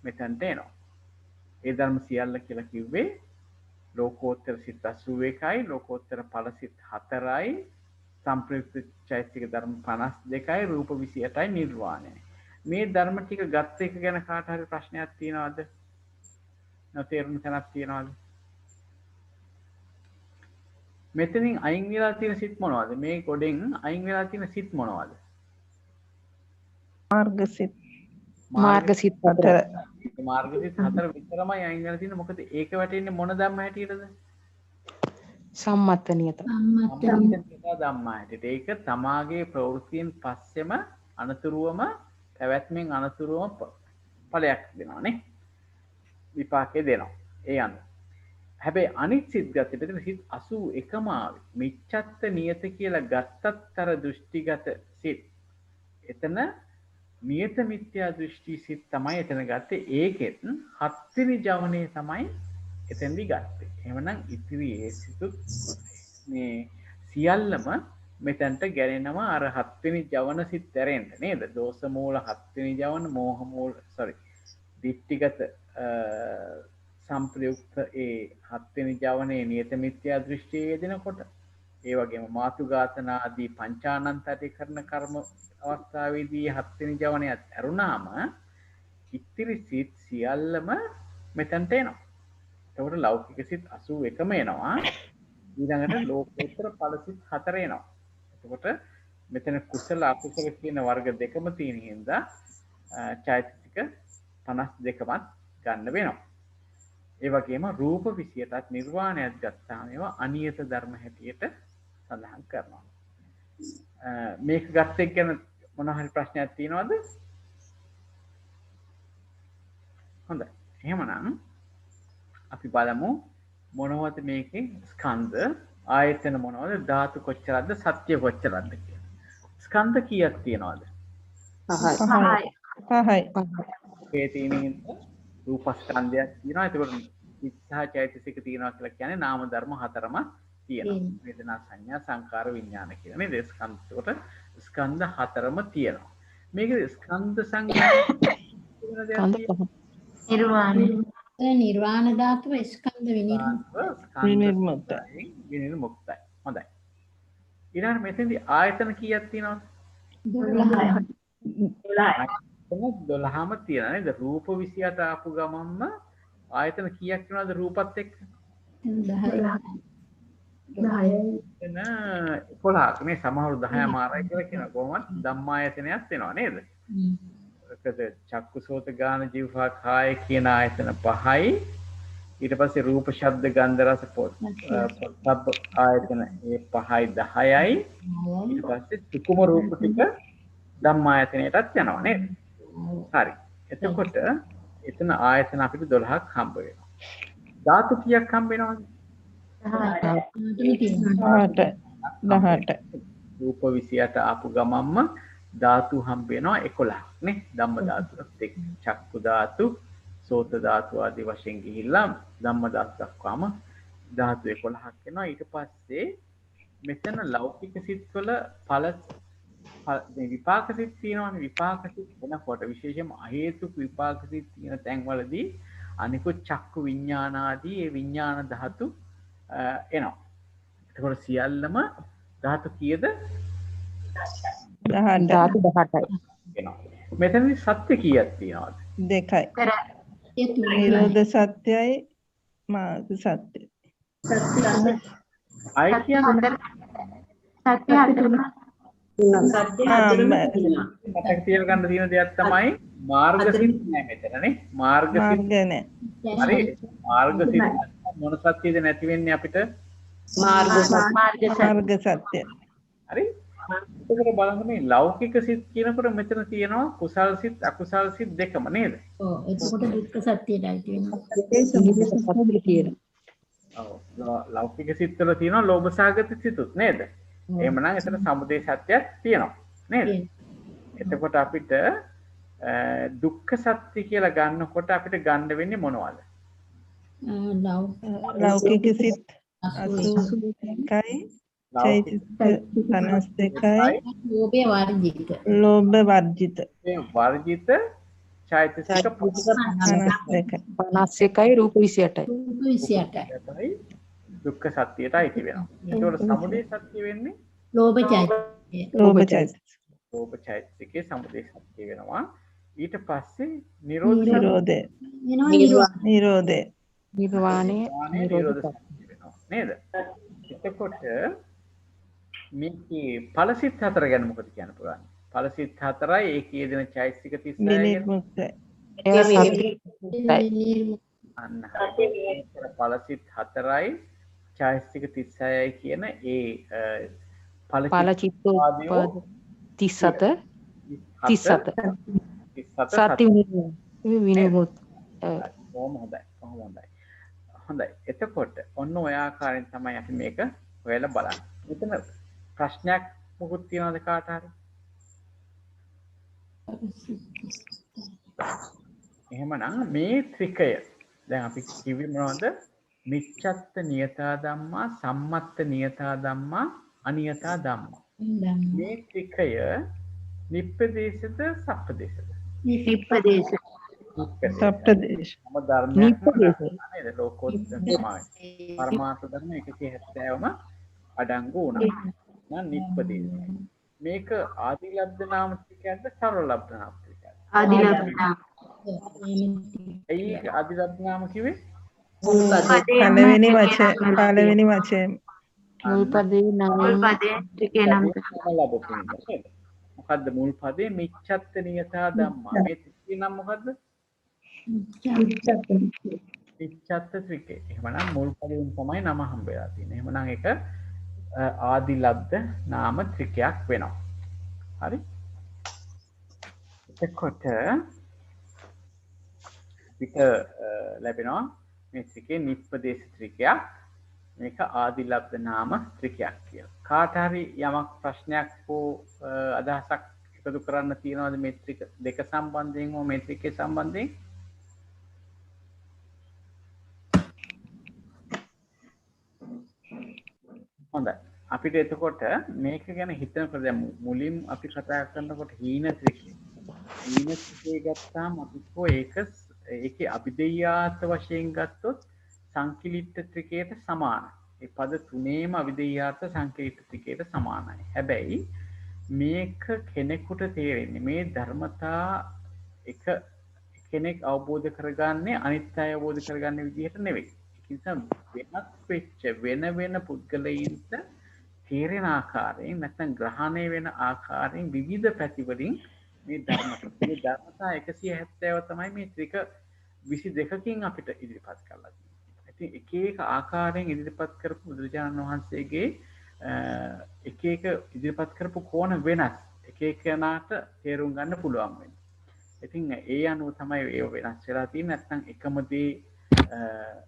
මෙතනට එනවා. ඒ ධර්ම සියල්ල කියලා කිව්වේ ලෝකෝත්තර සිත් 81යි ලෝකෝත්තර ඵල සිත් 4යි සම්ප්‍රයුක්ත චෛතසික ධර්ම 52යි රූප 28යි නිර්වාණයයි. මේ ධර්ම ටික ගත්ත එක ගැන කාට හරි ප්‍රශ්නයක් තියෙනවද? නොතේරුණු තැනක් තියෙනවද? මෙතනින් අයින් වෙලා තියෙන සිත් මොනවද? මේ ගොඩෙන් අයින් වෙලා තියෙන සිත් මොනවද? මාර්ගසිත. මාර්ගසිත 4. මාර්ගසිත 4 විතරමයි අයින් වෙලා තියෙන්නේ. මොකද ඒක වැටෙන්නේ මොන ධම්ම හැටියටද? සම්මත නියත. ධම්ම හැටියට. ඒක තමාගේ ප්‍රවෘත්තියෙන් පස්සෙම අනතුරුවම පැවැත්මෙන් අනතුරුවම ඵලයක් දෙනවා නේ. විපාකේ දෙනවා. ඒ අනුව. හැබැයි අනිත් සිත් ගත්තේ මෙතන සිත් 81ම ආවේ. මිච්ඡත්ත නියත කියලා ගත්තත් අර දෘෂ්ටිගත සිත්. එතන නියත මිත්‍යා දෘෂ්ටි සිත් තමයි එතන ගත්තේ. ඒකෙත් 7 වෙනි ජවනයේ තමයි එතෙන්දි ගත්තේ. එහෙමනම් ඉතිරි ඒ සිතුත් මේ සියල්ලම මෙතනට ගැලෙනවා අර 7 වෙනි ජවන සිත් ඇරෙන්න නේද? දෝෂ මූල 7 වෙනි ජවන, මෝහ මූල දිට්ඨිගත සම්ප්‍රයුක්ත ඒ 7 වෙනි ජවනයේ නියත මිත්‍යා දෘෂ්ටිය යෙදෙනකොට ඒ වගේම මාතුඝාතන ආදී පංචානන්තරේ කරන කර්ම අවස්ථාවේදී 7 වෙනි ජවනයත් ඇරුණාම ඉතිරි සිත් සියල්ලම මෙතනට එනවා. එතකොට ලෞකික සිත් 81ම එනවා. ඊළඟට ලෝකෝත්තර ඵල සිත් 4 එනවා. එතකොට මෙතන කුසල අකුසල කියන වර්ග දෙකම තියෙන හින්දා චෛතසික 52මත් ගන්න වෙනවා. ඒ වගේම රූප 28ත් නිර්වාණයත් ගත්තාම ඒවා අනියත ධර්ම හැටියට සඳහන් කරනවා. මේක ගත්ත එක ගැන මොන හරි ප්‍රශ්නයක් තියෙනවද? හොඳයි. එහෙමනම් අපි බලමු මොනවද මේකේ ස්කන්ධ ආයතන මොනවද ධාතු කොච්චරද සත්‍ය කොච්චරද කියලා. ස්කන්ධ කීයක් තියෙනවද? 5යි. ඒ තියෙනින් රූපස්කන්ධයක් තියෙනවා. ඒකවල ඉච්ඡා චෛතසික තියෙනවා කියලා කියන්නේ නාම ධර්ම 4ම තියෙනවා. වේදනා සංඥා සංකාර විඥාන කියලා නේද? ස්කන්ධ. ඒකට ස්කන්ධ 4ම තියෙනවා. මේකේ ස්කන්ධ සංඥා නිර්වාණ ධාතුව ස්කන්ධ විනිර්මුක්තයි. හොඳයි. ඊළඟ මෙතෙන්දී ආයතන කීයක් තියෙනවද? 12ම තියෙනවා නේද? රූප 28 ආපු ගමන්ම ආයතන කීයක් වෙනවද රූපත් එක්ක? 10යි. 11ක් නේ. සමහරු 10 මාරයි කියලා කියනවා. කොහොමද? ධම්මායතනයක් වෙනවා නේද? චක්කු සෝත ගාන ජීවහා කාය කියන ආයතන 5යි. ඊට පස්සේ රූප ශබ්ද ගන්ධ රස පොට්ටබ්බ ආයතන ඒ 5යි 10යි. ඊට පස්සේ සුකුම රූප ටික ධම්මායතනයටත් යනවා නේද? හරි. එතකොට එතන ආයතන අපිට 12ක් හම්බ වෙනවා. ධාතු කීයක් හම්බ වෙනවද? 18. රූප 28 ආපු ගමන්ම ධාතු හම්බ වෙනවා 11ක් නේ. ධම්ම ධාතුත් එක්ක චක්කු ධාතු, සෝත ධාතු ආදී වශයෙන් ගිහිල්ලා ධම්ම ධාතු දක්වාම ධාතු 11ක් වෙනවා. ඊට පස්සේ මෙතන ලෞකික සිත්වල ඵල මේ විපාක සිත් තියෙනවානේ. විපාක සිත් වෙනකොට විශේෂයෙන්ම අහේතුක විපාක සිත් තියෙන තැන්වලදී අනිකුත් චක්කු විඥාන ආදී ඒ විඥාන ධාතු එනවා. එතකොට සියල්ලම ධාතු කීයද? 18. ධාතු 18යි. එනවා. මෙතනදී සත්‍ය කීයක් තියෙනවද? 2යි. නිරෝධ සත්‍යයි මාර්ග සත්‍යයි. අය කියන්නේ සත්‍ය හතරම මතක තියාගන්න තියෙන දෙයක් තමයි මාර්ගසිත නෑ මෙතනනේ. මාර්ගසිත නෑ. හරි. මාර්ගසිත මොන සත්‍යද නැති වෙන්නේ අපිට? මාර්ග සත්‍ය. හරි. එතකොට බලන්න මේ ලෞකික සිත් කියනකොට මෙතන තියෙනවා කුසල් සිත් අකුසල් සිත් දෙකම නේද? ඔව්. එතකොට දුක්ඛ සත්‍යයටයි තියෙනවා. ඔව්. ලෞකික සිත් වල තියෙනවා ලෝභ සාගත සිතුත් නේද? එහෙමනම් එතන සමුදය සත්‍යයක් තියෙනවා නේද? එතකොට අපිට දුක්ඛ සත්‍ය කියලා ගන්නකොට අපිට ගන්න වෙන්නේ මොනවද? ලෞකික සිත් 82යි චෛතසික 52යි ලෝභ වර්ජිත චෛතසික 51යි රූප 28යි. දුක්ඛ සත්‍යයට අයිති වෙනවා. ඒකවල සමුදය සත්‍ය වෙන්නේ ලෝභ චෛතසික. ලෝභ චෛතසිකේ සමුදය සත්‍ය වෙනවා. ඊට පස්සේ නිරෝධය නිරෝධය නිර්වාණය නිරෝධ වෙනවා නේද? එතකොට මේකේ ඵලසිත 4 ගැන මොකද කියන්න පුළුවන්? ඵලසිත 4යි ඒකේ යෙදෙන චෛතසික 36යි. විනිර්මුක්තයි. අන්න ඵලසිත 4යි චෛතසික 36යි කියන ඒ ඵල චිත්තෝපාද 37 සති විනිර්මුක්ත. කොහොම හොඳයි. හොඳයි. එතකොට ඔන්න ඔය ආකාරයෙන් තමයි අපි මේක හොයලා බලන්නේ. මෙතන ප්‍රශ්නයක් මොකුත් තියනවද කාට හරි? එහෙමනම් මේ ත්‍රිකය දැන් අපි කිව්වේ මොනවද? නිච්ඡත්ත නියතා ධම්මා, සම්මත්ත නියතා ධම්මා, අනියතා ධම්මා. මේ ත්‍රිකය නිප්පදේශද සප්පදේශද? නිප්පදේශ. සප්පදේශ. මොම ධර්මයක් නේද? ලෝකෝත්තර පරමාර්ථ ධර්ම 170ම අඩංගු වුණා. නම් නිප්පදේශ. මේක ආදිලබ්ධ නාම ත්‍රිකයක්ද සරලබ්ධ නාම ත්‍රිකයක්ද? ආදිලබ්ධ නාම. ඒ ආදිලබ්ධ නාම කිව්වේ පළවෙනි වචනේ මුල් පදේ නම් ත්‍රිකේ නම් මොකද්ද මුල් පදේ? මිච්ඡත්ත නියතා ධම්මා. මේ ත්‍රිකේ නම් මොකද්ද? මිච්ඡත්ත ත්‍රිකේ. එහෙමනම් මුල් පදයෙන් තමයි නම හම්බ වෙලා තියෙන්නේ. එහෙමනම් ඒක ආදිලබ්ධ නාම ත්‍රිකයක් වෙනවා. හරි? එතකොට පිට ලැබෙනවා මේ ත්‍රිකේ නිප්පදේශ ත්‍රිකයක්. මේක ආදිලබ්ධ නාම ත්‍රිකයක් කියලා. කාට හරි යමක් ප්‍රශ්නයක් හෝ අදහසක් එකතු කරන්න තියෙනවද මේ ත්‍රික දෙක සම්බන්ධයෙන් හෝ මේ ත්‍රිකේ සම්බන්ධයෙන්? හොඳයි. අපිට එතකොට මේක ගැන හිතනකොට දැන් මුලින් අපි කතා කරනකොට හීන ත්‍රිකේ. හීන ත්‍රිකේ ගත්තාම අපි ඒකේ අභිදේයාර්ථ වශයෙන් ගත්තොත් සංකිලිට්ඨ ත්‍රිකයට සමානයි. ඒ පද තුනේම අවිදේයාර්ථ සංකිලිට්ඨ ත්‍රිකයට සමානයි. හැබැයි මේක කෙනෙකුට තේරෙන්නේ මේ ධර්මතා එක කෙනෙක් අවබෝධ කරගන්නේ අනිත් අය අවබෝධ කරගන්න විදිහට නෙවෙයි. ඒක නිසා වෙනස් වෙච්ච වෙන පුද්ගලයින්ට තේරෙන ආකාරයෙන් නැත්නම් ග්‍රහණය වෙන ආකාරයෙන් විවිධ පැතිවලින් මේ ධර්මතා 170 තමයි මේ ත්‍රික 22කින් අපිට ඉදිරිපත් කරලා තියෙන්නේ. ඉතින් එක ආකාරයෙන් ඉදිරිපත් කරපු බුදුරජාණන් වහන්සේගේ එක ඉදිරිපත් කරපු කෝණ වෙනස්. එක එකනාට තේරුම් ගන්න පුළුවන් වෙන්නේ. ඉතින් ඒ අනුව තමයි ඒ වෙනස් වෙලා තියෙන්නේ. නැත්නම් එකම දේ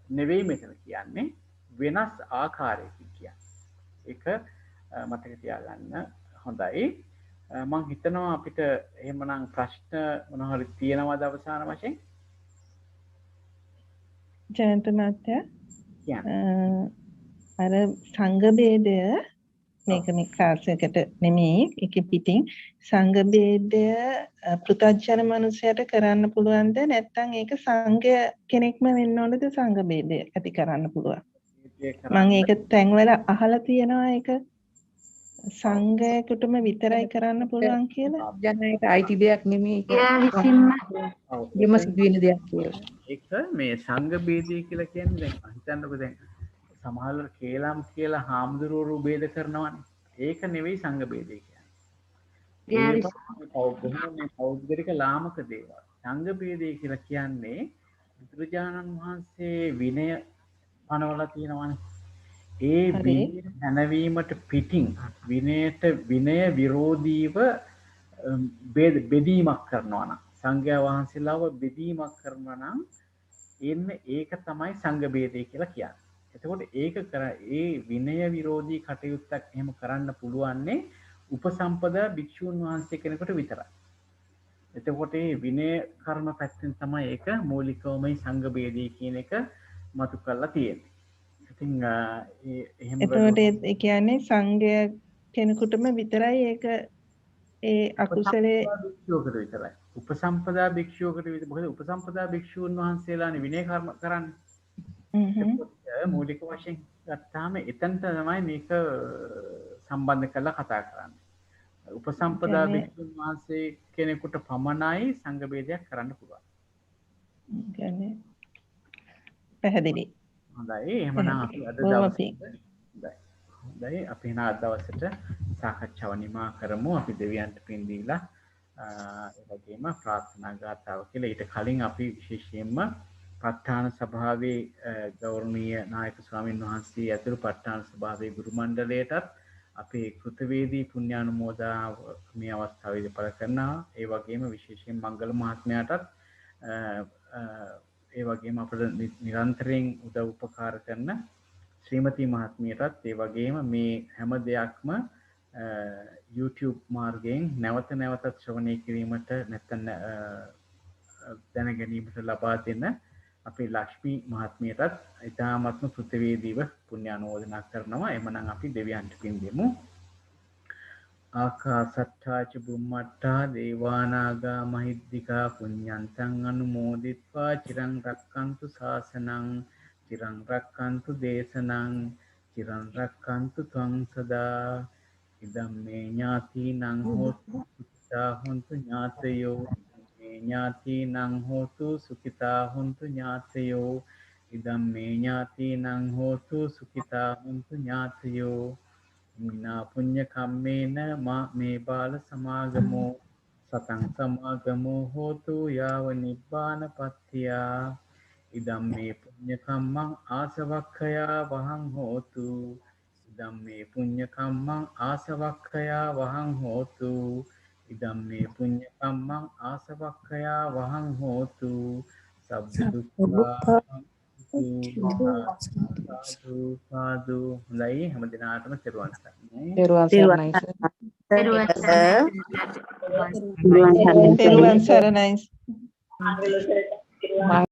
නෙවෙයි මෙතන කියන්නේ වෙනස් ආකාරයකින් කියන්නේ. ඒක මතක තියාගන්න හොඳයි. මම හිතනවා අපිට එහෙමනම් ප්‍රශ්න මොනවා හරි තියෙනවද අවසාන වශයෙන්? ජයන්ත මහත්තයා අර සංඝ ભેදය මේක මේ ක්ලාස් එකට නෙමෙයි ඒක පිටින් සංඝ ભેදය පෘථග්ජන මනුස්සයට කරන්න පුළුවන්ද නැත්නම් ඒක සංඝ කෙනෙක්ම වෙන්න ඕනද සංඝ ભેදය ඇති කරන්න පුළුවන්? මම ඒක තැන්වල අහලා තියෙනවා ඒක සංඝයකටම විතරයි කරන්න පුළුවන් කියලා. ජනයට අයිති දෙයක් නෙමෙයි. එයා විසින්ම දෙම සිදුවෙන දෙයක් කියලා. ඒක මේ සංඝ ભેදය කියලා කියන්නේ දැන් හිතන්නකෝ දැන් සමහරවල් කේලම් කියලා හාමුදුරුවෝ ભેද කරනවානේ. ඒක නෙවෙයි සංඝ ભેදය කියන්නේ. ඒක පෞද්ගලික ලාමක දේවල්. සංඝ ભેදය කියලා කියන්නේ බුදුරජාණන් වහන්සේ විනය පනවලා තියෙනවානේ. ඒ විනය නැනවීමට පිටින් විනය විරෝධීව බෙදීමක් කරනවා නම් සංඝයා වහන්සේලාව බෙදීමක් කරනවා නම් ඒක තමයි සංඝ ભેදය කියලා කියන්නේ. එතකොට ඒ විනය විරෝධී කටයුත්තක් එහෙම කරන්න පුළුවන්නේ උපසම්පදා භික්ෂුන් වහන්සේ කෙනෙකුට විතරයි. එතකොට මේ විනය කර්ම පැත්තෙන් තමයි ඒක මූලිකවම සංඝ ભેදය කියන එක මතු කරලා තියෙන්නේ. ඉතින් එහෙම එතකොට ඒ කියන්නේ සංඝය කෙනෙකුටම විතරයි ඒක ඒ අකුසලයේ භික්ෂුවකට විතරයි. උපසම්පදා භික්ෂුවකට විතර මොකද උපසම්පදා භික්ෂුන් වහන්සේලානේ විනය කර්ම කරන්නේ. මූලික වශයෙන් ගත්තාම එතනට තමයි මේක සම්බන්ධ කරලා කතා කරන්නේ. උපසම්පදා භික්ෂුන් වහන්සේ කෙනෙකුට පමණයි සංඝ ભેදයක් කරන්න පුළුවන්. කියන්නේ පැහැදිලි. හොඳයි. එහෙමනම් අපි අද දවසේ හොඳයි අපි එහෙනම් අද දවසට සාකච්ඡාව නිමා කරමු. අපි දෙවියන්ට පින් දීලා ඒ වගේම ප්‍රාර්ථනා ගාථාව කියලා ඊට කලින් අපි විශේෂයෙන්ම ප ဋ ාණ සභාවේ ගෞරවනීය නායක ස්වාමින් වහන්සේ ඇතුළු ප ဋ ාණ සභාවේ ගුරු මණ්ඩලයටත් අපේ කෘතවේදී පුණ්‍යානුමෝදනාව මේ අවස්ථාවේදී පළ කරනවා. ඒ වගේම විශේෂයෙන් මංගල මහත්මයාටත් ඒ වගේම අපට නිරන්තරයෙන් උදව් උපකාර කරන ශ්‍රීමති මහත්මියටත් ඒ වගේම මේ හැම දෙයක්ම YouTube මාර්ගයෙන් නැවත නැවතත් ශ්‍රවණය කිරීමට නැත්නම් දැන ගැනීමට ලබා දෙන අපේ ලක්ෂ්මී මහත්මියටත් ඉතාමත්ම කෘතවේදීව පුණ්‍යානුමෝදනා කරනවා. එමනම් අපි දෙවියන්ට පින් දෙමු. ආකාසට්ඨා ච බුම්මට්ඨා දේවානාගා මහිද්దికා පුඤ්ඤන්තං අනුමෝදිත්වා චිරං රක්칸තු ශාසනං චිරං රක්칸තු දේශනං චිරං රක්칸තු ත්වං සදා ඉදම්මේ ඥාතිනං හෝතු සුඛිතා හොන්තු ඥාතයෝ මේ ඥාතිනං හෝතු සුඛිතා හොන්තු ඥාතයෝ ඉදම්මේ ඥාතිනං හෝතු සුඛිතා හොන්තු ඥාතයෝ මිනා පුඤ්ඤ කම්මේන මේ බාල සමාගමෝ සතං සමාගමෝ හෝතු යාව නිබ්බාන පත්තියා ඉදම්මේ පුඤ්ඤ කම්මං ආසවක්ඛයා වහං හෝතු ඉදම්මේ පුඤ්ඤ කම්මං ආසවක්ඛයා වහං හෝතු ඉදම්මේ පුඤ්ඤ කම්මං ආසවක්ඛයා වහං හෝතු සබ්බ දුක්ඛා සාදු සාදු. හොඳයි හැම දිනාටම තෙරුවන් සරණයි. තෙරුවන් සරණයි.